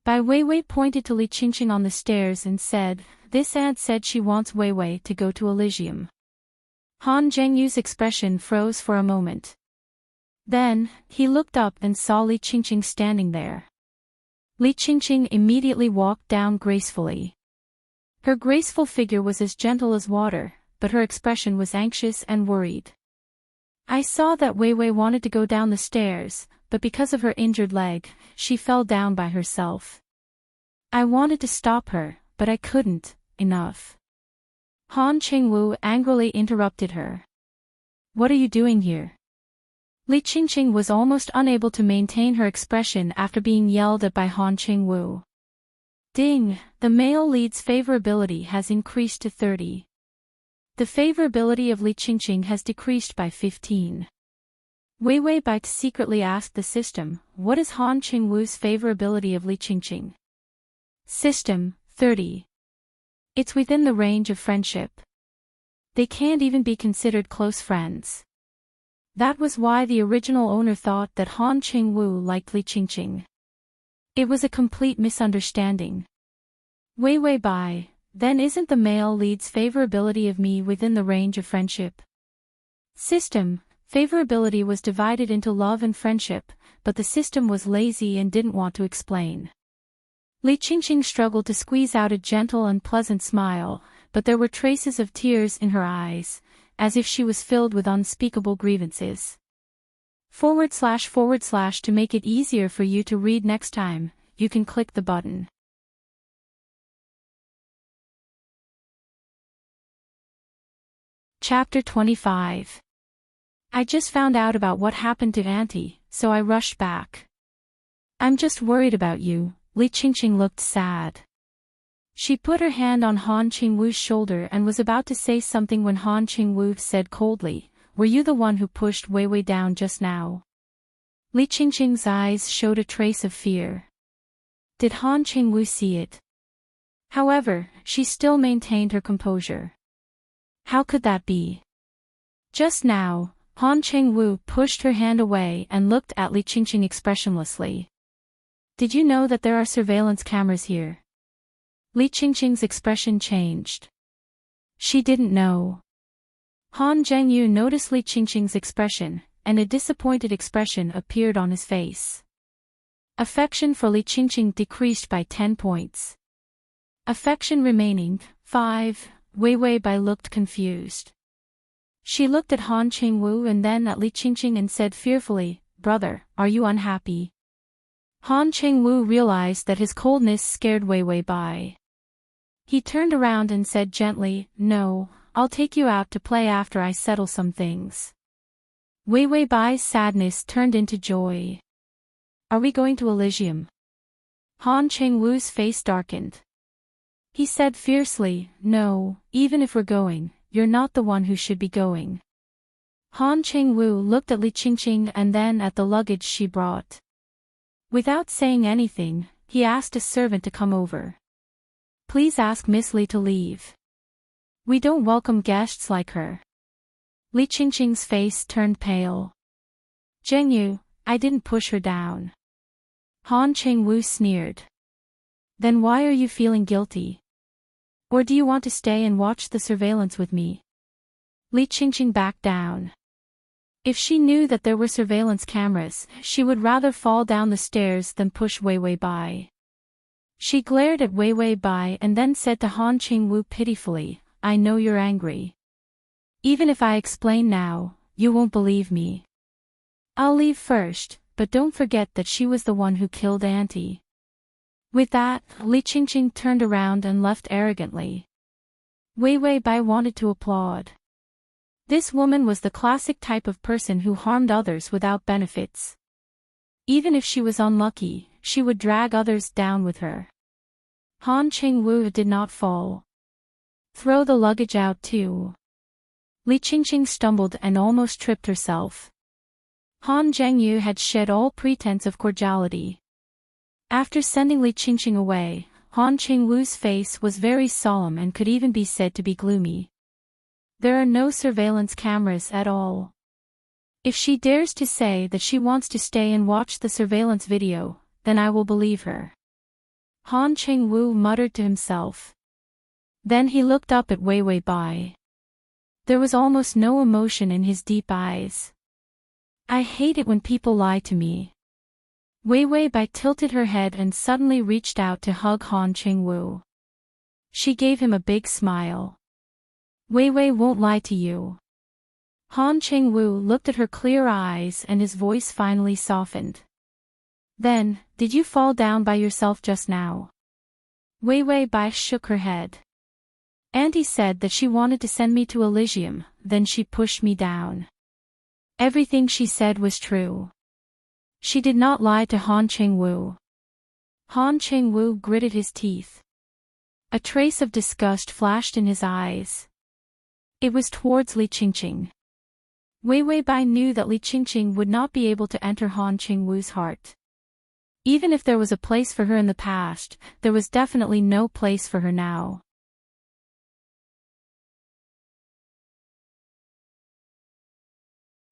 Bai Wei Wei pointed to Li Qingqing on the stairs and said, "This aunt said she wants Wei Wei to go to Elysium." Han Zhengyu's expression froze for a moment. Then, he looked up and saw Li Qingqing standing there. Li Qingqing immediately walked down gracefully. Her graceful figure was as gentle as water, but her expression was anxious and worried. "I saw that Wei Wei wanted to go down the stairs, but because of her injured leg, she fell down by herself. I wanted to stop her, but I couldn't, enough." Han Qingwu angrily interrupted her. "What are you doing here?" Li Qingqing was almost unable to maintain her expression after being yelled at by Han Qingwu. Ding, the male lead's favorability has increased to 30. The favorability of Li Qingqing has decreased by 15. Wei Wei Bai secretly asked the system, what is Han Qingwu's favorability of Li Qingqing? System, 30. It's within the range of friendship. They can't even be considered close friends. That was why the original owner thought that Han Qingwu liked Li Qingqing. It was a complete misunderstanding. Wei Wei Bai, then isn't the male lead's favorability of me within the range of friendship? System, favorability was divided into love and friendship, but the system was lazy and didn't want to explain. Li Qingqing struggled to squeeze out a gentle and pleasant smile, but there were traces of tears in her eyes, as if she was filled with unspeakable grievances. // to make it easier for you to read next time, you can click the button. Chapter 25. I just found out about what happened to Auntie, so I rushed back. I'm just worried about you. Li Qingqing looked sad. She put her hand on Han Qingwu's shoulder and was about to say something when Han Qingwu said coldly, were you the one who pushed Wei Wei down just now? Li Qingqing's eyes showed a trace of fear. Did Han Qingwu see it? However, she still maintained her composure. How could that be? Just now, Han Qingwu pushed her hand away and looked at Li Qingqing expressionlessly. Did you know that there are surveillance cameras here? Li Qingqing's expression changed. She didn't know. Han Zhengyu noticed Li Qingqing's expression, and a disappointed expression appeared on his face. Affection for Li Qingqing decreased by 10 points. Affection remaining, 5, Wei Wei Bai looked confused. She looked at Han Qingwu and then at Li Qingqing and said fearfully, brother, are you unhappy? Han Qingwu realized that his coldness scared Wei Wei Bai. He turned around and said gently, no, I'll take you out to play after I settle some things. Wei Wei Bai's sadness turned into joy. Are we going to Elysium? Han Qingwu's face darkened. He said fiercely, no, even if we're going, you're not the one who should be going. Han Qingwu looked at Li Qingqing and then at the luggage she brought. Without saying anything, he asked a servant to come over. Please ask Miss Li to leave. We don't welcome guests like her. Li Qingqing's face turned pale. Zhengyu, I didn't push her down. Han Qingwu sneered. Then why are you feeling guilty? Or do you want to stay and watch the surveillance with me? Li Qingqing backed down. If she knew that there were surveillance cameras, she would rather fall down the stairs than push Wei Wei Bai. She glared at Wei Wei Bai and then said to Han Qingwu pitifully, I know you're angry. Even if I explain now, you won't believe me. I'll leave first, but don't forget that she was the one who killed Auntie. With that, Li Qingqing turned around and left arrogantly. Wei Wei Bai wanted to applaud. This woman was the classic type of person who harmed others without benefits. Even if she was unlucky, she would drag others down with her. Han Qingwu did not fall. Throw the luggage out too. Li Qingqing stumbled and almost tripped herself. Han Zhengyu had shed all pretense of cordiality. After sending Li Qingqing away, Han Qingwu's face was very solemn and could even be said to be gloomy. There are no surveillance cameras at all. If she dares to say that she wants to stay and watch the surveillance video, then I will believe her. Han Qingwu muttered to himself. Then he looked up at Wei Wei Bai. There was almost no emotion in his deep eyes. I hate it when people lie to me. Wei Wei Bai tilted her head and suddenly reached out to hug Han Qingwu. She gave him a big smile. Wei Wei won't lie to you. Han Qingwu looked at her clear eyes and his voice finally softened. Then, did you fall down by yourself just now? Wei Wei Bai shook her head. Auntie said that she wanted to send me to Elysium, then she pushed me down. Everything she said was true. She did not lie to Han Qingwu. Han Qingwu gritted his teeth. A trace of disgust flashed in his eyes. It was towards Li Qingqing. Wei Wei Bai knew that Li Qingqing would not be able to enter Han Qingwu's heart. Even if there was a place for her in the past, there was definitely no place for her now.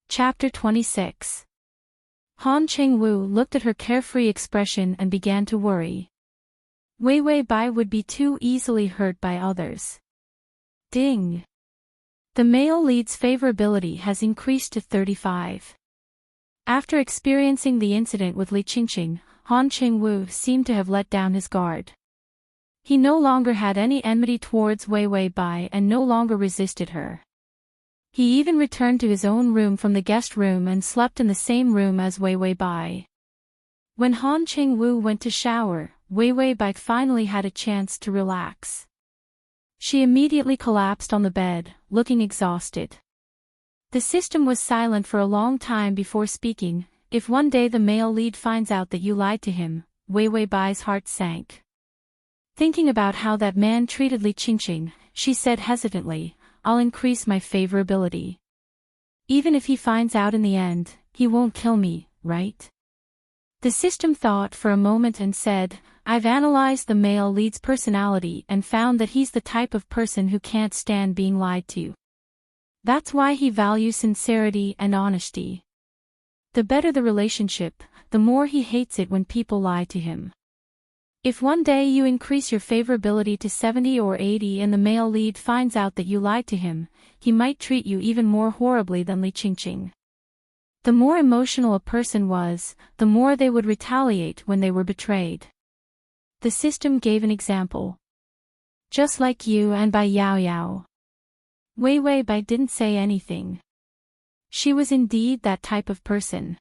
Chapter 26. Han Qingwu looked at her carefree expression and began to worry. Wei Wei Bai would be too easily hurt by others. Ding! The male lead's favorability has increased to 35. After experiencing the incident with Li Qingqing, Han Qingwu seemed to have let down his guard. He no longer had any enmity towards Wei Wei Bai and no longer resisted her. He even returned to his own room from the guest room and slept in the same room as Wei Wei Bai. When Han Qingwu went to shower, Wei Wei Bai finally had a chance to relax. She immediately collapsed on the bed, looking exhausted. The system was silent for a long time before speaking. If one day the male lead finds out that you lied to him, Wei Wei Bai's heart sank. Thinking about how that man treated Li Qingqing, she said hesitantly, I'll increase my favorability. Even if he finds out in the end, he won't kill me, right? The system thought for a moment and said, I've analyzed the male lead's personality and found that he's the type of person who can't stand being lied to. That's why he values sincerity and honesty. The better the relationship, the more he hates it when people lie to him. If one day you increase your favorability to 70 or 80 and the male lead finds out that you lied to him, he might treat you even more horribly than Li Qingqing. The more emotional a person was, the more they would retaliate when they were betrayed. The system gave an example. Just like you and Bai Yao Yao. Wei Wei Bai didn't say anything. She was indeed that type of person.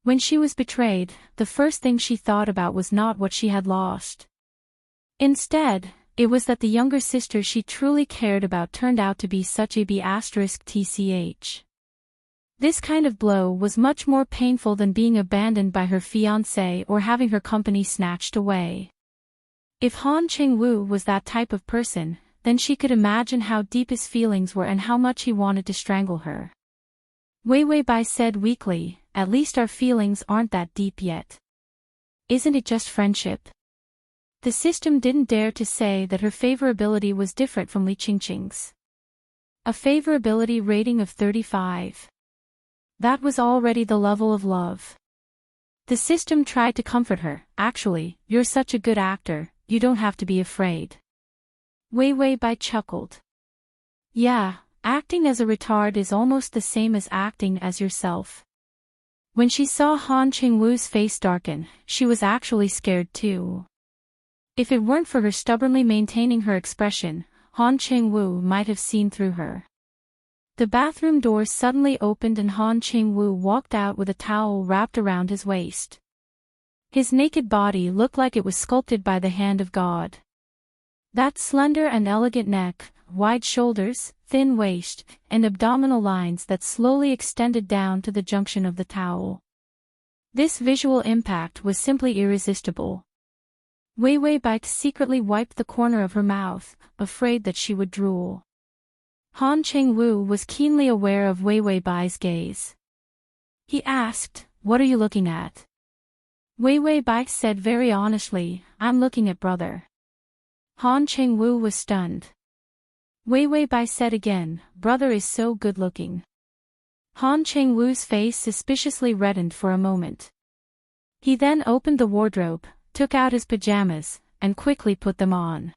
When she was betrayed, the first thing she thought about was not what she had lost. Instead, it was that the younger sister she truly cared about turned out to be such a B***tch. This kind of blow was much more painful than being abandoned by her fiancé or having her company snatched away. If Han Qingwu was that type of person, then she could imagine how deep his feelings were and how much he wanted to strangle her. Wei Wei Bai said weakly, at least our feelings aren't that deep yet. Isn't it just friendship? The system didn't dare to say that her favorability was different from Li Qingqing's. A favorability rating of 35. That was already the level of love. The system tried to comfort her, actually, you're such a good actor, you don't have to be afraid. Wei Wei Bai chuckled. Yeah, acting as a retard is almost the same as acting as yourself. When she saw Han Qingwu's face darken, she was actually scared too. If it weren't for her stubbornly maintaining her expression, Han Qingwu might have seen through her. The bathroom door suddenly opened and Han Qingwu walked out with a towel wrapped around his waist. His naked body looked like it was sculpted by the hand of God. That slender and elegant neck, wide shoulders, thin waist, and abdominal lines that slowly extended down to the junction of the towel. This visual impact was simply irresistible. Wei Wei Bai secretly wiped the corner of her mouth, afraid that she would drool. Han Qingwu was keenly aware of Wei Wei Bai's gaze. He asked, "What are you looking at?" Wei Wei Bai said very honestly, "I'm looking at brother." Han Qingwu was stunned. Wei Wei Bai said again, "Brother is so good-looking." Han Qingwu's face suspiciously reddened for a moment. He then opened the wardrobe, took out his pajamas, and quickly put them on.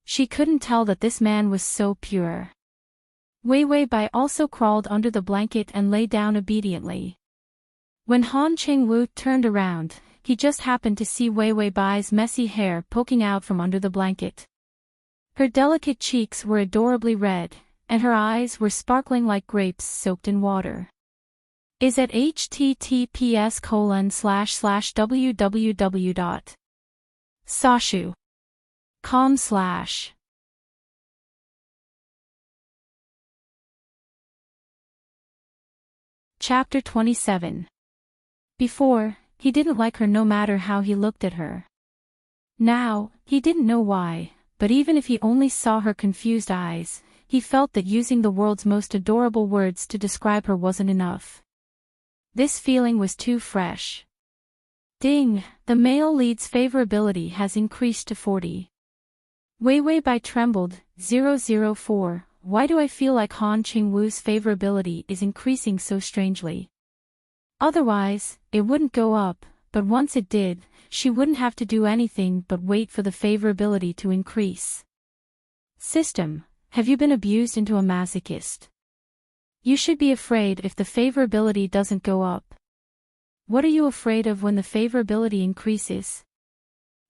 She couldn't tell that this man was so pure. Wei Wei Bai also crawled under the blanket and lay down obediently. When Han Qingwu turned around, he just happened to see Wei Wei Bai's messy hair poking out from under the blanket. Her delicate cheeks were adorably red, and her eyes were sparkling like grapes soaked in water. Is at https://www.sashu.com/ Chapter 27. Before, he didn't like her no matter how he looked at her. Now, he didn't know why, but even if he only saw her confused eyes, he felt that using the world's most adorable words to describe her wasn't enough. This feeling was too fresh. Ding, the male lead's favorability has increased to 40. Wei Wei Bai trembled. 004, why do I feel like Han Qingwu's favorability is increasing so strangely? Otherwise, it wouldn't go up, but once it did, she wouldn't have to do anything but wait for the favorability to increase. System, have you been abused into a masochist? You should be afraid if the favorability doesn't go up. What are you afraid of when the favorability increases?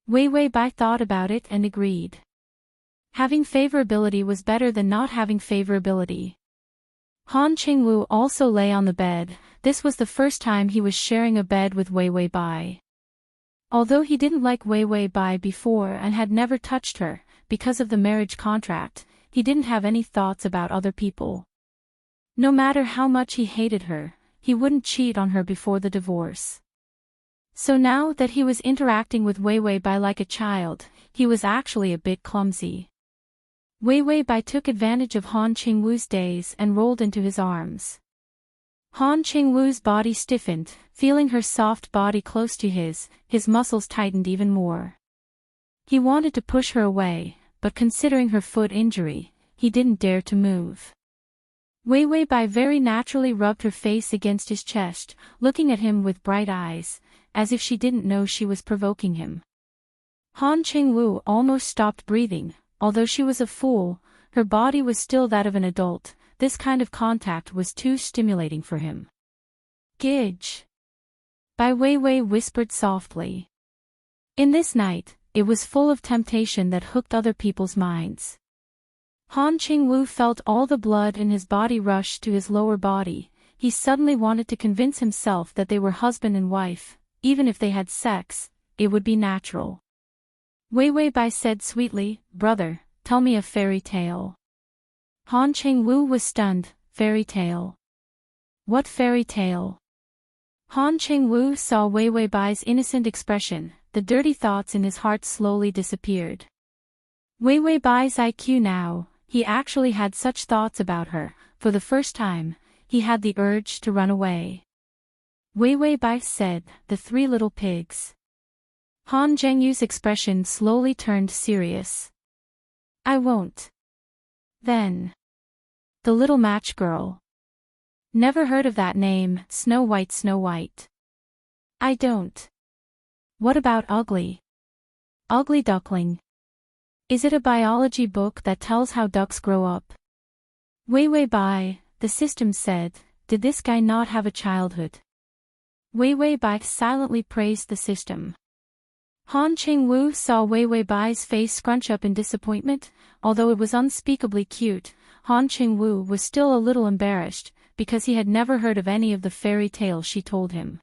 Wei Wei Bai thought about it and agreed. Having favorability was better than not having favorability. Han Qingwu also lay on the bed. This was the first time he was sharing a bed with Wei Wei Bai. Although he didn't like Wei Wei Bai before and had never touched her, because of the marriage contract, he didn't have any thoughts about other people. No matter how much he hated her, he wouldn't cheat on her before the divorce. So now that he was interacting with Wei Wei Bai like a child, he was actually a bit clumsy. Wei Wei Bai took advantage of Han Qingwu's daze and rolled into his arms. Han Qingwu's body stiffened, feeling her soft body close to his muscles tightened even more. He wanted to push her away, but considering her foot injury, he didn't dare to move. Wei Wei Bai very naturally rubbed her face against his chest, looking at him with bright eyes, as if she didn't know she was provoking him. Han Qingwu almost stopped breathing. Although she was a fool, her body was still that of an adult. This kind of contact was too stimulating for him. Gidge. Bai Wei Wei whispered softly. In this night, it was full of temptation that hooked other people's minds. Han Qingwu felt all the blood in his body rush to his lower body. He suddenly wanted to convince himself that they were husband and wife. Even if they had sex, it would be natural. Wei Wei Bai said sweetly, "Brother, tell me a fairy tale." Han Qingwu was stunned. Fairy tale? What fairy tale? Han Qingwu saw Wei Wei Bai's innocent expression. The dirty thoughts in his heart slowly disappeared. Wei Wei Bai's IQ now, he actually had such thoughts about her. For the first time, he had the urge to run away. Wei Wei Bai said, "The three little pigs." Han Zhengyu's expression slowly turned serious. I won't. Then. The little match girl. Never heard of that name, Snow White Snow White. I don't. What about Ugly? Ugly Duckling. Is it a biology book that tells how ducks grow up? Wei Wei Bai, the system said, did this guy not have a childhood? Wei Wei Bai silently praised the system. Han Qingwu saw Wei Wei Bai's face scrunch up in disappointment. Although it was unspeakably cute, Han Qingwu was still a little embarrassed, because he had never heard of any of the fairy tales she told him.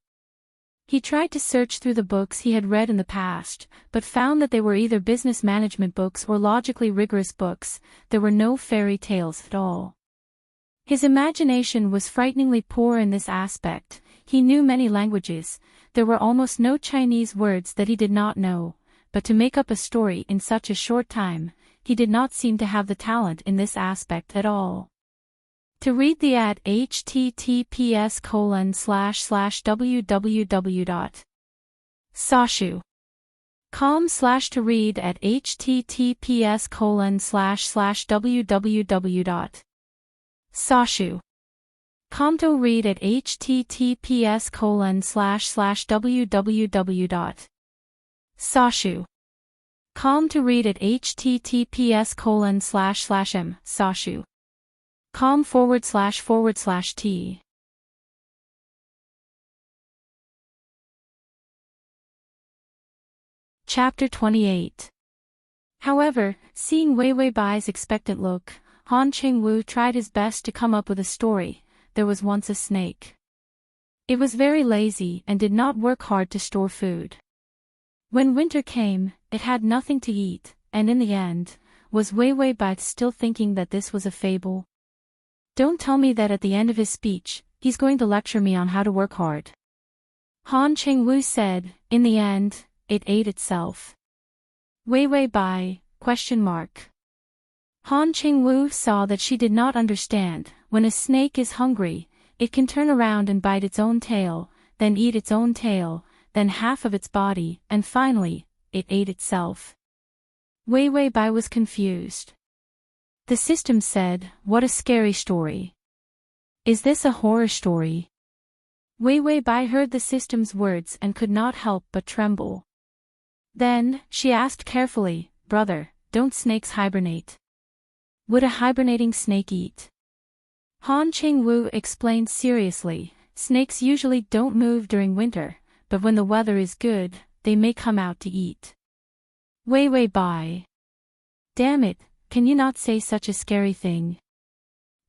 He tried to search through the books he had read in the past, but found that they were either business management books or logically rigorous books. There were no fairy tales at all. His imagination was frighteningly poor in this aspect. He knew many languages. There were almost no Chinese words that he did not know, but to make up a story in such a short time, he did not seem to have the talent in this aspect at all. To read the ad https://www.sashu.com/ to read at https://www.sashu.com to read at https://www.sashu.com to read at https://m/sashu.com//t. Chapter 28. However, seeing Wei Wei Bai's expectant look, Han Qingwu tried his best to come up with a story. There was once a snake. It was very lazy and did not work hard to store food. When winter came, it had nothing to eat, and in the end, was Wei Wei Bai still thinking that this was a fable? Don't tell me that at the end of his speech, he's going to lecture me on how to work hard. Han Qingwu said, in the end, it ate itself. Wei Wei Bai, ? Han Qingwu saw that she did not understand. When a snake is hungry, it can turn around and bite its own tail, then eat its own tail, then half of its body, and finally, it ate itself. Wei Wei Bai was confused. The system said, "What a scary story. Is this a horror story?" Wei Wei Bai heard the system's words and could not help but tremble. Then, she asked carefully, "Brother, don't snakes hibernate? Would a hibernating snake eat?" Han Qingwu explained seriously, "Snakes usually don't move during winter, but when the weather is good, they may come out to eat." Wei Wei Bai. Damn it, can you not say such a scary thing?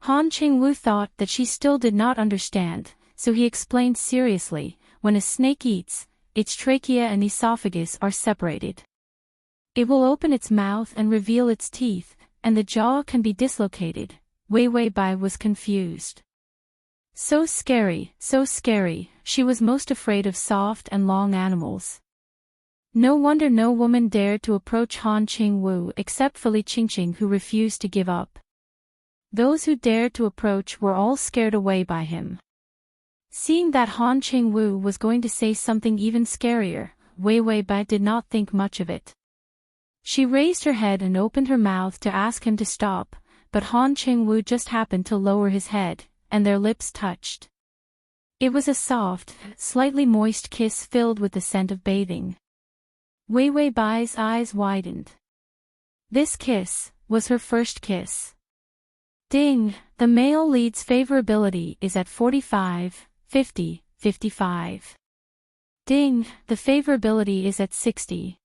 Han Qingwu thought that she still did not understand, so he explained seriously, when a snake eats, its trachea and esophagus are separated. It will open its mouth and reveal its teeth, and the jaw can be dislocated. Wei Wei Bai was confused. So scary, she was most afraid of soft and long animals. No wonder no woman dared to approach Han Qingwu except for Li Qingqing, who refused to give up. Those who dared to approach were all scared away by him. Seeing that Han Qingwu was going to say something even scarier, Wei Wei Bai did not think much of it. She raised her head and opened her mouth to ask him to stop, but Han Qingwu just happened to lower his head, and their lips touched. It was a soft, slightly moist kiss filled with the scent of bathing. Wei Wei Bai's eyes widened. This kiss was her first kiss. Ding, the male lead's favorability is at 45, 50, 55. Ding, the favorability is at 60.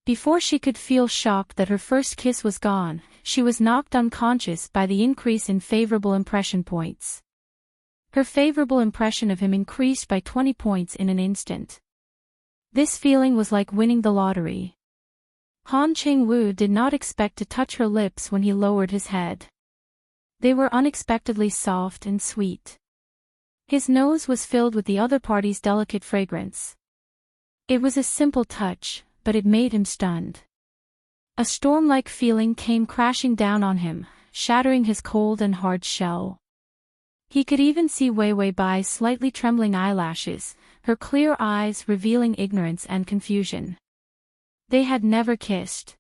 Before she could feel shocked that her first kiss was gone, she was knocked unconscious by the increase in favorable impression points. Her favorable impression of him increased by 20 points in an instant. This feeling was like winning the lottery. Han Qingwu did not expect to touch her lips when he lowered his head. They were unexpectedly soft and sweet. His nose was filled with the other party's delicate fragrance. It was a simple touch, but it made him stunned. A storm-like feeling came crashing down on him, shattering his cold and hard shell. He could even see Wei Wei Bai's slightly trembling eyelashes, her clear eyes revealing ignorance and confusion. They had never kissed.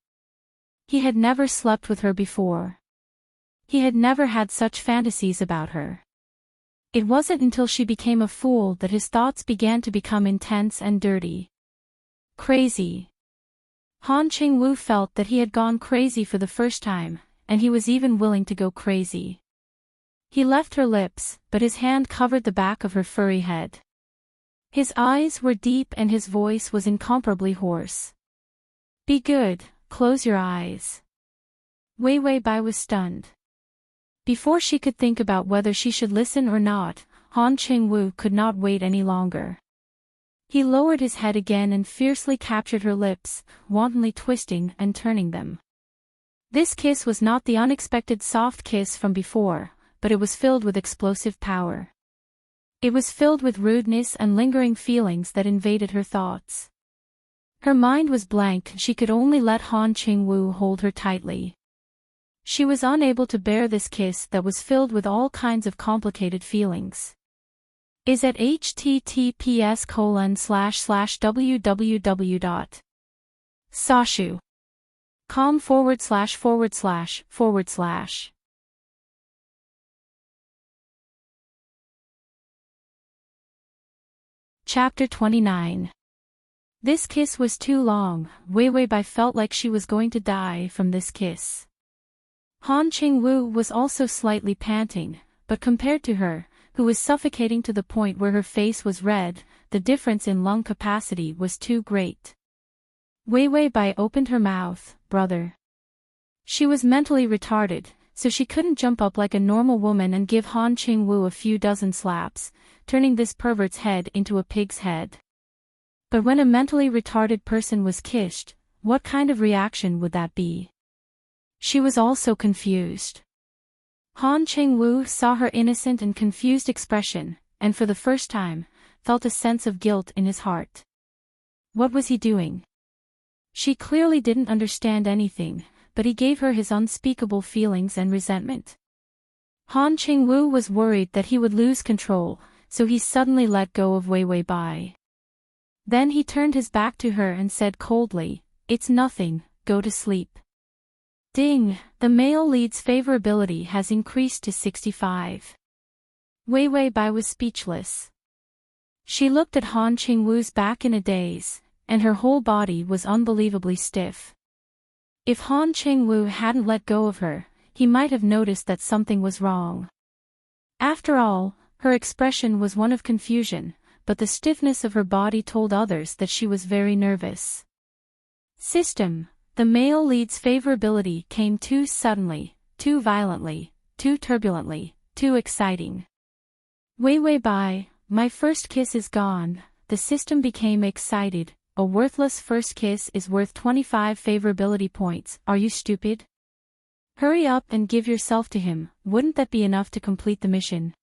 He had never slept with her before. He had never had such fantasies about her. It wasn't until she became a fool that his thoughts began to become intense and dirty. Crazy. Han Qingwu felt that he had gone crazy for the first time, and he was even willing to go crazy. He left her lips, but his hand covered the back of her furry head. His eyes were deep and his voice was incomparably hoarse. "Be good, close your eyes." Wei Wei Bai was stunned. Before she could think about whether she should listen or not, Han Qingwu could not wait any longer. He lowered his head again and fiercely captured her lips, wantonly twisting and turning them. This kiss was not the unexpected soft kiss from before, but it was filled with explosive power. It was filled with rudeness and lingering feelings that invaded her thoughts. Her mind was blank and she could only let Han Qingwu hold her tightly. She was unable to bear this kiss that was filled with all kinds of complicated feelings. Is at https://www.sashu.com// Chapter 29. This kiss was too long. Wei Wei Bai felt like she was going to die from this kiss. Han Qingwu was also slightly panting, but compared to her, who was suffocating to the point where her face was red, the difference in lung capacity was too great. Wei Wei Bai opened her mouth, "Brother." She was mentally retarded, so she couldn't jump up like a normal woman and give Han Qingwu a few dozen slaps, turning this pervert's head into a pig's head. But when a mentally retarded person was kissed, what kind of reaction would that be? She was also confused. Han Qingwu saw her innocent and confused expression, and for the first time, felt a sense of guilt in his heart. What was he doing? She clearly didn't understand anything, but he gave her his unspeakable feelings and resentment. Han Qingwu was worried that he would lose control, so he suddenly let go of Wei Wei Bai. Then he turned his back to her and said coldly, "It's nothing, go to sleep." Ding, the male lead's favorability has increased to 65. Wei Wei Bai was speechless. She looked at Han Qingwu's back in a daze, and her whole body was unbelievably stiff. If Han Qingwu hadn't let go of her, he might have noticed that something was wrong. After all, her expression was one of confusion, but the stiffness of her body told others that she was very nervous. System, the male lead's favorability came too suddenly, too violently, too turbulently, too exciting. Wei Wei Bai, my first kiss is gone, the system became excited. A worthless first kiss is worth 25 favorability points, are you stupid? Hurry up and give yourself to him, wouldn't that be enough to complete the mission?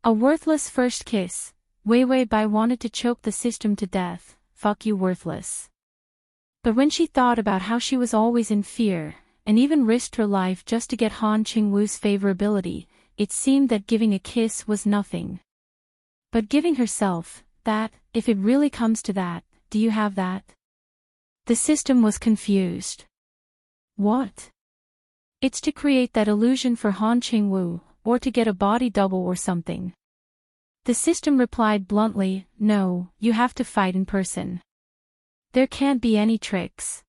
A worthless first kiss, Wei Wei Bai wanted to choke the system to death, fuck you worthless. But when she thought about how she was always in fear, and even risked her life just to get Han Qingwu's favorability, it seemed that giving a kiss was nothing. But giving herself, that, if it really comes to that, do you have that? The system was confused. What? It's to create that illusion for Han Qingwu, or to get a body double or something. The system replied bluntly, no, you have to fight in person. There can't be any tricks.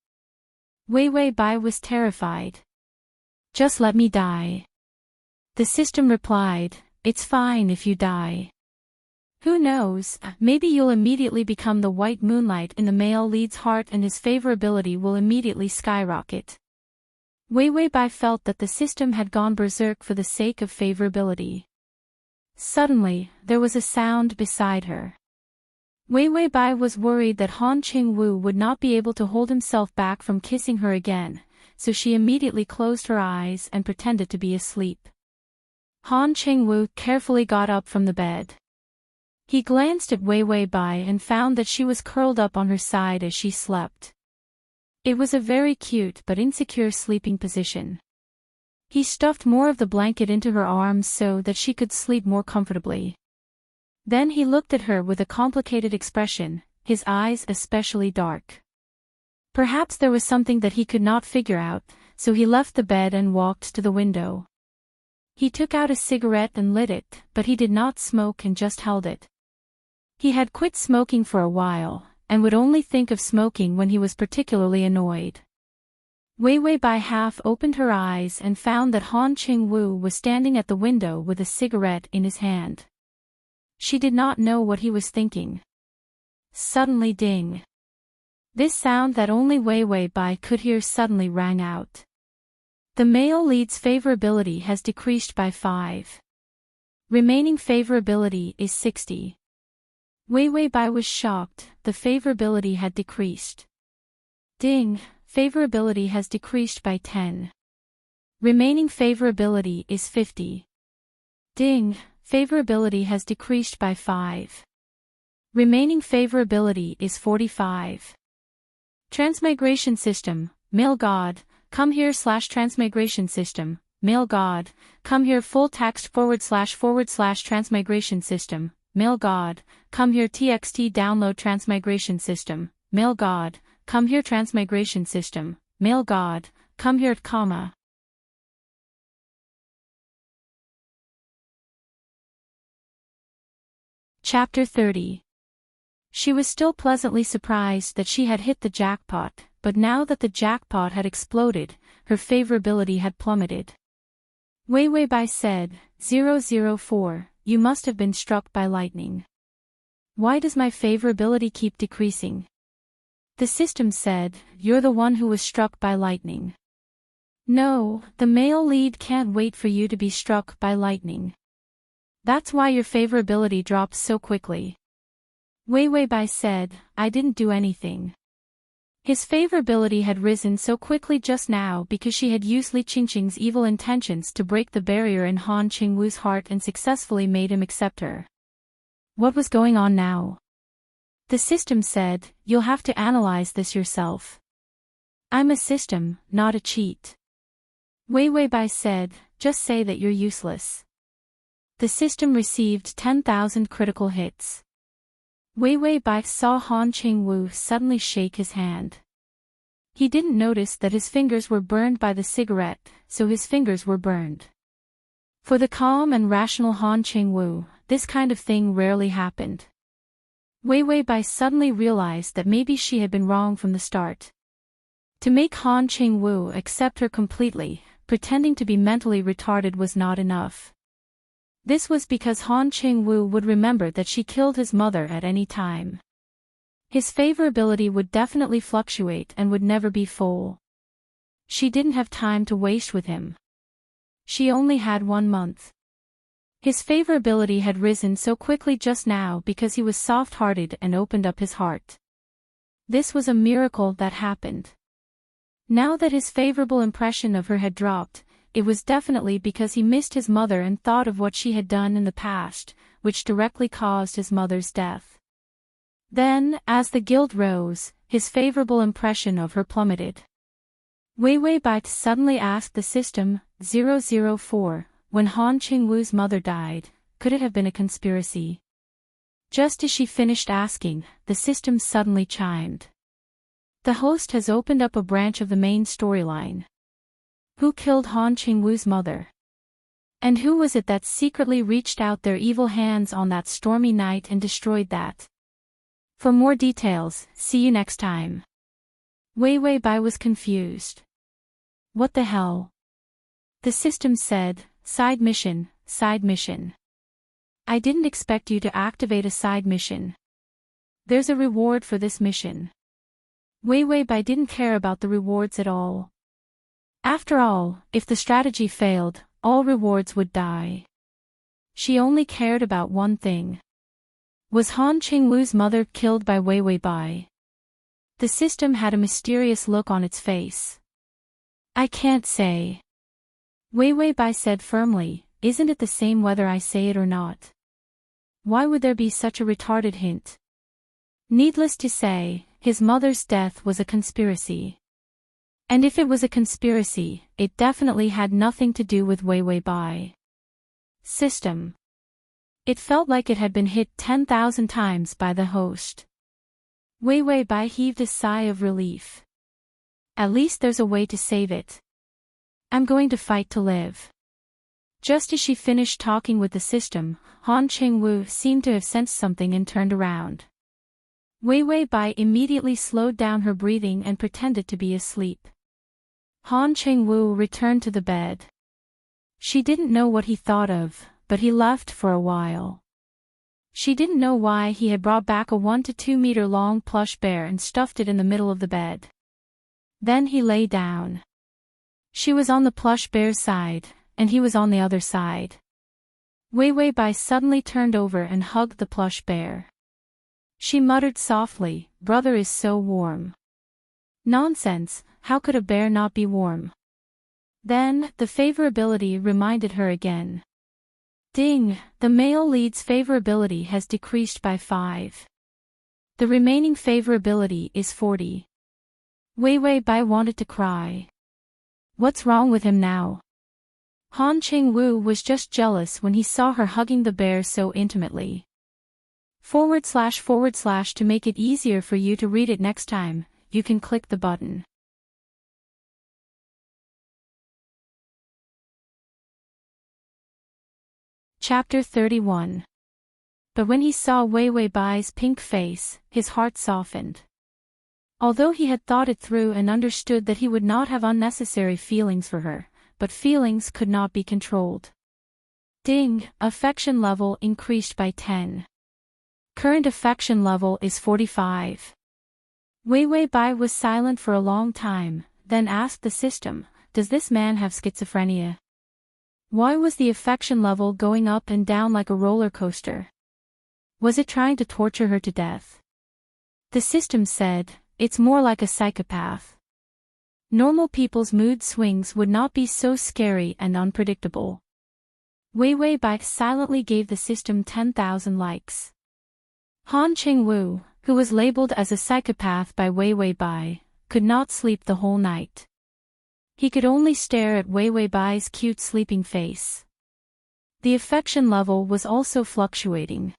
Wei Wei Bai was terrified. Just let me die. The system replied, it's fine if you die. Who knows, maybe you'll immediately become the white moonlight in the male lead's heart and his favorability will immediately skyrocket. Wei Wei Bai felt that the system had gone berserk for the sake of favorability. Suddenly, there was a sound beside her. Wei Wei Bai was worried that Han Qingwu would not be able to hold himself back from kissing her again, so she immediately closed her eyes and pretended to be asleep. Han Qingwu carefully got up from the bed. He glanced at Wei Wei Bai and found that she was curled up on her side as she slept. It was a very cute but insecure sleeping position. He stuffed more of the blanket into her arms so that she could sleep more comfortably. Then he looked at her with a complicated expression, his eyes especially dark. Perhaps there was something that he could not figure out, so he left the bed and walked to the window. He took out a cigarette and lit it, but he did not smoke and just held it. He had quit smoking for a while, and would only think of smoking when he was particularly annoyed. Wei Wei Bai half opened her eyes and found that Han Qingwu was standing at the window with a cigarette in his hand. She did not know what he was thinking. Suddenly ding. This sound that only Wei Wei Bai could hear suddenly rang out. The male lead's favorability has decreased by 5. Remaining favorability is 60. Wei Wei Bai was shocked, the favorability had decreased. Ding, favorability has decreased by 10. Remaining favorability is 50. Ding, favorability has decreased by 5. Remaining favorability is 45. Transmigration system, male god, come here /transmigration system, male god, come here full text / transmigration system, male god, come here txt download transmigration system, male god, come here transmigration system, male god, come here comma. Chapter 30. She was still pleasantly surprised that she had hit the jackpot, but now that the jackpot had exploded, her favorability had plummeted. Wei Wei Bai said, 004, you must have been struck by lightning. Why does my favorability keep decreasing? The system said, you're the one who was struck by lightning. No, the male lead can't wait for you to be struck by lightning. That's why your favorability drops so quickly. Wei Wei Bai said, I didn't do anything. His favorability had risen so quickly just now because she had used Li Qingqing's evil intentions to break the barrier in Han Qingwu's heart and successfully made him accept her. What was going on now? The system said, you'll have to analyze this yourself. I'm a system, not a cheat. Wei Weibai said, just say that you're useless. The system received 10,000 critical hits. Wei Weibai saw Han Qingwu suddenly shake his hand. He didn't notice that his fingers were burned by the cigarette, so his fingers were burned. For the calm and rational Han Qingwu, this kind of thing rarely happened. Wei Weibai suddenly realized that maybe she had been wrong from the start. To make Han Qingwu accept her completely, pretending to be mentally retarded was not enough. This was because Han Qingwu would remember that she killed his mother at any time. His favorability would definitely fluctuate and would never be full. She didn't have time to waste with him. She only had 1 month. His favorability had risen so quickly just now because he was soft-hearted and opened up his heart. This was a miracle that happened. Now that his favorable impression of her had dropped, it was definitely because he missed his mother and thought of what she had done in the past, which directly caused his mother's death. Then, as the guilt rose, his favorable impression of her plummeted. Wei Weibai suddenly asked the system, 004, when Han Qingwu's mother died, could it have been a conspiracy? Just as she finished asking, the system suddenly chimed. The host has opened up a branch of the main storyline. Who killed Han Qingwu's mother? And who was it that secretly reached out their evil hands on that stormy night and destroyed that? For more details, see you next time. Wei Weibai was confused. What the hell? The system said, side mission, side mission. I didn't expect you to activate a side mission. There's a reward for this mission. Wei Weibai didn't care about the rewards at all. After all, if the strategy failed, all rewards would die. She only cared about one thing. Was Han Qingwu's mother killed by Wei Weibai? The system had a mysterious look on its face. I can't say. Wei Weibai said firmly, isn't it the same whether I say it or not? Why would there be such a retarded hint? Needless to say, his mother's death was a conspiracy. And if it was a conspiracy, it definitely had nothing to do with Wei Weibai. System. It felt like it had been hit 10,000 times by the host. Wei Weibai heaved a sigh of relief. At least there's a way to save it. I'm going to fight to live. Just as she finished talking with the system, Han Qingwu seemed to have sensed something and turned around. Wei Weibai immediately slowed down her breathing and pretended to be asleep. Han Qingwu returned to the bed. She didn't know what he thought of, but he left for a while. She didn't know why he had brought back a 1 to 2 meter long plush bear and stuffed it in the middle of the bed. Then he lay down. She was on the plush bear's side, and he was on the other side. Wei Weibai suddenly turned over and hugged the plush bear. She muttered softly, "Brother is so warm." Nonsense, how could a bear not be warm? Then, the favorability reminded her again. Ding, the male lead's favorability has decreased by 5. The remaining favorability is 40. Wei Weibai wanted to cry. What's wrong with him now? Han Qingwu was just jealous when he saw her hugging the bear so intimately. // to make it easier for you to read it next time, you can click the button. Chapter 31. But when he saw Wei Weibai's pink face, his heart softened. Although he had thought it through and understood that he would not have unnecessary feelings for her, but feelings could not be controlled. Ding, affection level increased by 10. Current affection level is 45. Wei Weibai was silent for a long time, then asked the system, does this man have schizophrenia? Why was the affection level going up and down like a roller coaster? Was it trying to torture her to death? The system said, it's more like a psychopath. Normal people's mood swings would not be so scary and unpredictable. Wei Weibai silently gave the system 10,000 likes. Han Qingwu, who was labeled as a psychopath by Wei Weibai, could not sleep the whole night. He could only stare at Wei Wei Bai's cute sleeping face. The affection level was also fluctuating.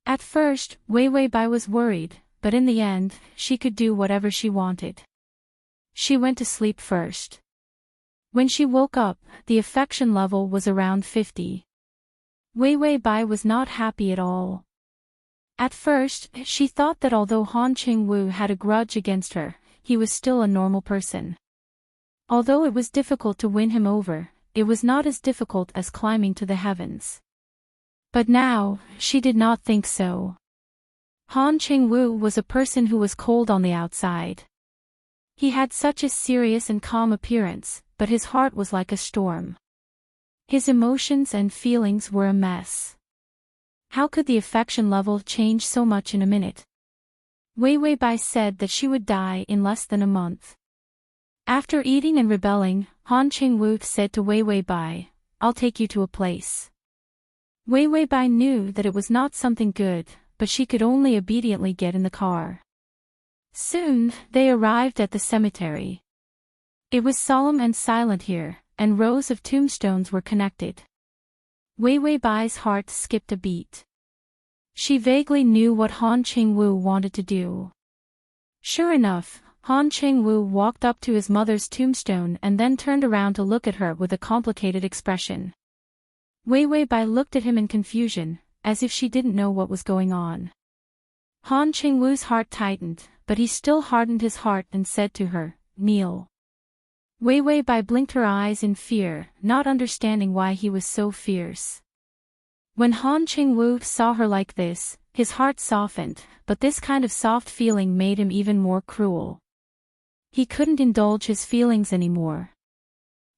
At first, Wei Wei Bai was worried, but in the end, she could do whatever she wanted. She went to sleep first. When she woke up, the affection level was around 50. Wei Wei Bai was not happy at all. At first, she thought that although Han Qingwu had a grudge against her, he was still a normal person. Although it was difficult to win him over, it was not as difficult as climbing to the heavens. But now, she did not think so. Han Qingwu was a person who was cold on the outside. He had such a serious and calm appearance, but his heart was like a storm. His emotions and feelings were a mess. How could the affection level change so much in a minute? Wei Wei Bai said that she would die in less than a month. After eating and rebelling, Han Qingwu said to Wei Wei Bai, "I'll take you to a place." Wei Wei Bai knew that it was not something good, but she could only obediently get in the car. Soon, they arrived at the cemetery. It was solemn and silent here, and rows of tombstones were connected. Wei Wei Bai's heart skipped a beat. She vaguely knew what Han Qingwu wanted to do. Sure enough, Han Qingwu walked up to his mother's tombstone and then turned around to look at her with a complicated expression. Wei Wei Bai looked at him in confusion, as if she didn't know what was going on. Han Qingwu's heart tightened, but he still hardened his heart and said to her, "Kneel." Wei Wei Bai blinked her eyes in fear, not understanding why he was so fierce. When Han Qingwu saw her like this, his heart softened, but this kind of soft feeling made him even more cruel. He couldn't indulge his feelings anymore.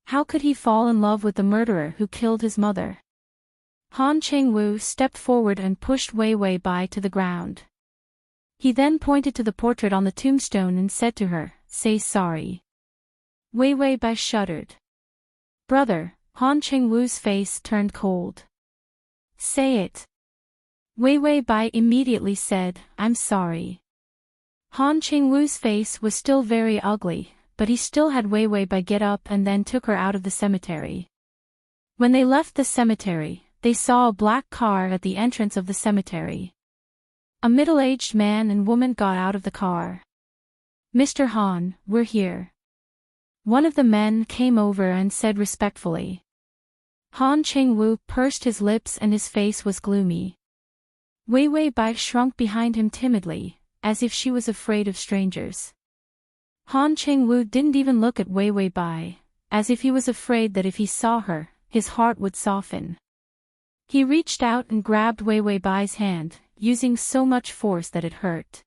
How could he fall in love with the murderer who killed his mother? Han Qingwu stepped forward and pushed Wei Wei Bai to the ground. He then pointed to the portrait on the tombstone and said to her, "Say sorry." Wei Wei Bai shuddered. "Brother," Han Qingwu's face turned cold. "Say it." Wei Wei Bai immediately said, "I'm sorry." Han Qingwu's face was still very ugly, but he still had Wei Wei Bai get up and then took her out of the cemetery. When they left the cemetery, they saw a black car at the entrance of the cemetery. A middle-aged man and woman got out of the car. "Mr. Han, we're here." One of the men came over and said respectfully. Han Qingwu pursed his lips and his face was gloomy. Wei Wei Bai shrunk behind him timidly, as if she was afraid of strangers. Han Qingwu didn't even look at Wei Wei Bai, as if he was afraid that if he saw her, his heart would soften. He reached out and grabbed Wei Wei Bai's hand, using so much force that it hurt.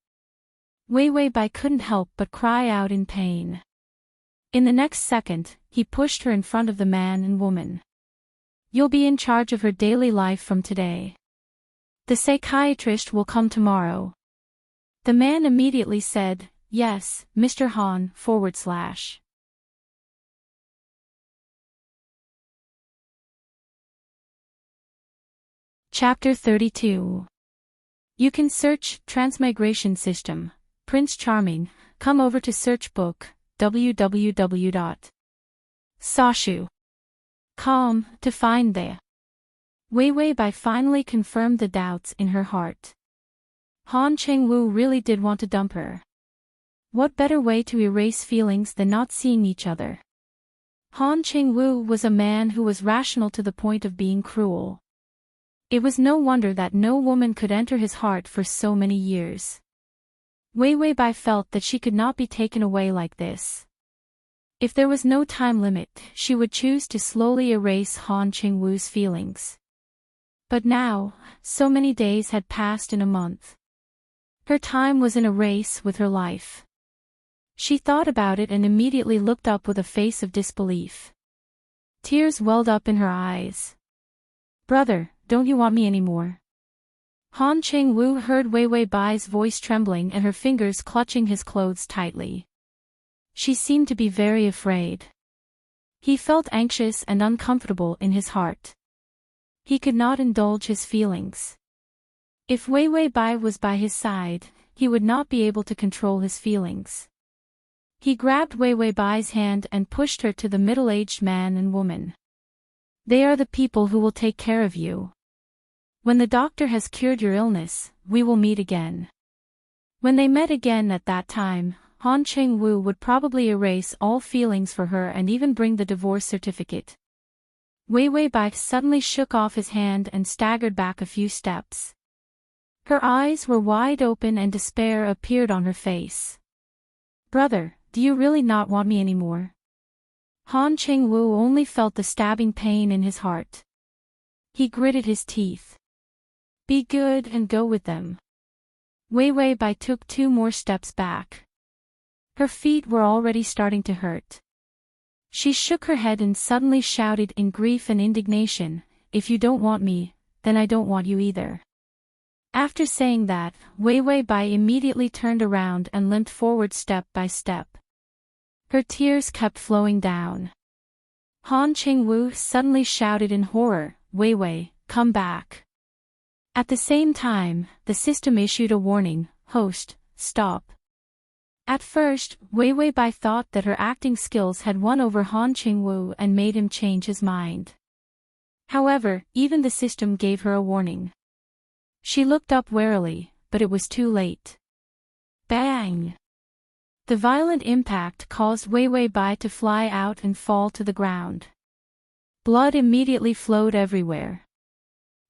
Wei Wei Bai couldn't help but cry out in pain. In the next second, he pushed her in front of the man and woman. "You'll be in charge of her daily life from today. The psychiatrist will come tomorrow." The man immediately said, "Yes, Mr. Han, /." Chapter 32. You can search Transmigration System, Prince Charming, come over to search book, www.sashu.com, to find the. Wei Wei Bai finally confirmed the doubts in her heart. Han Qingwu really did want to dump her. What better way to erase feelings than not seeing each other? Han Qingwu was a man who was rational to the point of being cruel. It was no wonder that no woman could enter his heart for so many years. Wei Wei Bai felt that she could not be taken away like this. If there was no time limit, she would choose to slowly erase Han Qingwu's feelings. But now, so many days had passed in a month. Her time was in a race with her life. She thought about it and immediately looked up with a face of disbelief. Tears welled up in her eyes. "Brother, don't you want me anymore?" Han Qingwu heard Wei Wei Bai's voice trembling and her fingers clutching his clothes tightly. She seemed to be very afraid. He felt anxious and uncomfortable in his heart. He could not indulge his feelings. If Wei Wei Bai was by his side, he would not be able to control his feelings. He grabbed Wei Wei Bai's hand and pushed her to the middle-aged man and woman. They are the people who will take care of you. When the doctor has cured your illness, we will meet again. When they met again at that time, Han Cheng-woo would probably erase all feelings for her and even bring the divorce certificate. Wei Wei Bai suddenly shook off his hand and staggered back a few steps. Her eyes were wide open and despair appeared on her face. Brother, do you really not want me anymore? Han Cheng-woo only felt the stabbing pain in his heart. He gritted his teeth. Be good and go with them. Wei Wei Bai took 2 more steps back. Her feet were already starting to hurt. She shook her head and suddenly shouted in grief and indignation, if you don't want me, then I don't want you either. After saying that, Wei Wei Bai immediately turned around and limped forward step by step. Her tears kept flowing down. Han Cheng-woo suddenly shouted in horror, Wei Wei, come back. At the same time, the system issued a warning, host, stop. At first, Wei Wei Bai thought that her acting skills had won over Han Cheng-woo and made him change his mind. However, even the system gave her a warning. She looked up warily, but it was too late. Bang! The violent impact caused Wei Wei Bai to fly out and fall to the ground. Blood immediately flowed everywhere.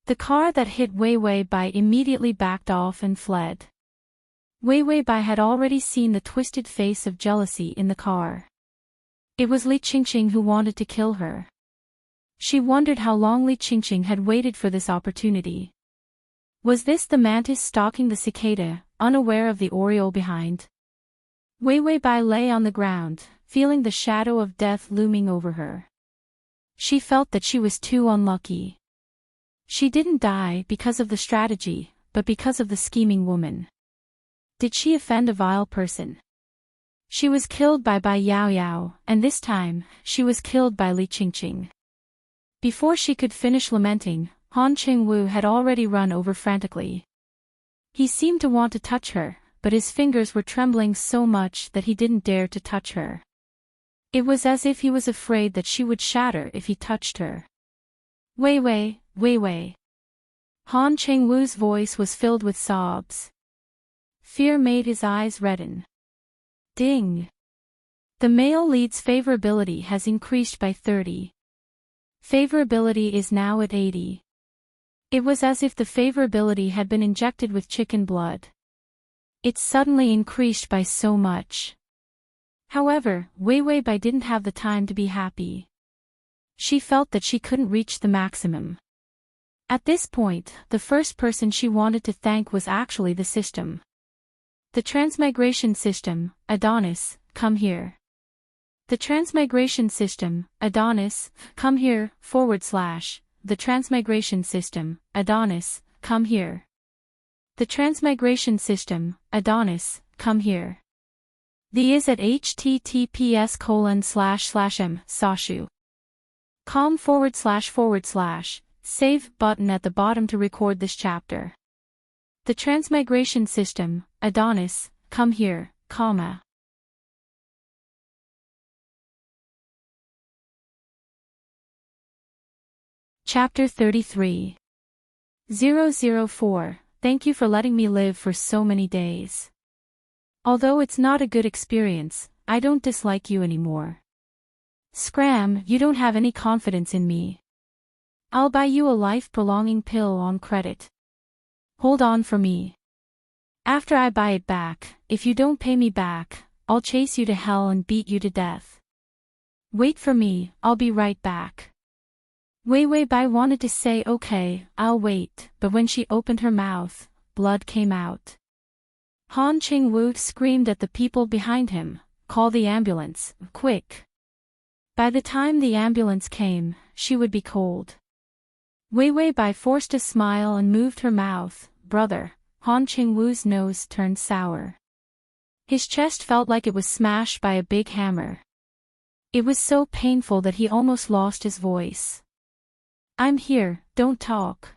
The car that hit Wei Wei Bai immediately backed off and fled. Wei Wei Bai had already seen the twisted face of jealousy in the car. It was Li Qingqing who wanted to kill her. She wondered how long Li Qingqing had waited for this opportunity. Was this the mantis stalking the cicada, unaware of the oriole behind? Wei Wei Bai lay on the ground, feeling the shadow of death looming over her. She felt that she was too unlucky. She didn't die because of the strategy, but because of the scheming woman. Did she offend a vile person? She was killed by Bai Yao Yao, and this time, she was killed by Li Qingqing. Before she could finish lamenting, Han Cheng-woo had already run over frantically. He seemed to want to touch her, but his fingers were trembling so much that he didn't dare to touch her. It was as if he was afraid that she would shatter if he touched her. Wei Wei, Wei Wei. Han Cheng-woo's voice was filled with sobs. Fear made his eyes redden. Ding! The male lead's favorability has increased by 30. Favorability is now at 80. It was as if the favorability had been injected with chicken blood. It suddenly increased by so much. However, Wei Wei Bai didn't have the time to be happy. She felt that she couldn't reach the maximum. At this point, the first person she wanted to thank was actually the system. The Transmigration system, Adonis, come here. The Transmigration system, Adonis, come here, / the Transmigration system, Adonis, come here. The Transmigration system, Adonis, come here. The is at https://m, Sashu. com / save button at the bottom to record this chapter. The Transmigration system, Adonis, come here, comma. Chapter 33. 004. Thank you for letting me live for so many days. Although it's not a good experience, I don't dislike you anymore. Scram, you don't have any confidence in me. I'll buy you a life-prolonging pill on credit. Hold on for me. After I buy it back, if you don't pay me back, I'll chase you to hell and beat you to death. Wait for me, I'll be right back. Wei Wei Bai wanted to say okay, I'll wait, but when she opened her mouth, blood came out. Han Cheng-woo screamed at the people behind him, call the ambulance, quick. By the time the ambulance came, she would be cold. Wei Wei Bai forced a smile and moved her mouth, brother. Han Cheng-woo's nose turned sour. His chest felt like it was smashed by a big hammer. It was so painful that he almost lost his voice. I'm here, don't talk.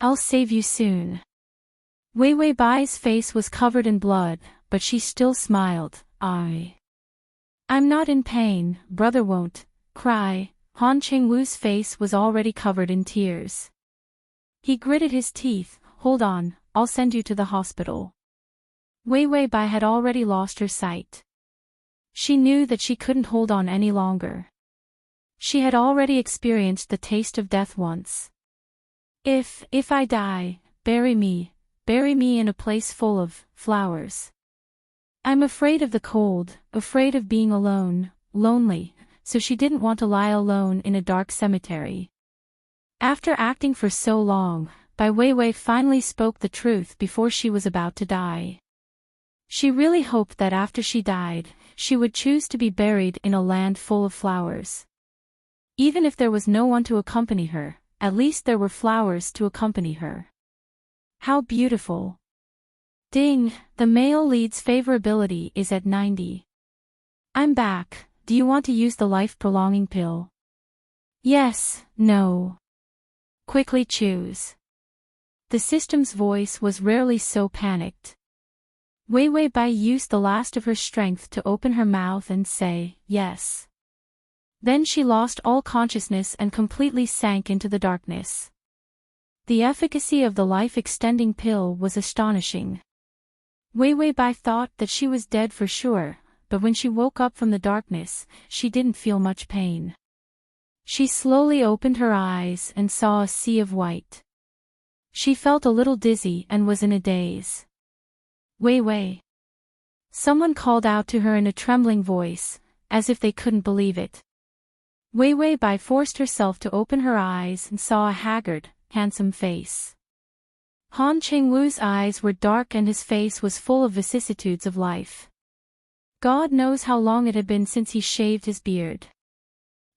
I'll save you soon. Wei Wei Bai's face was covered in blood, but she still smiled, I'm not in pain, brother won't cry. Han Qingwu's face was already covered in tears. He gritted his teeth. Hold on, I'll send you to the hospital. Wei Wei Bai had already lost her sight. She knew that she couldn't hold on any longer. She had already experienced the taste of death once. If I die, bury me in a place full of flowers. I'm afraid of the cold, afraid of being alone, lonely, so she didn't want to lie alone in a dark cemetery. After acting for so long, Bai Weiwei finally spoke the truth before she was about to die. She really hoped that after she died, she would choose to be buried in a land full of flowers. Even if there was no one to accompany her, at least there were flowers to accompany her. How beautiful. Ding, the male lead's favorability is at 90. I'm back, do you want to use the life-prolonging pill? Yes, no. Quickly choose. The system's voice was rarely so panicked. Wei Wei Bai used the last of her strength to open her mouth and say, yes. Then she lost all consciousness and completely sank into the darkness. The efficacy of the life-extending pill was astonishing. Wei Wei Bai thought that she was dead for sure, but when she woke up from the darkness, she didn't feel much pain. She slowly opened her eyes and saw a sea of white. She felt a little dizzy and was in a daze. Wei Wei. Someone called out to her in a trembling voice, as if they couldn't believe it. Wei Wei Bai forced herself to open her eyes and saw a haggard, handsome face. Han Qingwu's eyes were dark and his face was full of vicissitudes of life. God knows how long it had been since he shaved his beard.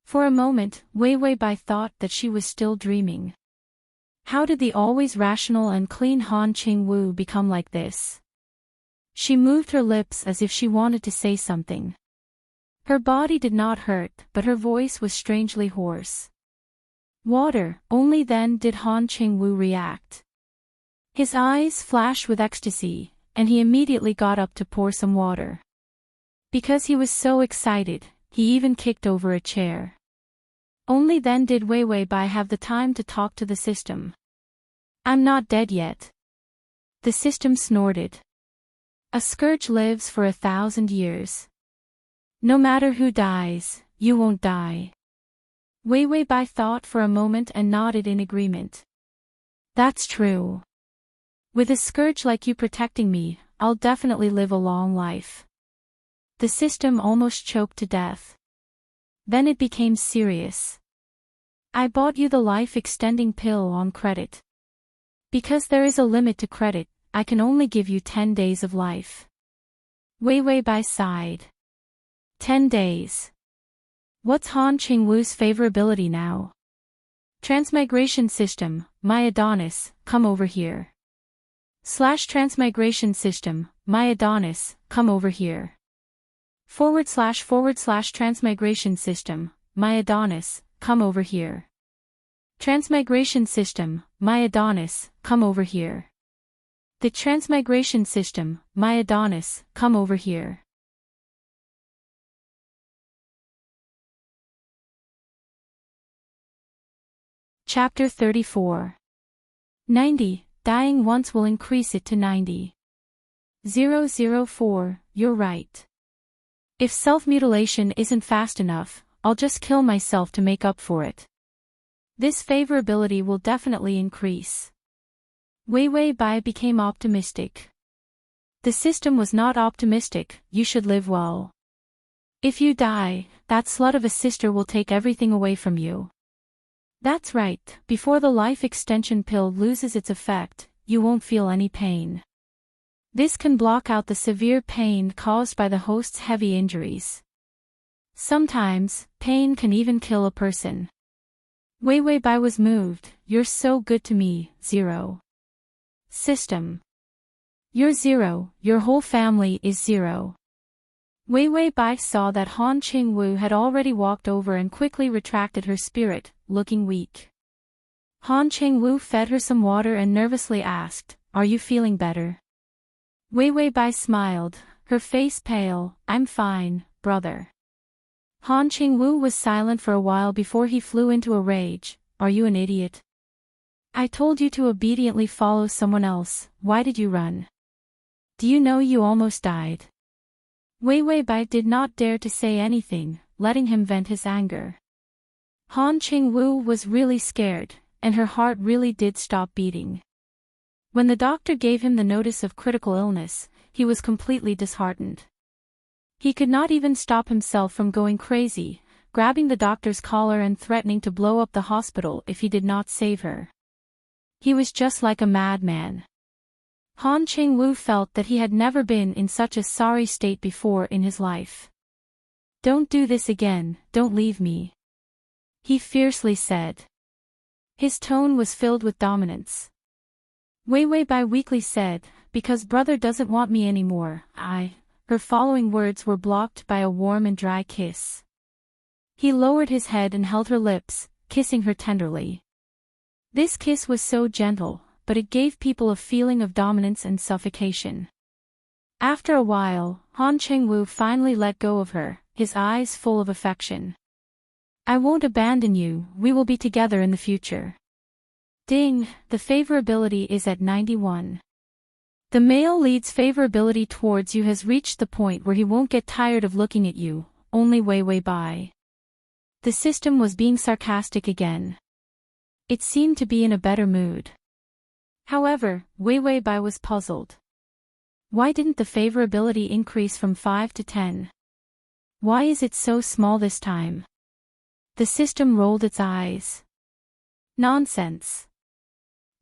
For a moment, Wei Wei Bai thought that she was still dreaming. How did the always rational and clean Han Qingwu become like this? She moved her lips as if she wanted to say something. Her body did not hurt, but her voice was strangely hoarse. Water, only then did Han Qingwu react. His eyes flashed with ecstasy, and he immediately got up to pour some water. Because he was so excited, he even kicked over a chair. Only then did Wei Wei Bai have the time to talk to the system. I'm not dead yet. The system snorted. A scourge lives for 1,000 years. No matter who dies, you won't die. Wei Wei Bai thought for a moment and nodded in agreement. That's true. With a scourge like you protecting me, I'll definitely live a long life. The system almost choked to death. Then it became serious. I bought you the life-extending pill on credit. Because there is a limit to credit, I can only give you 10 days of life. Wei Wei Bai sighed. 10 days. What's Han Qingwu's favorability now? Transmigration system, my Adonis, come over here. /transmigration system, my Adonis, come over here. / transmigration system, my Adonis, come over here. Transmigration system, my Adonis, come over here. The transmigration system, my Adonis, come over here. Chapter 34. 90. Dying once will increase it to 90. 004, you're right. If self-mutilation isn't fast enough, I'll just kill myself to make up for it. This favorability will definitely increase. Wei Wei Bai became optimistic. The system was not optimistic, you should live well. If you die, that slut of a sister will take everything away from you. That's right, before the life extension pill loses its effect, you won't feel any pain. This can block out the severe pain caused by the host's heavy injuries. Sometimes, pain can even kill a person. Wei Wei Bai was moved. You're so good to me, Zero. System. You're Zero, your whole family is Zero. Wei Wei Bai saw that Han Qingwu had already walked over and quickly retracted her spirit, looking weak. Han Qingwu fed her some water and nervously asked, "Are you feeling better?" Wei Wei Bai smiled, her face pale. "I'm fine, brother." Han Qingwu was silent for a while before he flew into a rage. Are you an idiot? I told you to obediently follow someone else, why did you run? Do you know you almost died? Wei Weibai did not dare to say anything, letting him vent his anger. Han Qingwu was really scared, and her heart really did stop beating. When the doctor gave him the notice of critical illness, he was completely disheartened. He could not even stop himself from going crazy, grabbing the doctor's collar and threatening to blow up the hospital if he did not save her. He was just like a madman. Han Qingwu felt that he had never been in such a sorry state before in his life. Don't do this again, don't leave me, he fiercely said. His tone was filled with dominance. Wei Weibai weakly said, because brother doesn't want me anymore, Her following words were blocked by a warm and dry kiss. He lowered his head and held her lips, kissing her tenderly. This kiss was so gentle, but it gave people a feeling of dominance and suffocation. After a while, Han Qingwu finally let go of her, his eyes full of affection. I won't abandon you, we will be together in the future. Ding, the favorability is at 91. The male lead's favorability towards you has reached the point where he won't get tired of looking at you, only Wei Weibai. The system was being sarcastic again. It seemed to be in a better mood. However, Wei Weibai was puzzled. Why didn't the favorability increase from 5 to 10? Why is it so small this time? The system rolled its eyes. Nonsense.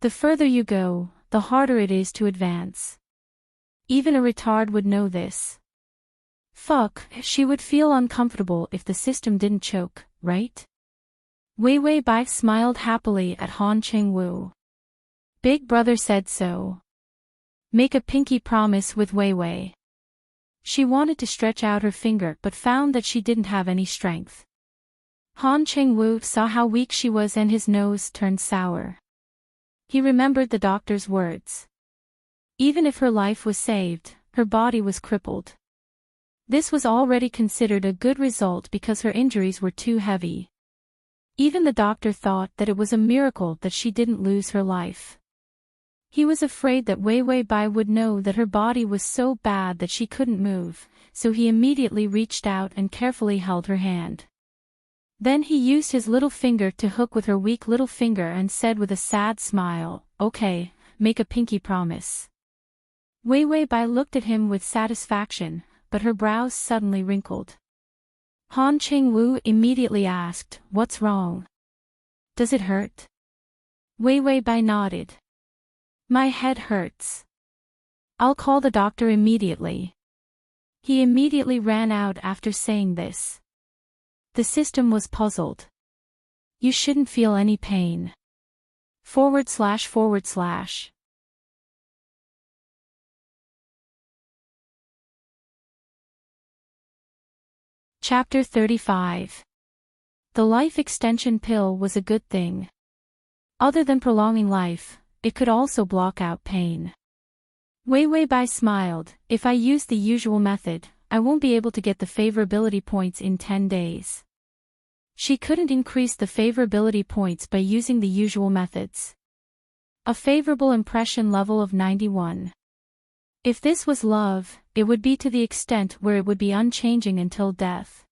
The further you go, the harder it is to advance. Even a retard would know this. Fuck, she would feel uncomfortable if the system didn't choke, right? Wei Weibai smiled happily at Han Qingwu. Big brother said so. Make a pinky promise with Wei Wei. She wanted to stretch out her finger but found that she didn't have any strength. Han Qingwu saw how weak she was and his nose turned sour. He remembered the doctor's words. Even if her life was saved, her body was crippled. This was already considered a good result because her injuries were too heavy. Even the doctor thought that it was a miracle that she didn't lose her life. He was afraid that Wei Weibai would know that her body was so bad that she couldn't move, so he immediately reached out and carefully held her hand. Then he used his little finger to hook with her weak little finger and said with a sad smile, okay, make a pinky promise. Wei Weibai looked at him with satisfaction, but her brows suddenly wrinkled. Han Qingwu immediately asked, what's wrong? Does it hurt? Wei Weibai nodded. My head hurts. I'll call the doctor immediately. He immediately ran out after saying this. The system was puzzled. You shouldn't feel any pain. // Chapter 35. The life extension pill was a good thing. Other than prolonging life, it could also block out pain. Wei Weibai smiled, if I use the usual method, I won't be able to get the favorability points in 10 days. She couldn't increase the favorability points by using the usual methods. A favorable impression level of 91. If this was love, it would be to the extent where it would be unchanging until death.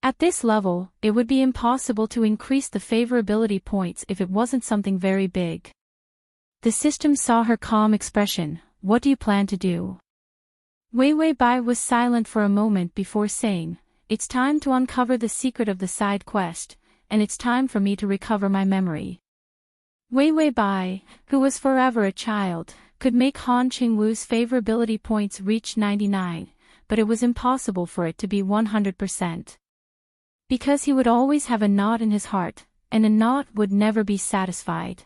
At this level, it would be impossible to increase the favorability points if it wasn't something very big. The system saw her calm expression. What do you plan to do? Wei Weibai was silent for a moment before saying, it's time to uncover the secret of the side quest, and it's time for me to recover my memory. Wei Weibai, who was forever a child, could make Han Qingwu's favorability points reach 99, but it was impossible for it to be 100%. Because he would always have a knot in his heart, and a knot would never be satisfied.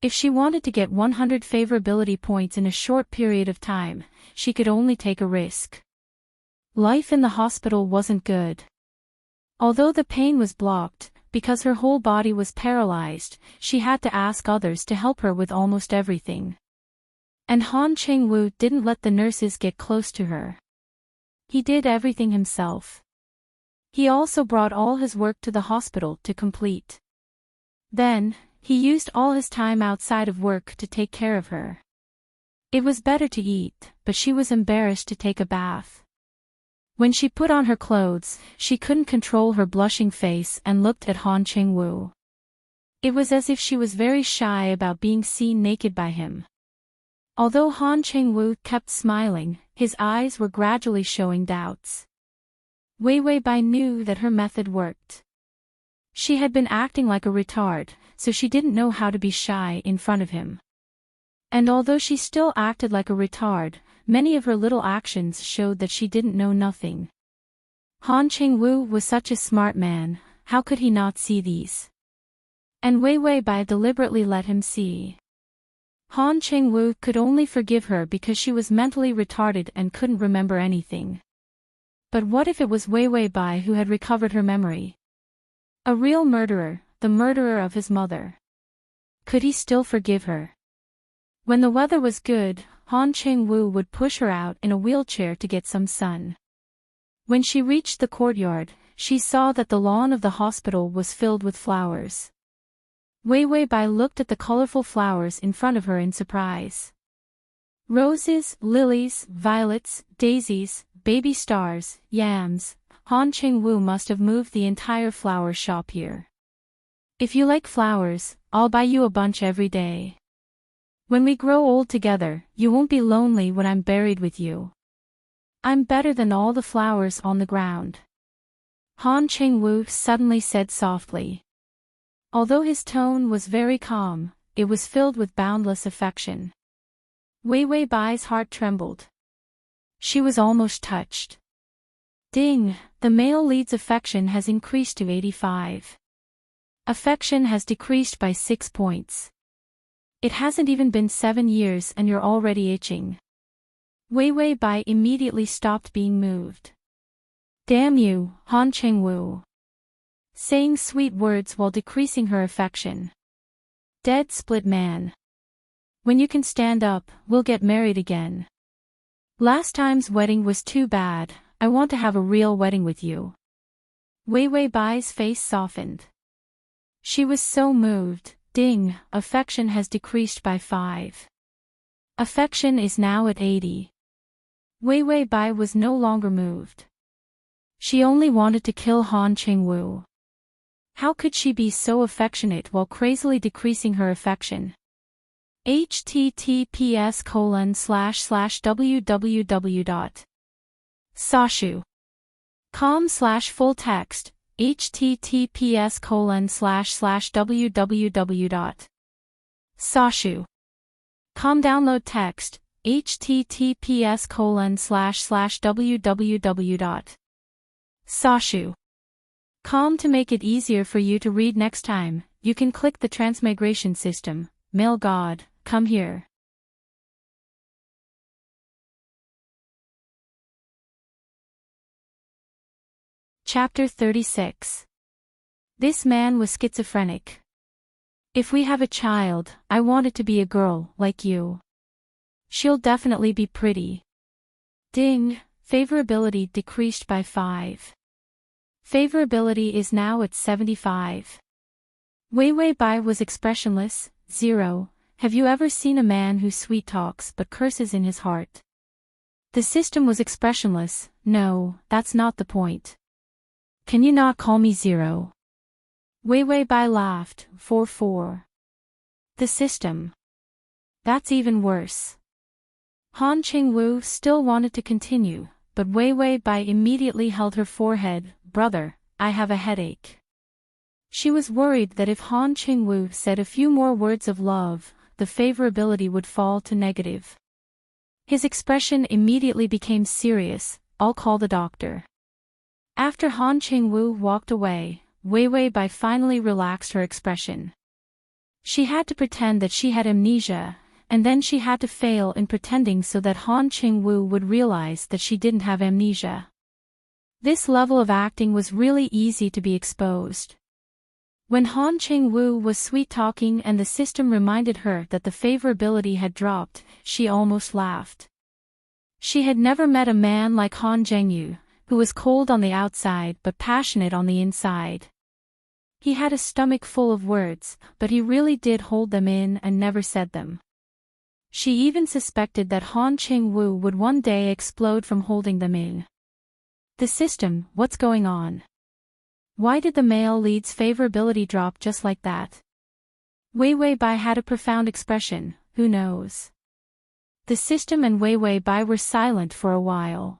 If she wanted to get 100 favorability points in a short period of time, she could only take a risk. Life in the hospital wasn't good. Although the pain was blocked, because her whole body was paralyzed, she had to ask others to help her with almost everything. And Han Qingwu didn't let the nurses get close to her. He did everything himself. He also brought all his work to the hospital to complete. Then, he used all his time outside of work to take care of her. It was better to eat, but she was embarrassed to take a bath. When she put on her clothes, she couldn't control her blushing face and looked at Han Cheng-woo. It was as if she was very shy about being seen naked by him. Although Han Cheng-woo kept smiling, his eyes were gradually showing doubts. Wei Bai knew that her method worked. She had been acting like a retard, so she didn't know how to be shy in front of him. And although she still acted like a retard, many of her little actions showed that she didn't know nothing. Han Cheng-woo was such a smart man, how could he not see these? And Wei Bai deliberately let him see. Han Cheng-woo could only forgive her because she was mentally retarded and couldn't remember anything. But what if it was Wei Bai who had recovered her memory? A real murderer, the murderer of his mother. Could he still forgive her? When the weather was good, Han Cheng-woo would push her out in a wheelchair to get some sun. When she reached the courtyard, she saw that the lawn of the hospital was filled with flowers. Wei Bai looked at the colorful flowers in front of her in surprise. Roses, lilies, violets, daisies, baby stars, yams. Han Cheng-woo must have moved the entire flower shop here. If you like flowers, I'll buy you a bunch every day. When we grow old together, you won't be lonely when I'm buried with you. I'm better than all the flowers on the ground. Han Cheng-woo suddenly said softly. Although his tone was very calm, it was filled with boundless affection. Wei Bai's heart trembled. She was almost touched. Ding, the male lead's affection has increased to 85. Affection has decreased by 6 points. It hasn't even been 7 years and you're already itching. Wei Bai immediately stopped being moved. Damn you, Han Cheng-woo. Saying sweet words while decreasing her affection. Dead split man. When you can stand up, we'll get married again. Last time's wedding was too bad, I want to have a real wedding with you. Wei Bai's face softened. She was so moved. Ding, affection has decreased by 5. Affection is now at 80. Wei Bai was no longer moved. She only wanted to kill Han Cheng-woo. How could she be so affectionate while crazily decreasing her affection? https://www.sashu.com/full text https://www.sashu.com download text https://www.sashu.com to make it easier for you to read next time. You can click the Transmigration system. Male God, come here. Chapter 36. This man was schizophrenic. If we have a child, I want it to be a girl, like you. She'll definitely be pretty. Ding, favorability decreased by 5. Favorability is now at 75. Wei Bai was expressionless. 0. Have you ever seen a man who sweet talks but curses in his heart? The system was expressionless. No, that's not the point. Can you not call me 0? Wei Bai laughed. 4. The system. That's even worse. Han Cheng-woo still wanted to continue, but Wei Bai immediately held her forehead. Brother, I have a headache. She was worried that if Han Cheng-woo said a few more words of love, the favorability would fall to negative. His expression immediately became serious. I'll call the doctor. After Han Cheng-woo walked away, Wei Bai finally relaxed her expression. She had to pretend that she had amnesia, and then she had to fail in pretending so that Han Cheng-woo would realize that she didn't have amnesia. This level of acting was really easy to be exposed. When Han Cheng-woo was sweet-talking and the system reminded her that the favorability had dropped, she almost laughed. She had never met a man like Han Zhengyu, who was cold on the outside but passionate on the inside. He had a stomach full of words, but he really did hold them in and never said them. She even suspected that Han Qingwu would one day explode from holding them in. The system, what's going on? Why did the male lead's favorability drop just like that? Wei Wei Bai had a profound expression, who knows? The system and Wei Wei Bai were silent for a while.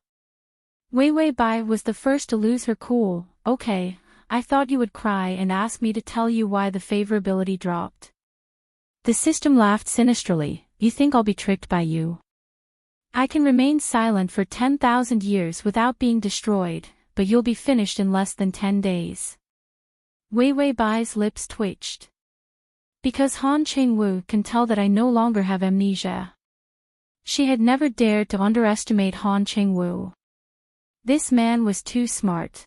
Wei Wei Bai was the first to lose her cool. Okay, I thought you would cry and ask me to tell you why the favorability dropped. The system laughed sinisterly. You think I'll be tricked by you? I can remain silent for 10,000 years without being destroyed, but you'll be finished in less than 10 days. Wei Wei Bai's lips twitched. Because Han Qingwu can tell that I no longer have amnesia. She had never dared to underestimate Han Qingwu. This man was too smart.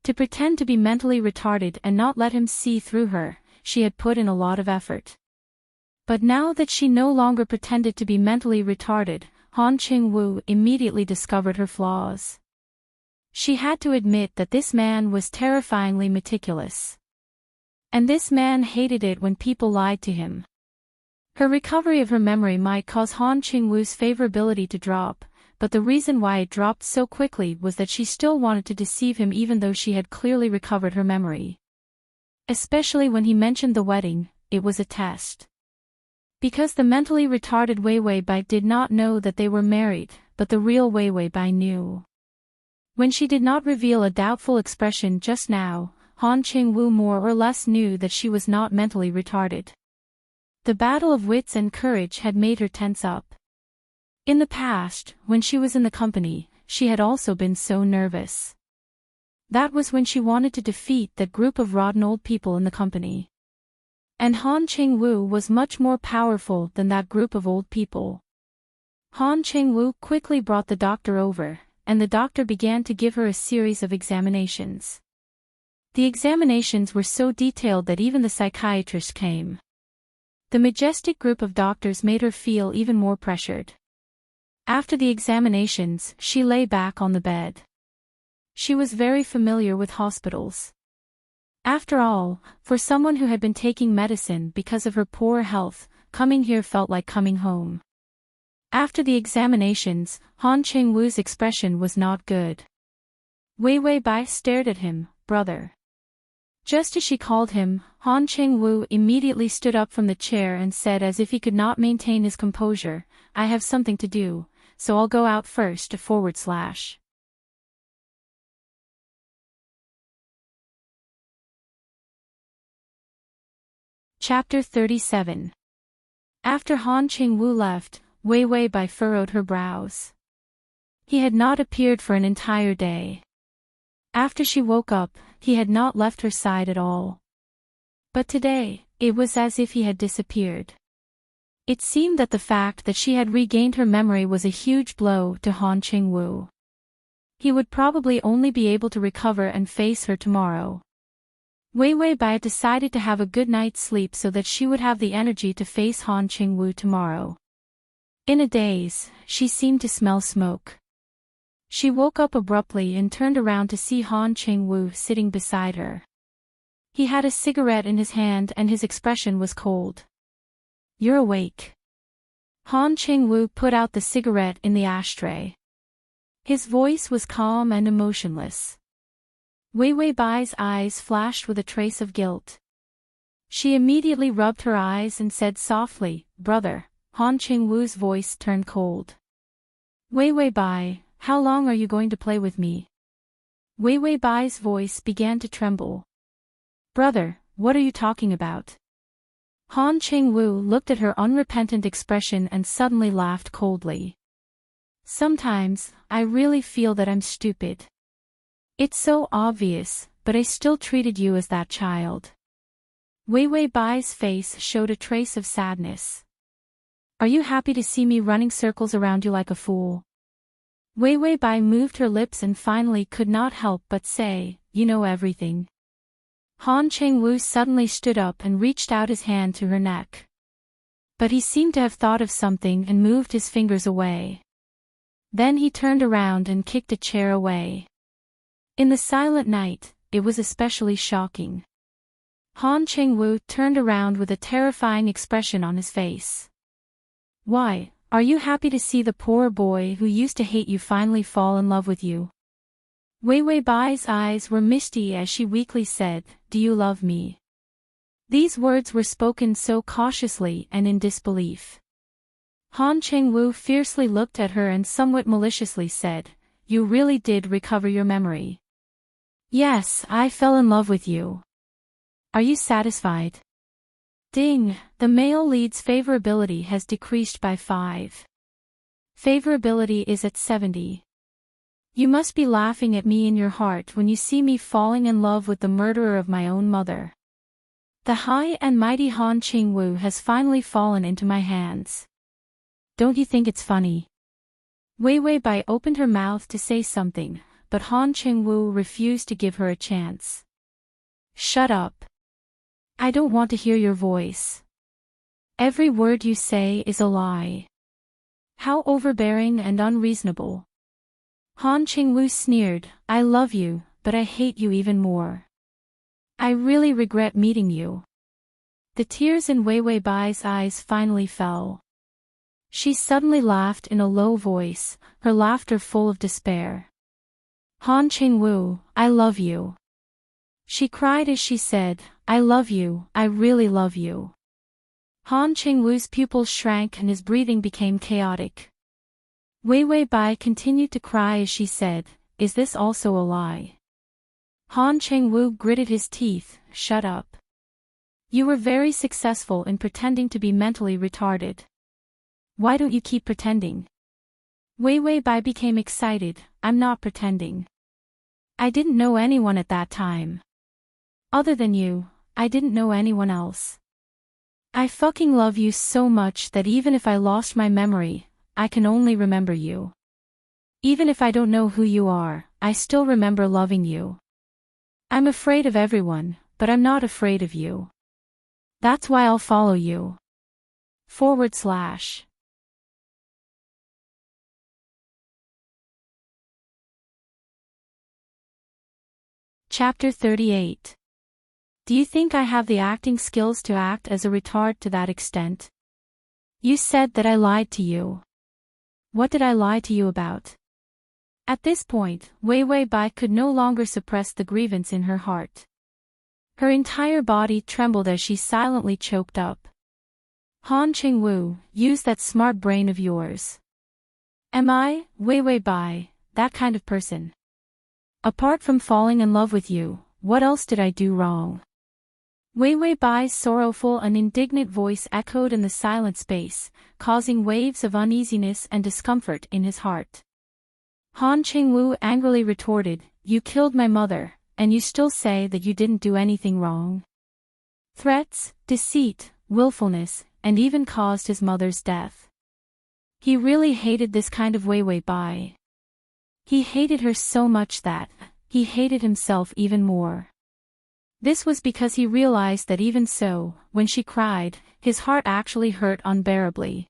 To pretend to be mentally retarded and not let him see through her, she had put in a lot of effort. But now that she no longer pretended to be mentally retarded, Han Qingwu immediately discovered her flaws. She had to admit that this man was terrifyingly meticulous. And this man hated it when people lied to him. Her recovery of her memory might cause Han Qingwu's favorability to drop, but the reason why it dropped so quickly was that she still wanted to deceive him even though she had clearly recovered her memory. Especially when he mentioned the wedding, it was a test. Because the mentally retarded Wei Wei Bai did not know that they were married, but the real Wei Wei Bai knew. When she did not reveal a doubtful expression just now, Han Qingwu more or less knew that she was not mentally retarded. The battle of wits and courage had made her tense up. In the past, when she was in the company, she had also been so nervous. That was when she wanted to defeat that group of rotten old people in the company. And Han Qingwu was much more powerful than that group of old people. Han Qingwu quickly brought the doctor over, and the doctor began to give her a series of examinations. The examinations were so detailed that even the psychiatrist came. The majestic group of doctors made her feel even more pressured. After the examinations, she lay back on the bed. She was very familiar with hospitals. After all, for someone who had been taking medicine because of her poor health, coming here felt like coming home. After the examinations, Han Qingwu's expression was not good. Wei Wei Bai stared at him, brother. Just as she called him, Han Qingwu immediately stood up from the chair and said as if he could not maintain his composure, I have something to do, so I'll go out first. Chapter 37. After Han Qingwu left, Wei Wei Bai furrowed her brows. He had not appeared for an entire day. After she woke up, he had not left her side at all. But today, it was as if he had disappeared. It seemed that the fact that she had regained her memory was a huge blow to Han Qingwu. He would probably only be able to recover and face her tomorrow. Wei Wei Bai decided to have a good night's sleep so that she would have the energy to face Han Qingwu tomorrow. In a daze, she seemed to smell smoke. She woke up abruptly and turned around to see Han Qingwu sitting beside her. He had a cigarette in his hand and his expression was cold. You're awake. Han Qingwu put out the cigarette in the ashtray. His voice was calm and emotionless. Wei Wei Bai's eyes flashed with a trace of guilt. She immediately rubbed her eyes and said softly, brother. Han Qingwu's voice turned cold. Wei Wei Bai, how long are you going to play with me? Wei Wei Bai's voice began to tremble. Brother, what are you talking about? Han Qingwu looked at her unrepentant expression and suddenly laughed coldly. Sometimes, I really feel that I'm stupid. It's so obvious, but I still treated you as that child. Wei Wei Bai's face showed a trace of sadness. Are you happy to see me running circles around you like a fool? Wei Wei Bai moved her lips and finally could not help but say, you know everything. Han Qingwu suddenly stood up and reached out his hand to her neck. But he seemed to have thought of something and moved his fingers away. Then he turned around and kicked a chair away. In the silent night, it was especially shocking. Han Cheng-woo turned around with a terrifying expression on his face. Why, are you happy to see the poor boy who used to hate you finally fall in love with you? Wei Wei Bai's eyes were misty as she weakly said, "Do you love me?" These words were spoken so cautiously and in disbelief. Han Cheng-woo fiercely looked at her and somewhat maliciously said, "You really did recover your memory." "Yes, I fell in love with you. Are you satisfied?" Ding, the male lead's favorability has decreased by 5. Favorability is at 70. You must be laughing at me in your heart when you see me falling in love with the murderer of my own mother. The high and mighty Han Cheng-woo has finally fallen into my hands. Don't you think it's funny? Wei Wei Bai opened her mouth to say something, but Han Cheng-woo refused to give her a chance. Shut up. I don't want to hear your voice. Every word you say is a lie. How overbearing and unreasonable. Han Cheng-woo sneered, I love you, but I hate you even more. I really regret meeting you. The tears in Wei Wei Bai's eyes finally fell. She suddenly laughed in a low voice, her laughter full of despair. Han Cheng-woo, I love you. She cried as she said, I love you, I really love you. Han Cheng-woo's pupils shrank and his breathing became chaotic. Wei Wei Bai continued to cry as she said, Is this also a lie? Han Cheng-woo gritted his teeth, Shut up. You were very successful in pretending to be mentally retarded. Why don't you keep pretending? Wei Wei Bai became excited, I'm not pretending. I didn't know anyone at that time. Other than you, I didn't know anyone else. I fucking love you so much that even if I lost my memory, I can only remember you. Even if I don't know who you are, I still remember loving you. I'm afraid of everyone, but I'm not afraid of you. That's why I'll follow you. / Chapter 38. Do you think I have the acting skills to act as a retard to that extent? You said that I lied to you. What did I lie to you about? At this point, Wei Wei Bai could no longer suppress the grievance in her heart. Her entire body trembled as she silently choked up. Han Cheng-woo, use that smart brain of yours. Am I, Wei Wei Bai, that kind of person? Apart from falling in love with you, what else did I do wrong? Wei Wei Bai's sorrowful and indignant voice echoed in the silent space, causing waves of uneasiness and discomfort in his heart. Han Cheng-woo angrily retorted, You killed my mother, and you still say that you didn't do anything wrong. Threats, deceit, willfulness, and even caused his mother's death. He really hated this kind of Wei Wei Bai. He hated her so much that he hated himself even more. This was because he realized that even so, when she cried, his heart actually hurt unbearably.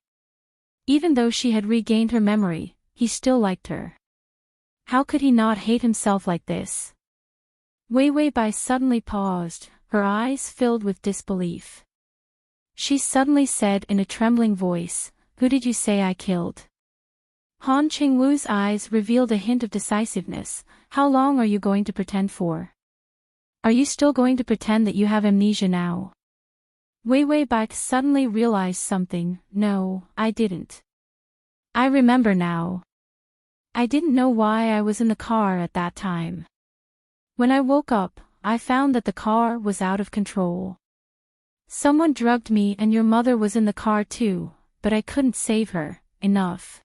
Even though she had regained her memory, he still liked her. How could he not hate himself like this? Wei Wei Bai suddenly paused, her eyes filled with disbelief. She suddenly said in a trembling voice, Who did you say I killed? Han Cheng-woo's eyes revealed a hint of decisiveness. How long are you going to pretend for? Are you still going to pretend that you have amnesia now? Wei Wei Bai suddenly realized something. No, I didn't. I remember now. I didn't know why I was in the car at that time. When I woke up, I found that the car was out of control. Someone drugged me and your mother was in the car too, but I couldn't save her. Enough.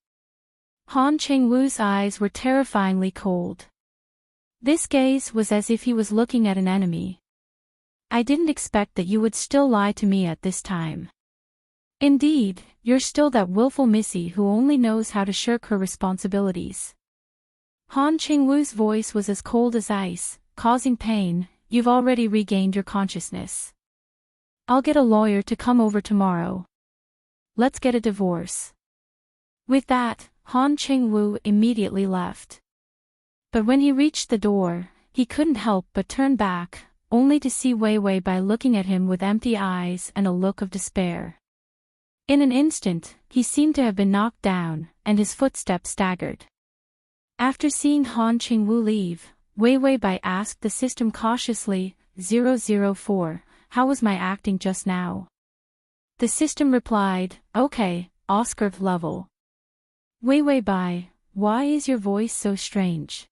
Han Cheng-woo's eyes were terrifyingly cold. This gaze was as if he was looking at an enemy. I didn't expect that you would still lie to me at this time. Indeed, you're still that willful missy who only knows how to shirk her responsibilities. Han Cheng-woo's voice was as cold as ice, causing pain. You've already regained your consciousness. I'll get a lawyer to come over tomorrow. Let's get a divorce. With that, Han Cheng-woo immediately left. But when he reached the door, he couldn't help but turn back, only to see Wei Wei Bai looking at him with empty eyes and a look of despair. In an instant, he seemed to have been knocked down, and his footsteps staggered. After seeing Han Cheng-woo leave, Wei Wei Bai asked the system cautiously, 004, how was my acting just now? The system replied, okay, Oscar level. Wei Wei Bai, why is your voice so strange?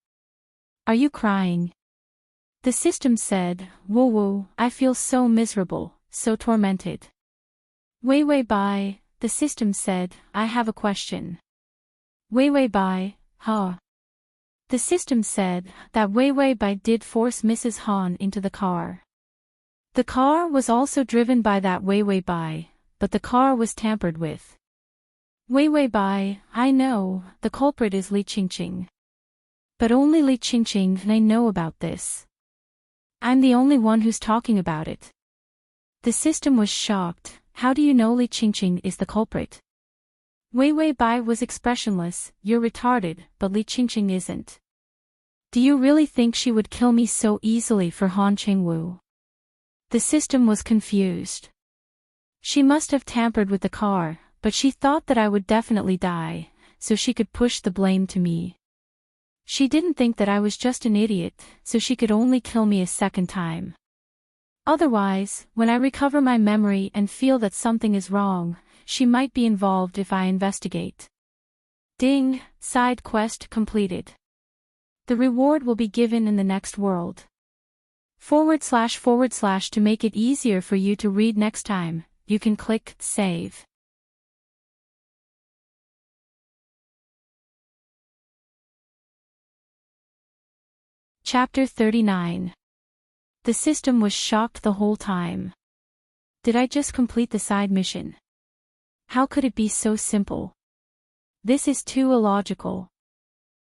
Are you crying? The system said, whoa whoa, I feel so miserable, so tormented. Wei Wei Bai, the system said, I have a question. Wei Wei Bai, huh? The system said that Wei Wei Bai did force Mrs. Han into the car. The car was also driven by that Wei Wei Bai, but the car was tampered with. Wei Wei Bai, I know, the culprit is Li Qingqing. But only Li Qingqing may know about this. I'm the only one who's talking about it. The system was shocked. How do you know Li Qingqing is the culprit? Wei Wei Bai was expressionless. You're retarded, but Li Qingqing isn't. Do you really think she would kill me so easily for Han Cheng-woo? The system was confused. She must have tampered with the car, but she thought that I would definitely die, so she could push the blame to me. She didn't think that I was just an idiot, so she could only kill me a second time. Otherwise, when I recover my memory and feel that something is wrong, she might be involved if I investigate. Ding, side quest completed. The reward will be given in the next world. / to make it easier for you to read next time, you can click Save. Chapter 39. The system was shocked the whole time. Did I just complete the side mission? How could it be so simple? This is too illogical.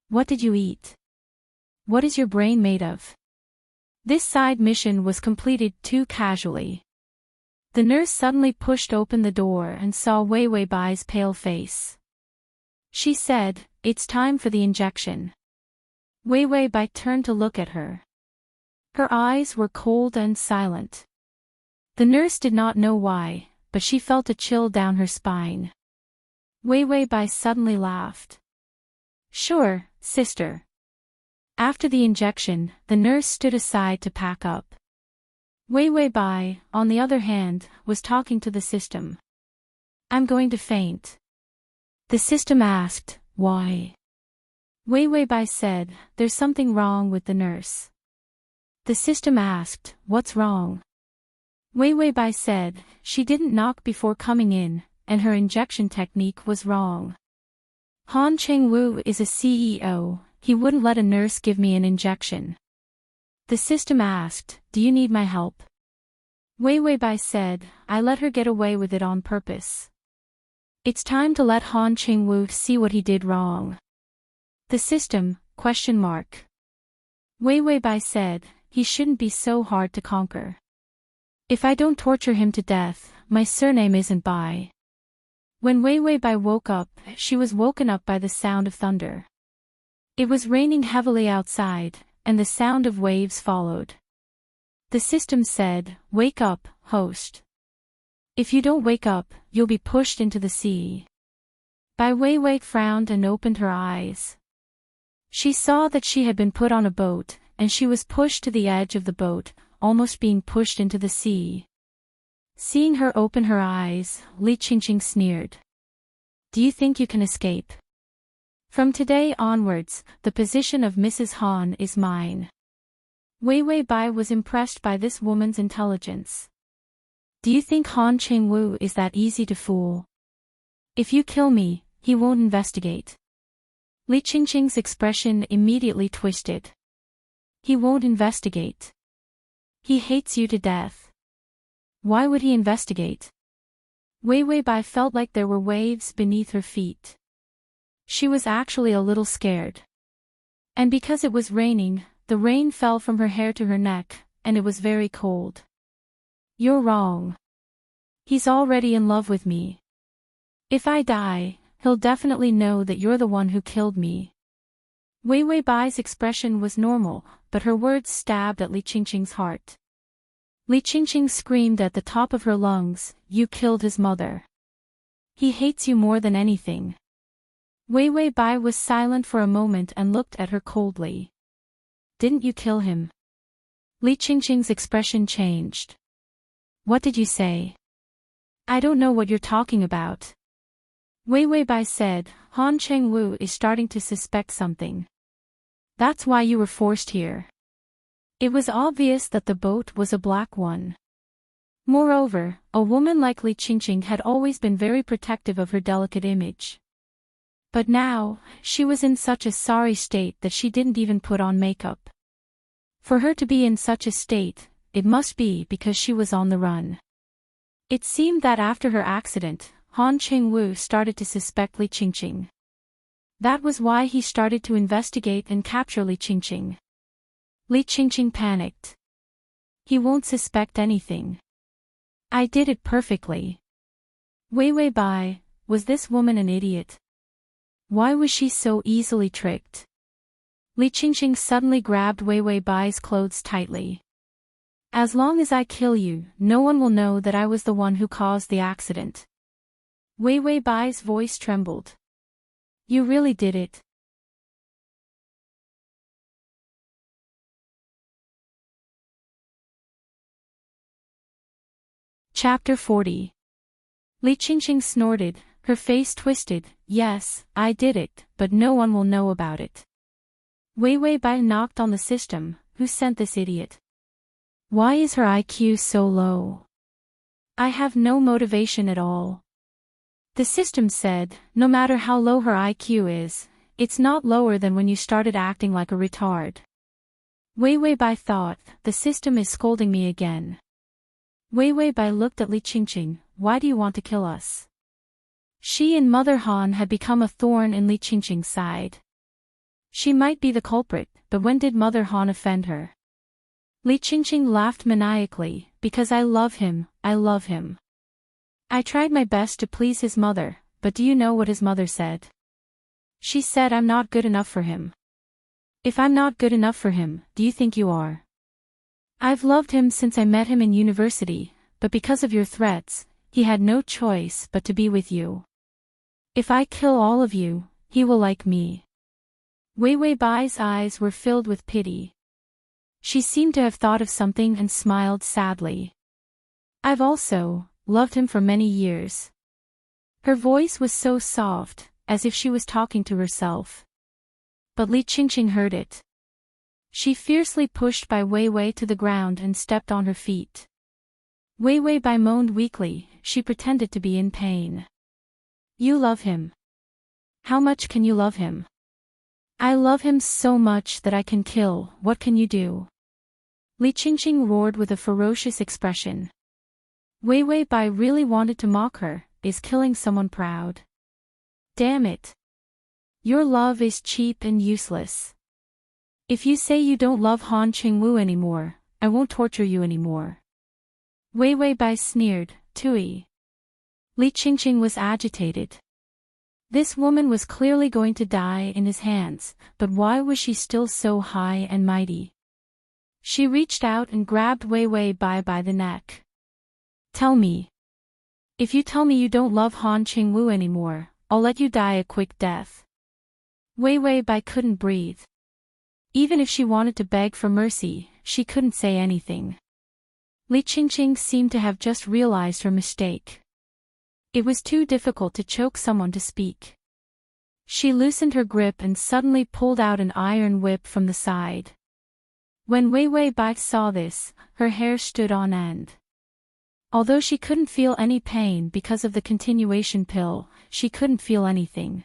What did you eat? What is your brain made of? This side mission was completed too casually. The nurse suddenly pushed open the door and saw Wei Wei Bai's pale face. She said, it's time for the injection. Wei Wei Bai turned to look at her. Her eyes were cold and silent. The nurse did not know why, but she felt a chill down her spine. Wei Wei Bai suddenly laughed. Sure, sister. After the injection, the nurse stood aside to pack up. Wei Wei Bai, on the other hand, was talking to the system. I'm going to faint. The system asked, why? Wei Wei Bai said, there's something wrong with the nurse. The system asked, what's wrong? Wei Wei Bai said, she didn't knock before coming in, and her injection technique was wrong. Han Cheng-woo is a CEO, he wouldn't let a nurse give me an injection. The system asked, do you need my help? Wei Wei Bai said, I let her get away with it on purpose. It's time to let Han Cheng-woo see what he did wrong. The system, ? Wei Wei Bai said, he shouldn't be so hard to conquer. If I don't torture him to death, my surname isn't Bai. When Wei Wei Bai woke up, she was woken up by the sound of thunder. It was raining heavily outside, and the sound of waves followed. The system said, wake up, host. If you don't wake up, you'll be pushed into the sea. Bai Wei Wei frowned and opened her eyes. She saw that she had been put on a boat, and she was pushed to the edge of the boat, almost being pushed into the sea. Seeing her open her eyes, Li Qingqing sneered. Do you think you can escape? From today onwards, the position of Mrs. Han is mine. Wei Wei Bai was impressed by this woman's intelligence. Do you think Han Cheng-woo is that easy to fool? If you kill me, he won't investigate. Li Qingqing's expression immediately twisted. He won't investigate. He hates you to death. Why would he investigate? Wei Wei Bai felt like there were waves beneath her feet. She was actually a little scared. And because it was raining, the rain fell from her hair to her neck, and it was very cold. You're wrong. He's already in love with me. If I die, he'll definitely know that you're the one who killed me. Wei Wei Bai's expression was normal, but her words stabbed at Li Qingqing's heart. Li Qingqing screamed at the top of her lungs, "You killed his mother. He hates you more than anything." Wei Wei Bai was silent for a moment and looked at her coldly. "Didn't you kill him?" Li Qingqing's expression changed. "What did you say?" "I don't know what you're talking about." Wei Wei Bai said, "Han Chengwu is starting to suspect something. That's why you were forced here." It was obvious that the boat was a black one. Moreover, a woman like Li Qingqing had always been very protective of her delicate image. But now, she was in such a sorry state that she didn't even put on makeup. For her to be in such a state, it must be because she was on the run. It seemed that after her accident, Han Chengwu started to suspect Li Qingqing. That was why he started to investigate and capture Li Qingqing. Li Qingqing panicked. "He won't suspect anything. I did it perfectly." Wei Wei Bai, was this woman an idiot? Why was she so easily tricked? Li Qingqing suddenly grabbed Wei Wei Bai's clothes tightly. "As long as I kill you, no one will know that I was the one who caused the accident." Wei Wei Bai's voice trembled. "You really did it." Chapter 40. Li Qingqing snorted, her face twisted. "Yes, I did it, but no one will know about it." Wei Wei Bai knocked on the system. "Who sent this idiot? Why is her IQ so low? I have no motivation at all." The system said, "No matter how low her IQ is, it's not lower than when you started acting like a retard." Wei Wei Bai thought, the system is scolding me again. Wei Wei Bai looked at Li Qingqing. "Why do you want to kill us?" She and Mother Han had become a thorn in Li Qingqing's side. She might be the culprit, but when did Mother Han offend her? Li Qingqing laughed maniacally, "Because I love him, I love him. I tried my best to please his mother, but do you know what his mother said? She said I'm not good enough for him. If I'm not good enough for him, do you think you are? I've loved him since I met him in university, but because of your threats, he had no choice but to be with you. If I kill all of you, he will like me." Wei Wei Bai's eyes were filled with pity. She seemed to have thought of something and smiled sadly. "I've also loved him for many years." Her voice was so soft, as if she was talking to herself. But Li Qingqing heard it. She fiercely pushed Bai Wei Wei to the ground and stepped on her feet. Wei Wei Bai moaned weakly. She pretended to be in pain. "You love him. How much can you love him?" "I love him so much that I can kill. What can you do?" Li Qingqing roared with a ferocious expression. Wei Wei Bai really wanted to mock her. Is killing someone proud? Damn it. Your love is cheap and useless. If you say you don't love Han Chengwu anymore, I won't torture you anymore. Wei Wei Bai sneered. "Tui." Li Qingqing was agitated. This woman was clearly going to die in his hands, but why was she still so high and mighty? She reached out and grabbed Wei Wei Bai by the neck. "Tell me. If you tell me you don't love Han Chengwu anymore, I'll let you die a quick death." Wei Wei Bai couldn't breathe. Even if she wanted to beg for mercy, she couldn't say anything. Li Qingqing seemed to have just realized her mistake. It was too difficult to choke someone to speak. She loosened her grip and suddenly pulled out an iron whip from the side. When Wei Wei Bai saw this, her hair stood on end. Although she couldn't feel any pain because of the continuation pill, she couldn't feel anything.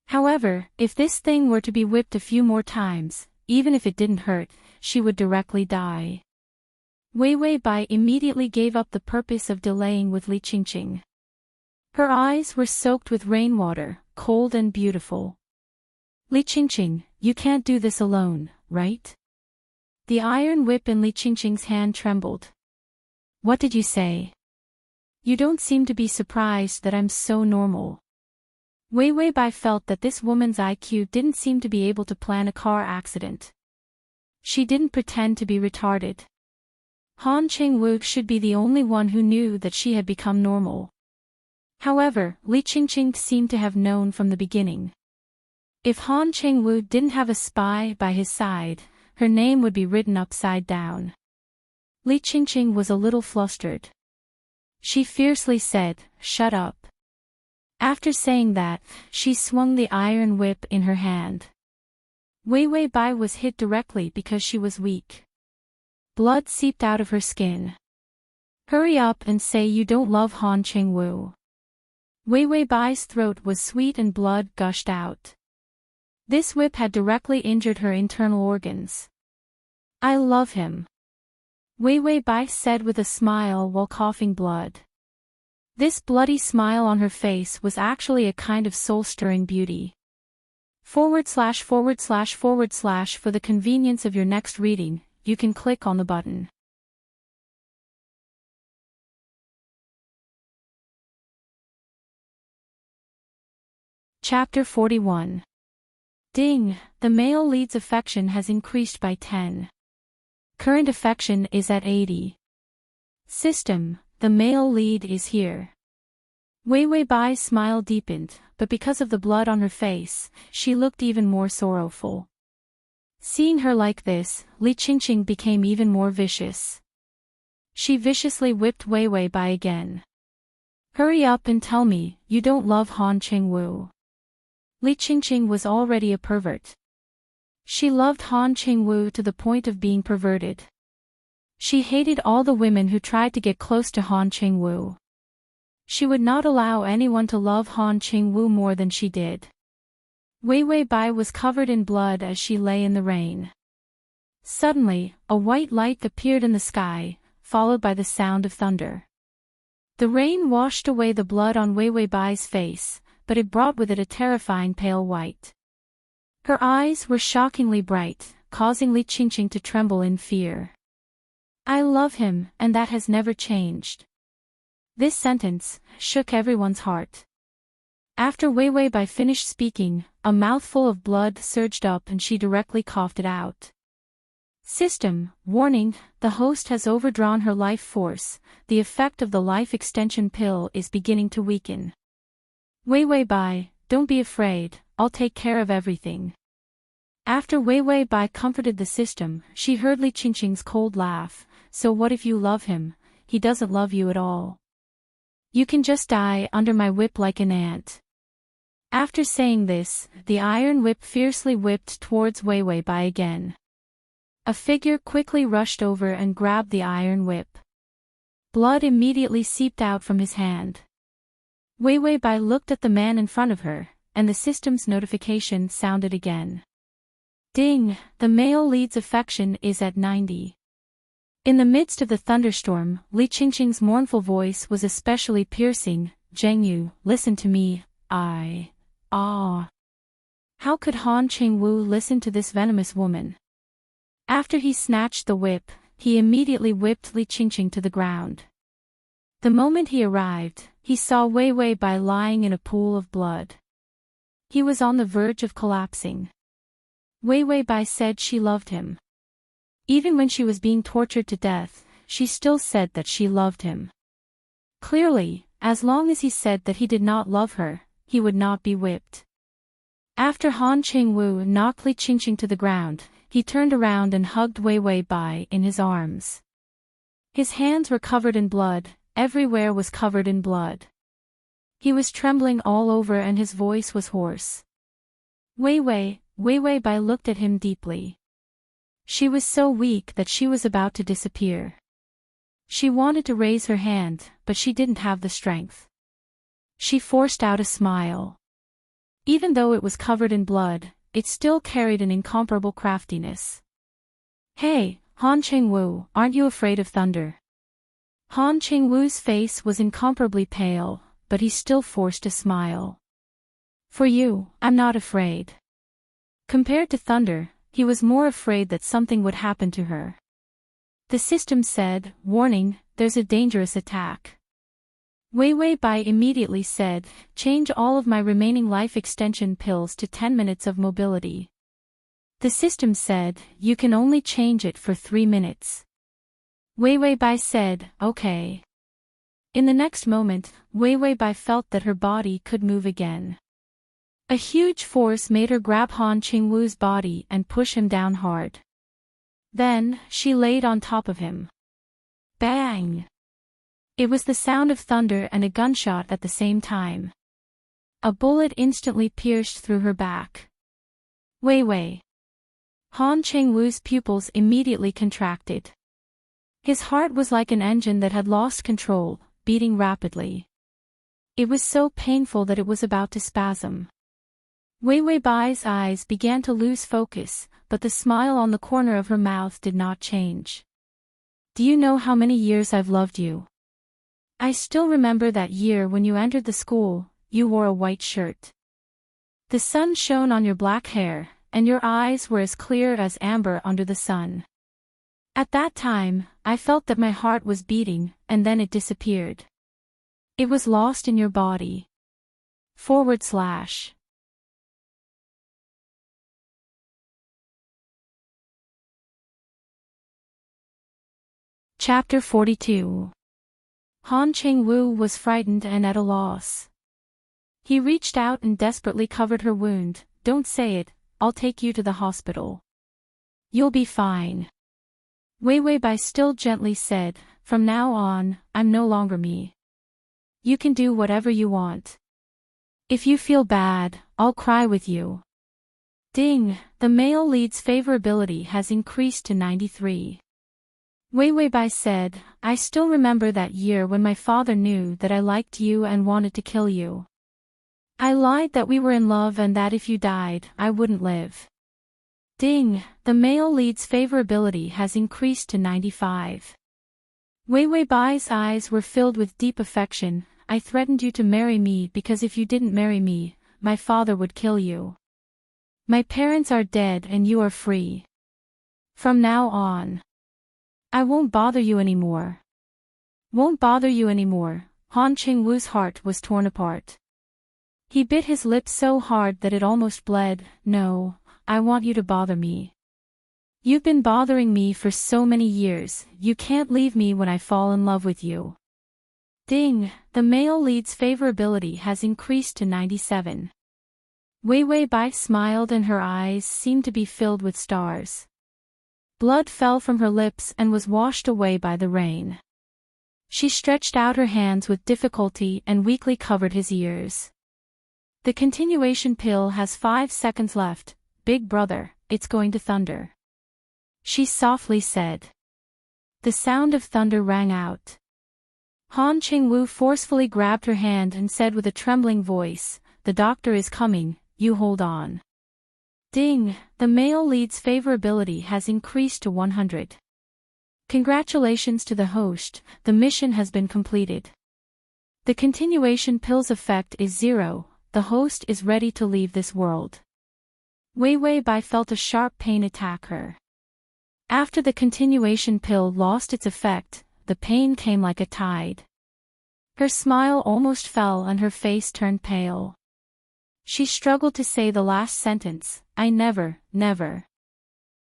However, if this thing were to be whipped a few more times, even if it didn't hurt, she would directly die. Wei Wei Bai immediately gave up the purpose of delaying with Li Qingqing. Her eyes were soaked with rainwater, cold and beautiful. "Li Qingqing, you can't do this alone, right?" The iron whip in Li Qingqing's hand trembled. "What did you say? You don't seem to be surprised that I'm so normal." Wei Wei Bai felt that this woman's IQ didn't seem to be able to plan a car accident. She didn't pretend to be retarded. Han Chengwu should be the only one who knew that she had become normal. However, Li Qingqing seemed to have known from the beginning. If Han Chengwu didn't have a spy by his side, her name would be written upside down. Li Qingqing was a little flustered. She fiercely said, "Shut up." After saying that, she swung the iron whip in her hand. Wei Wei Bai was hit directly because she was weak. Blood seeped out of her skin. "Hurry up and say you don't love Han Chengwu." Wei Wei Bai's throat was sweet and blood gushed out. This whip had directly injured her internal organs. "I love him," Wei Wei Bai said with a smile while coughing blood. This bloody smile on her face was actually a kind of soul-stirring beauty. / For the convenience of your next reading, you can click on the button. Chapter 41. Ding, the male lead's affection has increased by 10. Current affection is at 80. System, the male lead is here. Wei Wei Bai's smile deepened, but because of the blood on her face, she looked even more sorrowful. Seeing her like this, Li Qingqing became even more vicious. She viciously whipped Wei Wei Bai again. "Hurry up and tell me, you don't love Han Chengwu." Li Qingqing was already a pervert. She loved Han Chengwu to the point of being perverted. She hated all the women who tried to get close to Han Chengwu. She would not allow anyone to love Han Chengwu more than she did. Wei Wei Bai was covered in blood as she lay in the rain. Suddenly, a white light appeared in the sky, followed by the sound of thunder. The rain washed away the blood on Wei Wei Bai's face, but it brought with it a terrifying pale white. Her eyes were shockingly bright, causing Li Qingqing to tremble in fear. "I love him, and that has never changed." This sentence shook everyone's heart. After Wei Wei Bai finished speaking, a mouthful of blood surged up and she directly coughed it out. System, warning, the host has overdrawn her life force, the effect of the life extension pill is beginning to weaken. Wei Wei Bai, don't be afraid, I'll take care of everything. After Wei Wei Bai comforted the system, she heard Li Qingqing's cold laugh, "So what if you love him? He doesn't love you at all. You can just die under my whip like an ant." After saying this, the iron whip fiercely whipped towards Wei Wei Bai again. A figure quickly rushed over and grabbed the iron whip. Blood immediately seeped out from his hand. Wei Wei Bai looked at the man in front of her, and the system's notification sounded again. Ding, the male lead's affection is at 90. In the midst of the thunderstorm, Li Qingqing's mournful voice was especially piercing. "Zhengyu, listen to me, How could Han Chengwu listen to this venomous woman? After he snatched the whip, he immediately whipped Li Qingqing to the ground. The moment he arrived, he saw Wei Wei Bai lying in a pool of blood. He was on the verge of collapsing. Wei Wei Bai said she loved him. Even when she was being tortured to death, she still said that she loved him. Clearly, as long as he said that he did not love her, he would not be whipped. After Han Chengwu knocked Li Qingqing to the ground, he turned around and hugged Wei Wei Bai in his arms. His hands were covered in blood, everywhere was covered in blood. He was trembling all over and his voice was hoarse. Wei Wei Bai looked at him deeply. She was so weak that she was about to disappear. She wanted to raise her hand, but she didn't have the strength. She forced out a smile. Even though it was covered in blood, it still carried an incomparable craftiness. "Hey, Han Chengwu, aren't you afraid of thunder?" Han Chengwu's face was incomparably pale, but he still forced a smile. "For you, I'm not afraid." Compared to thunder, he was more afraid that something would happen to her. The system said, "Warning, there's a dangerous attack." Wei Wei Bai immediately said, change all of my remaining life extension pills to 10 minutes of mobility. The system said, you can only change it for 3 minutes. Wei Wei Bai said, okay. In the next moment, Wei Wei Bai felt that her body could move again. A huge force made her grab Han Qingwu's body and push him down hard. Then, she laid on top of him. Bang! It was the sound of thunder and a gunshot at the same time. A bullet instantly pierced through her back. Wei Wei. Han Qingwu's pupils immediately contracted. His heart was like an engine that had lost control, beating rapidly. It was so painful that it was about to spasm. Wei Wei Bai's eyes began to lose focus, but the smile on the corner of her mouth did not change. Do you know how many years I've loved you? I still remember that year when you entered the school, you wore a white shirt. The sun shone on your black hair, and your eyes were as clear as amber under the sun. At that time, I felt that my heart was beating, and then it disappeared. It was lost in your body. / Chapter 42. Han Qingwu was frightened and at a loss. He reached out and desperately covered her wound. Don't say it, I'll take you to the hospital. You'll be fine. Wei Wei Bai still gently said, from now on, I'm no longer me. You can do whatever you want. If you feel bad, I'll cry with you. Ding, the male lead's favorability has increased to 93. Wei Wei Bai said, I still remember that year when my father knew that I liked you and wanted to kill you. I lied that we were in love and that if you died, I wouldn't live. Ding, the male lead's favorability has increased to 95. Wei Wei Bai's eyes were filled with deep affection. I threatened you to marry me because if you didn't marry me, my father would kill you. My parents are dead and you are free. From now on, I won't bother you anymore. Won't bother you anymore. Han Qingwu's heart was torn apart. He bit his lip so hard that it almost bled. No, I want you to bother me. You've been bothering me for so many years, you can't leave me when I fall in love with you. Ding, the male lead's favorability has increased to 97. Wei Wei Bai smiled and her eyes seemed to be filled with stars. Blood fell from her lips and was washed away by the rain. She stretched out her hands with difficulty and weakly covered his ears. The continuation pill has 5 seconds left. Big brother, it's going to thunder. She softly said. The sound of thunder rang out. Han Qingwu forcefully grabbed her hand and said with a trembling voice, the doctor is coming, you hold on. Ding, the male lead's favorability has increased to 100. Congratulations to the host, the mission has been completed. The continuation pill's effect is 0, the host is ready to leave this world. Wei Wei Bai felt a sharp pain attack her. After the continuation pill lost its effect, the pain came like a tide. Her smile almost fell and her face turned pale. She struggled to say the last sentence, I never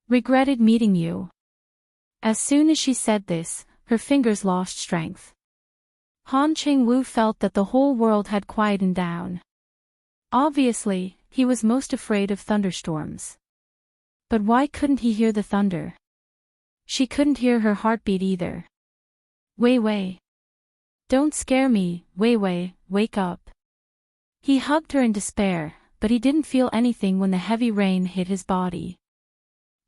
regretted meeting you. As soon as she said this, her fingers lost strength. Han Qingwu felt that the whole world had quietened down. Obviously, he was most afraid of thunderstorms. But why couldn't he hear the thunder? She couldn't hear her heartbeat either. Wei Wei. Don't scare me, Wei Wei, wake up. He hugged her in despair, but he didn't feel anything when the heavy rain hit his body.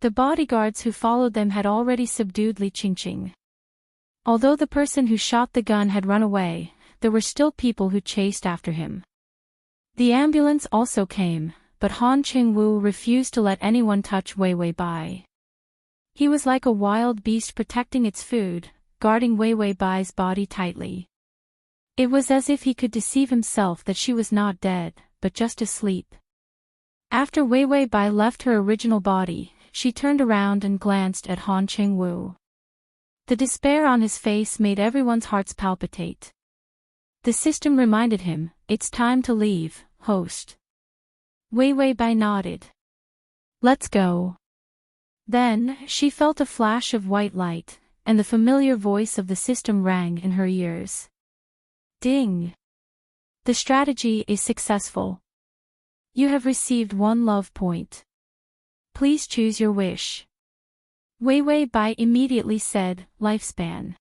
The bodyguards who followed them had already subdued Li Qingqing. Although the person who shot the gun had run away, there were still people who chased after him. The ambulance also came, but Han Qingwu refused to let anyone touch Wei Wei Bai. He was like a wild beast protecting its food, guarding Wei Wei Bai's body tightly. It was as if he could deceive himself that she was not dead, but just asleep. After Wei Wei Bai left her original body, she turned around and glanced at Han Qingwu. The despair on his face made everyone's hearts palpitate. The system reminded him, "It's time to leave, host." Wei Bai nodded. "Let's go." Then, she felt a flash of white light, and the familiar voice of the system rang in her ears. Ding! The strategy is successful. You have received 1 love point. Please choose your wish. Wei Bai immediately said, "Lifespan.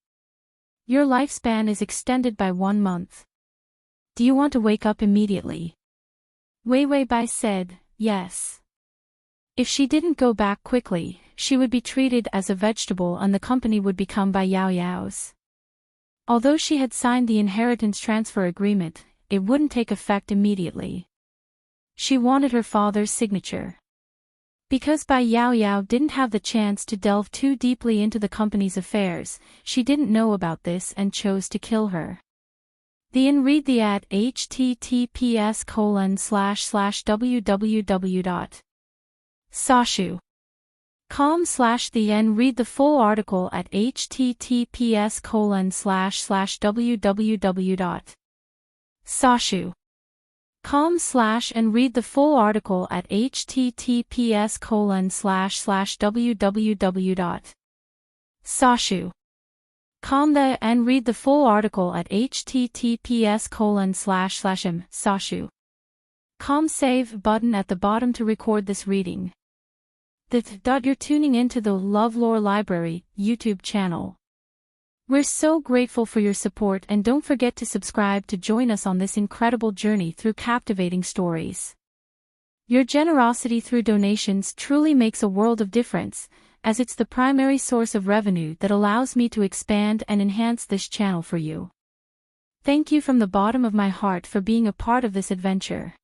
Your lifespan is extended by 1 month. Do you want to wake up immediately?" Wei Bai said, "Yes." If she didn't go back quickly, she would be treated as a vegetable and the company would become Bai Yao Yao's. Although she had signed the inheritance transfer agreement, it wouldn't take effect immediately. She wanted her father's signature. Because Bai Yao Yao didn't have the chance to delve too deeply into the company's affairs, she didn't know about this and chose to kill her. Read the at https://www.sashu.com/the read the full article at https://www.sashu.com/ and read the full article at https://www.sashu.com and read the full article at https://sashu.com. Save button at the bottom to record this reading. You're tuning into the LoveLore Library YouTube channel. We're so grateful for your support, and don't forget to subscribe to join us on this incredible journey through captivating stories. Your generosity through donations truly makes a world of difference, as it's the primary source of revenue that allows me to expand and enhance this channel for you. Thank you from the bottom of my heart for being a part of this adventure.